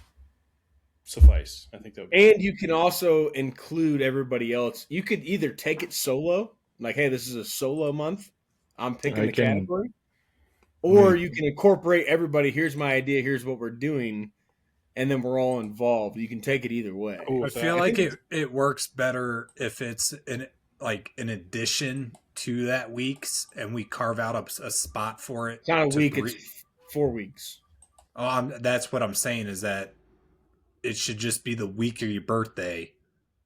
suffice. I think that would and you can also include everybody else. You could either take it solo, like, hey, this is a solo month, I'm picking the category, or you can incorporate everybody. Here's my idea, here's what we're doing, and then we're all involved. You can take it either way. I feel like it works better if it's an addition to that week's, and we carve out a spot for it. It's not a week, it's 4 weeks. Oh, that's what I'm saying, is that it should just be the week of your birthday.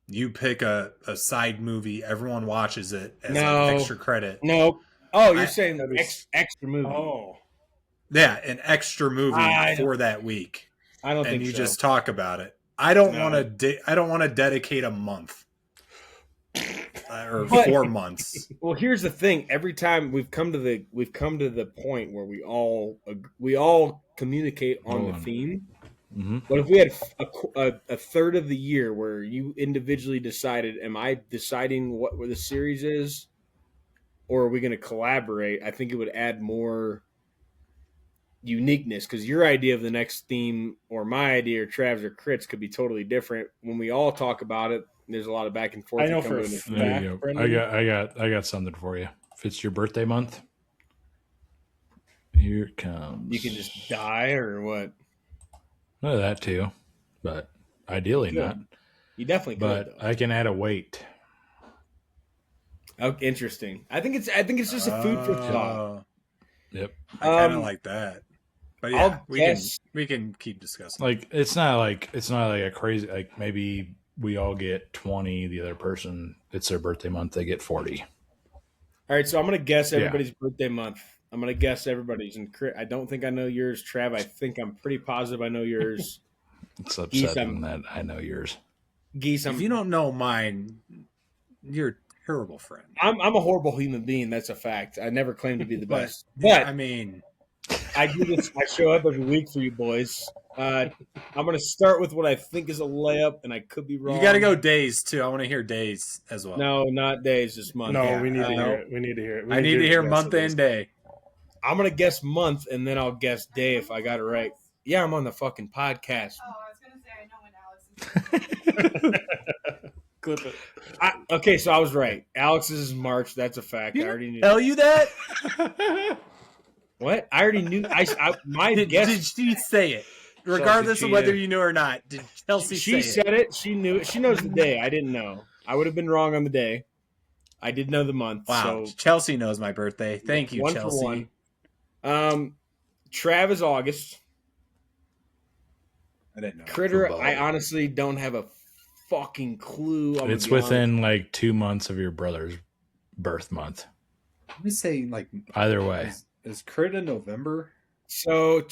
You pick a side movie, everyone watches it as extra credit. No. Oh, you're saying extra movie. Oh. Yeah, an extra movie for that week. I don't think so. And you just talk about it. I don't want to dedicate a month or 4 months. Well, here's the thing. Every time we've come to the point where we all communicate on the theme. Mm-hmm. But if we had a third of the year where you individually decided, am I deciding what the series is, or are we going to collaborate? I think it would add more uniqueness, because your idea of the next theme or my idea or Trav's or Crit's could be totally different. When we all talk about it, there's a lot of back and forth. I know for a fact, I got something for you. If it's your birthday month, here it comes. You can just die or what? Well, that too, but ideally not. You definitely could. But I can add a weight. Oh, interesting. I think it's just a food for thought. Yep. I kind of like that. But yeah, we can keep discussing. Like it's not like a crazy, like maybe we all get 20, the other person, it's their birthday month, they get 40. All right, so I'm gonna guess everybody's birthday month. I'm going to guess everybody's. And I don't think I know yours, Trav. I think I'm pretty positive I know yours. It's upsetting that I know yours. Geese, if you don't know mine, you're a terrible friend. I'm a horrible human being. That's a fact. I never claim to be the best. But, I mean, I do this. I show up every week for you boys. I'm going to start with what I think is a layup, and I could be wrong. You got to go days, too. I want to hear days as well. No, not days, just month. No, we need to hear it. We need to hear it. I need to hear month and day. I'm gonna guess month, and then I'll guess day if I got it right. Yeah, I'm on the fucking podcast. Oh, I was gonna say I know when Alex is. Clip it. Okay, so I was right. Alex's is March. That's a fact. I already knew. Tell you that? What? I already knew. My guess. Did she say it? Regardless Chelsea of whether cheated. you knew or not, did Chelsea She say said it. She knew it. She knows the day. I didn't know. I would have been wrong on the day. I did know the month. Wow, So Chelsea knows my birthday. Thank you, 1 for Chelsea. 1. Trav is August. I didn't know. Critter, Football. I honestly don't have a fucking clue. It's within like 2 months of your brother's birth month. Let me say, like, Either way. is Crit in November? So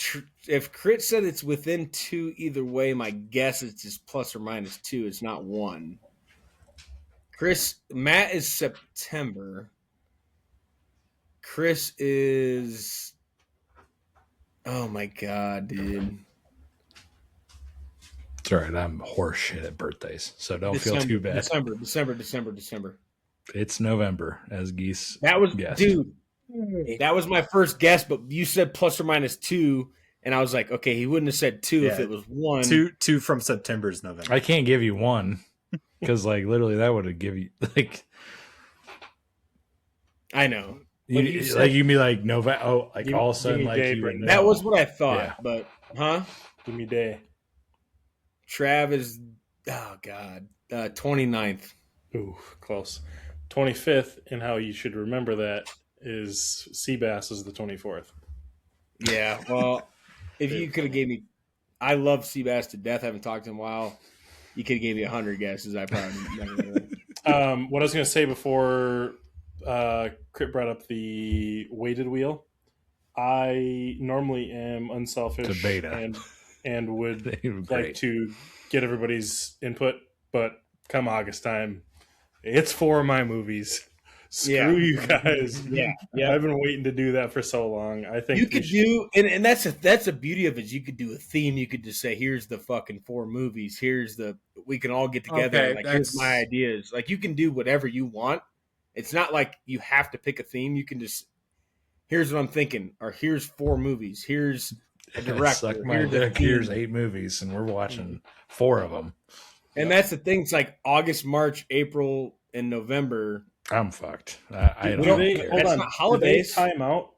if Crit said it's within 2 either way, my guess is just plus or minus 2. It's not 1. Matt is September. Chris is. Oh my god, dude. It's all right. I'm horse shit at birthdays, so don't feel too bad. December. It's November, as Geese That was, guessed. dude. That was my first guess, but you said plus or minus 2, and I was like, okay, he wouldn't have said 2 if Yeah. it was 1. Two from September is November. I can't give you one because, like, literally, that would have give you like I know. When you you said- like you'd be like November. Oh, like Give- all of a give sudden, me like Dave you right would now. know. That was what I thought, Yeah. but Give me day. Trav is, oh god, 29th. Ooh, close. 25th, and how you should remember that is Seabass is the 24th. Yeah, well, if you could have gave me, I love Seabass to death. I haven't talked to him in a while. You could have gave me 100 guesses. I probably never would. What I was going to say before Crit brought up the weighted wheel, I normally am unselfish To beta. and would They were like great. to get everybody's input, but come August time, it's 4 of my movies. Screw Yeah. you guys. Yeah, I've been waiting to do that for so long. I think You we could should- do, and that's the beauty of it. Is you could do a theme. You could just say, "Here's the fucking 4 movies. Here's the we can all get together. Okay, like here's that's- my ideas. Like you can do whatever you want. It's not like you have to pick a theme. You can just here's what I'm thinking, or here's 4 movies. Here's a director. Suck my here's a dick. theme. Here's 8 movies, and we're watching 4 of them. And that's the thing. It's like August, March, April, and November. I'm fucked. I Do don't they, care. hold That's on. not holidays. Do they time out?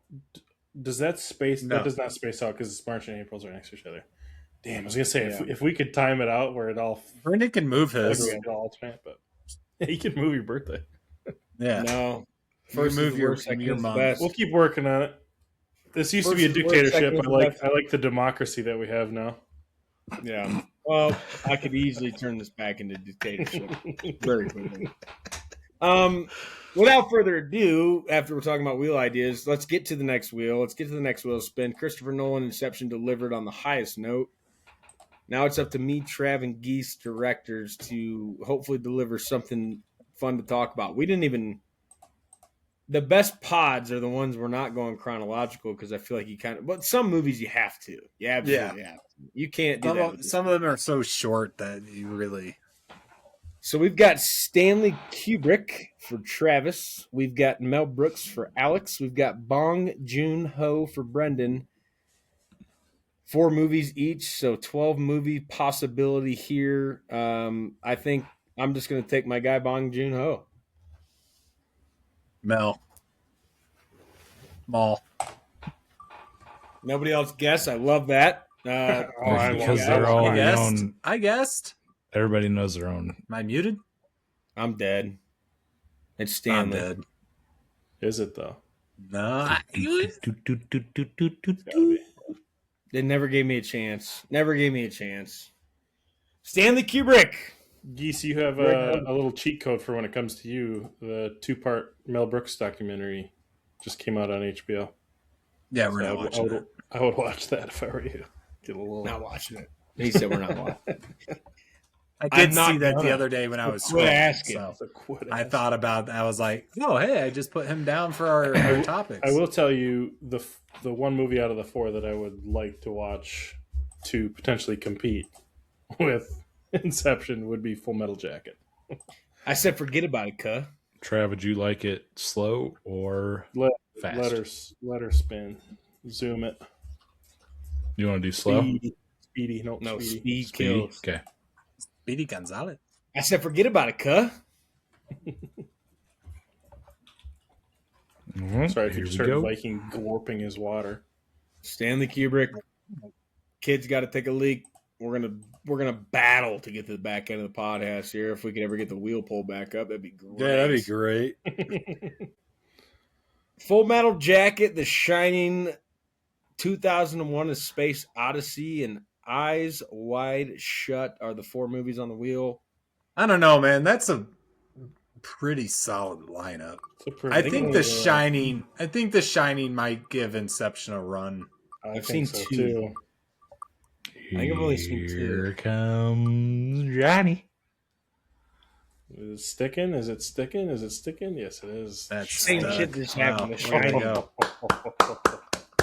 Does that space? No. That does not space out because March and April's right next to each other. Damn, I was gonna say Yeah. if we could time it out where it all Brendan can move his. it all alternate, but you can move your birthday. Yeah. No, First move is the your- worst, second your is the month. best. We'll keep working on it. This used to be a First is the worst, dictatorship. second is the best. I like the democracy that we have now. Yeah. Well, I could easily turn this back into dictatorship very quickly. Without further ado, after we're talking about wheel ideas, let's get to the next wheel. Let's get to the next wheel spin. Christopher Nolan Inception delivered on the highest note. Now it's up to me, Trav, and Geese directors to hopefully deliver something fun to talk about. We didn't even. The best pods are the ones we're not going chronological because I feel like you kind of. But some movies you have to. You absolutely have to. You can't do that. with this. Some of them are so short that you really. So we've got Stanley Kubrick for Travis. We've got Mel Brooks for Alex. We've got Bong Joon-ho for Brendan. 4 movies each, so 12 movie possibility here. I think I'm just going to take my guy Bong Joon-ho. Mel. Mall. Nobody else guess. I love that. Because they're all I your guessed. own. I guessed. Everybody knows their own. Am I muted? I'm dead. It's I'm Stanley. dead. Is it though? No. They never gave me a chance. Never gave me a chance. Stanley Kubrick. Geese, you have Right. a little cheat code for when it comes to you. The 2-part Mel Brooks documentary just came out on HBO. Yeah, we're So not watching that. I would watch that if I were you. Get a little. Not watching it. He said we're not watching. I I'm did not see that the gonna. other day when I was Quit scrolling. asking. So So quit I asking. thought about. I was like, oh hey, I just put him down for our topics. I will tell you the one movie out of the 4 that I would like to watch to potentially compete with Inception would be Full Metal Jacket. I said forget about it, cuh. Trav, would you like it slow or fast? Let her spin. Zoom it. You want to do slow? Speedy. No, speed Speedy? kills. Okay. Speedy Gonzalez. I said, forget about it, cuh. Sorry if Here you we just heard go. Viking glorping his water. Stanley Kubrick. Kids got to take a leak. We're gonna battle to get to the back end of the podcast here. If we could ever get the wheel pulled back up, that'd be great. Yeah, that'd be great. Full Metal Jacket, The Shining, 2001: A Space Odyssey, and Eyes Wide Shut are the 4 movies on the wheel. I don't know, man. That's a pretty solid lineup. I think The Shining might give Inception a run. I've think seen so, 2. too. I think I've only seen 2. Here comes Johnny. Is it sticking? Is it sticking? Is it sticking? Yes, it is. That's Same stuck. shit that's happened to Wow, way to Shining. go.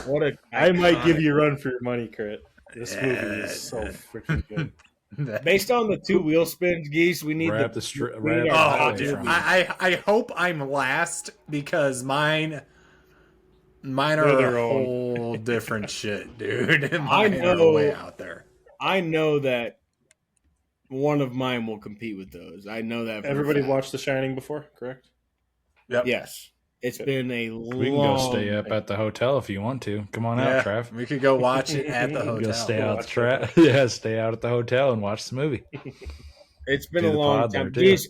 What a I might iconic- give you a run for your money, Crit. This movie Yeah. is so freaking good. Based on the 2 wheel spins, Geese, we need Wrap the the we need wrap our Oh, highlight dude, from I hope I'm last because mine are They're their a own. whole different shit, dude. Mine I are know. way out there. I know that one of mine will compete with those. I know that. For a Everybody fact. watched The Shining before, correct? Yep. Yes, it's been a long. We can go stay up at the hotel if you want to. Come on out, Trav. We could go watch it at the hotel. Go stay out Watch stay out at the hotel and watch the movie. It's been Do a the long pod there, time. too. Geese,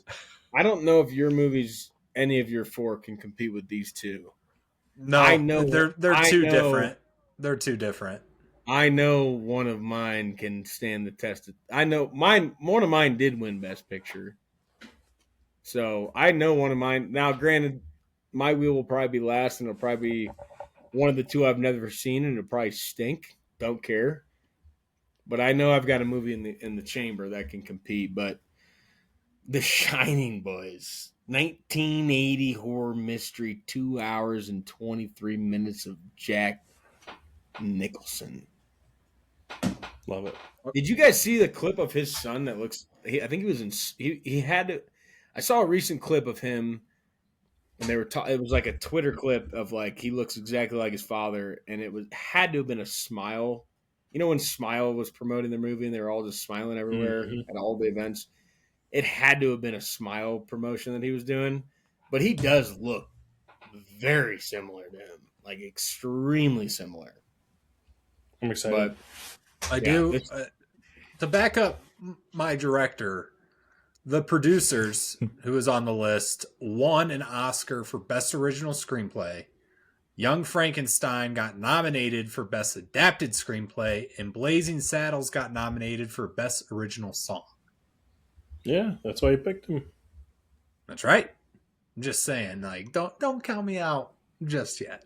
I don't know if your movies, any of your 4, can compete with these 2. No, I know- they're I too know- different. They're too different. I know one of mine can stand the test. I know mine. One of mine did win Best Picture, so I know one of mine. Now, granted, my wheel will probably be last, and it'll probably be one of the 2 I've never seen, and it'll probably stink. Don't care, but I know I've got a movie in the chamber that can compete. But The Shining, boys, 1980 horror mystery, 2 hours and 23 minutes of Jack Nicholson. Love it. Did you guys see the clip of his son that looks? I think he was in. He had to. I saw a recent clip of him, and they were. It was like a Twitter clip of like he looks exactly like his father, and it had to have been a Smile. You know when Smile was promoting their movie and they were all just smiling everywhere at all the events. It had to have been a Smile promotion that he was doing, but he does look very similar to him, like extremely similar. I'm excited. But I Yeah, do. this- To back up my director, the producers who is on the list won an Oscar for Best Original Screenplay. Young Frankenstein got nominated for Best Adapted Screenplay, and Blazing Saddles got nominated for Best Original Song. Yeah, that's why you picked him. That's right. I'm just saying, like, don't count me out just yet.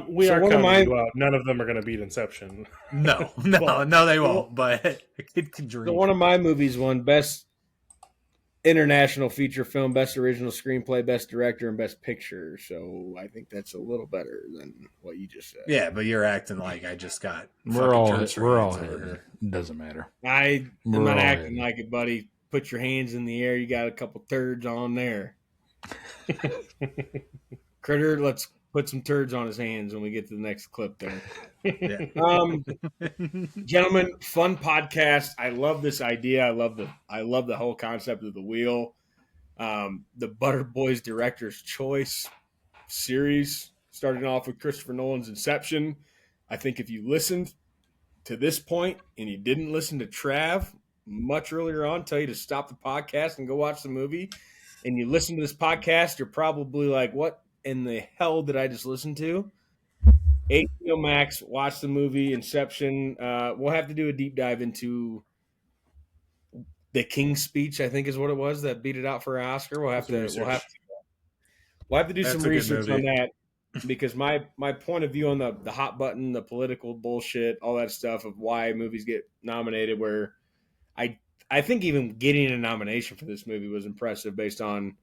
We So are one of counting my- you out. None of them are going to beat Inception. No, Well, no, they won't. But a kid can dream. So one of my movies won Best International Feature Film, Best Original Screenplay, Best Director, and Best Picture. So I think that's a little better than what you just said. Yeah, but you're acting like I just got. We're all church hitting. over here. It doesn't matter. I'm We're not all acting in. like it, buddy. Put your hands in the air. You got a couple turds on there. Critter, let's put some turds on his hands when we get to the next clip there. Yeah. Gentlemen, fun podcast. I love this idea. I love the whole concept of the wheel. The Butter Boys Director's Choice series, starting off with Christopher Nolan's Inception. I think if you listened to this point and you didn't listen to Trav much earlier on, tell you to stop the podcast and go watch the movie, and you listen to this podcast, you're probably like, what in the hell did I just listen to? HBO Max, watch the movie Inception. We'll have to do a deep dive into the King's Speech, I think is what it was that beat it out for an Oscar. We'll have to do That's some a good research on movie. that, because my point of view on the hot button, the political bullshit, all that stuff of why movies get nominated, where I think even getting a nomination for this movie was impressive based on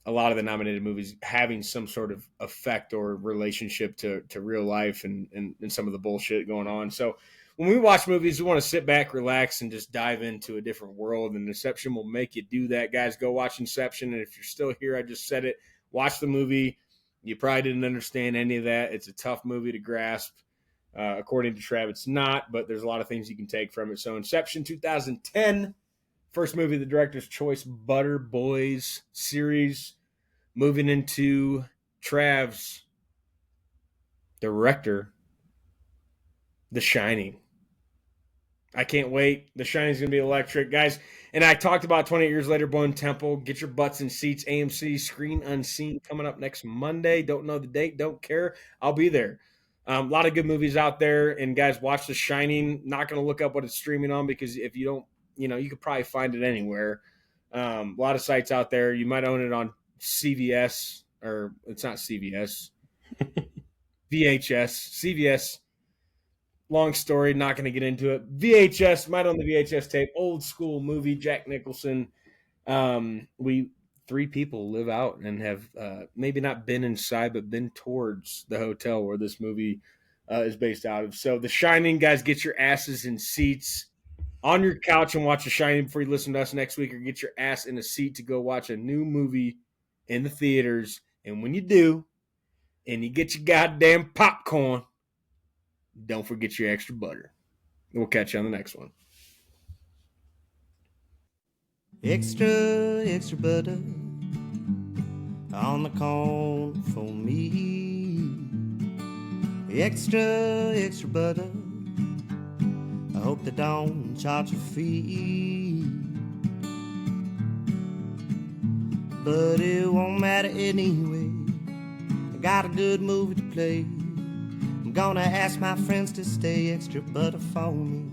a lot of the nominated movies having some sort of effect or relationship to real life and some of the bullshit going on. So when we watch movies, we want to sit back, relax, and just dive into a different world. And Inception will make you do that, guys. Go watch Inception. And if you're still here, I just said it. Watch the movie. You probably didn't understand any of that. It's a tough movie to grasp. According to Trav, it's not, but there's a lot of things you can take from it. So Inception 2010, first movie of the director's choice, Butter Boys series. Moving into Trav's director, The Shining. I can't wait. The Shining's going to be electric. Guys, and I talked about 28 Years Later, Bone Temple. Get your butts in seats. AMC Screen Unseen coming up next Monday. Don't know the date. Don't care. I'll be there. A lot of good movies out there. And, guys, watch The Shining. Not going to look up what it's streaming on because if you don't, you could probably find it anywhere. A lot of sites out there. You might own it on CVS, or it's not CVS. VHS. CVS. Long story, not going to get into it. VHS, might on the VHS tape, old school movie, Jack Nicholson. Three people live out and have maybe not been inside, but been towards the hotel where this movie is based out of. So The Shining, guys, get your asses in seats on your couch and watch The Shining before you listen to us next week, or get your ass in a seat to go watch a new movie in the theaters. And when you do, and you get your goddamn popcorn, don't forget your extra butter. We'll catch you on the next one. Extra, extra butter on the corn for me. Extra, extra butter. I hope they don't charge a fee. But it won't matter anyway. I got a good movie to play. I'm gonna ask my friends to stay extra butter for me.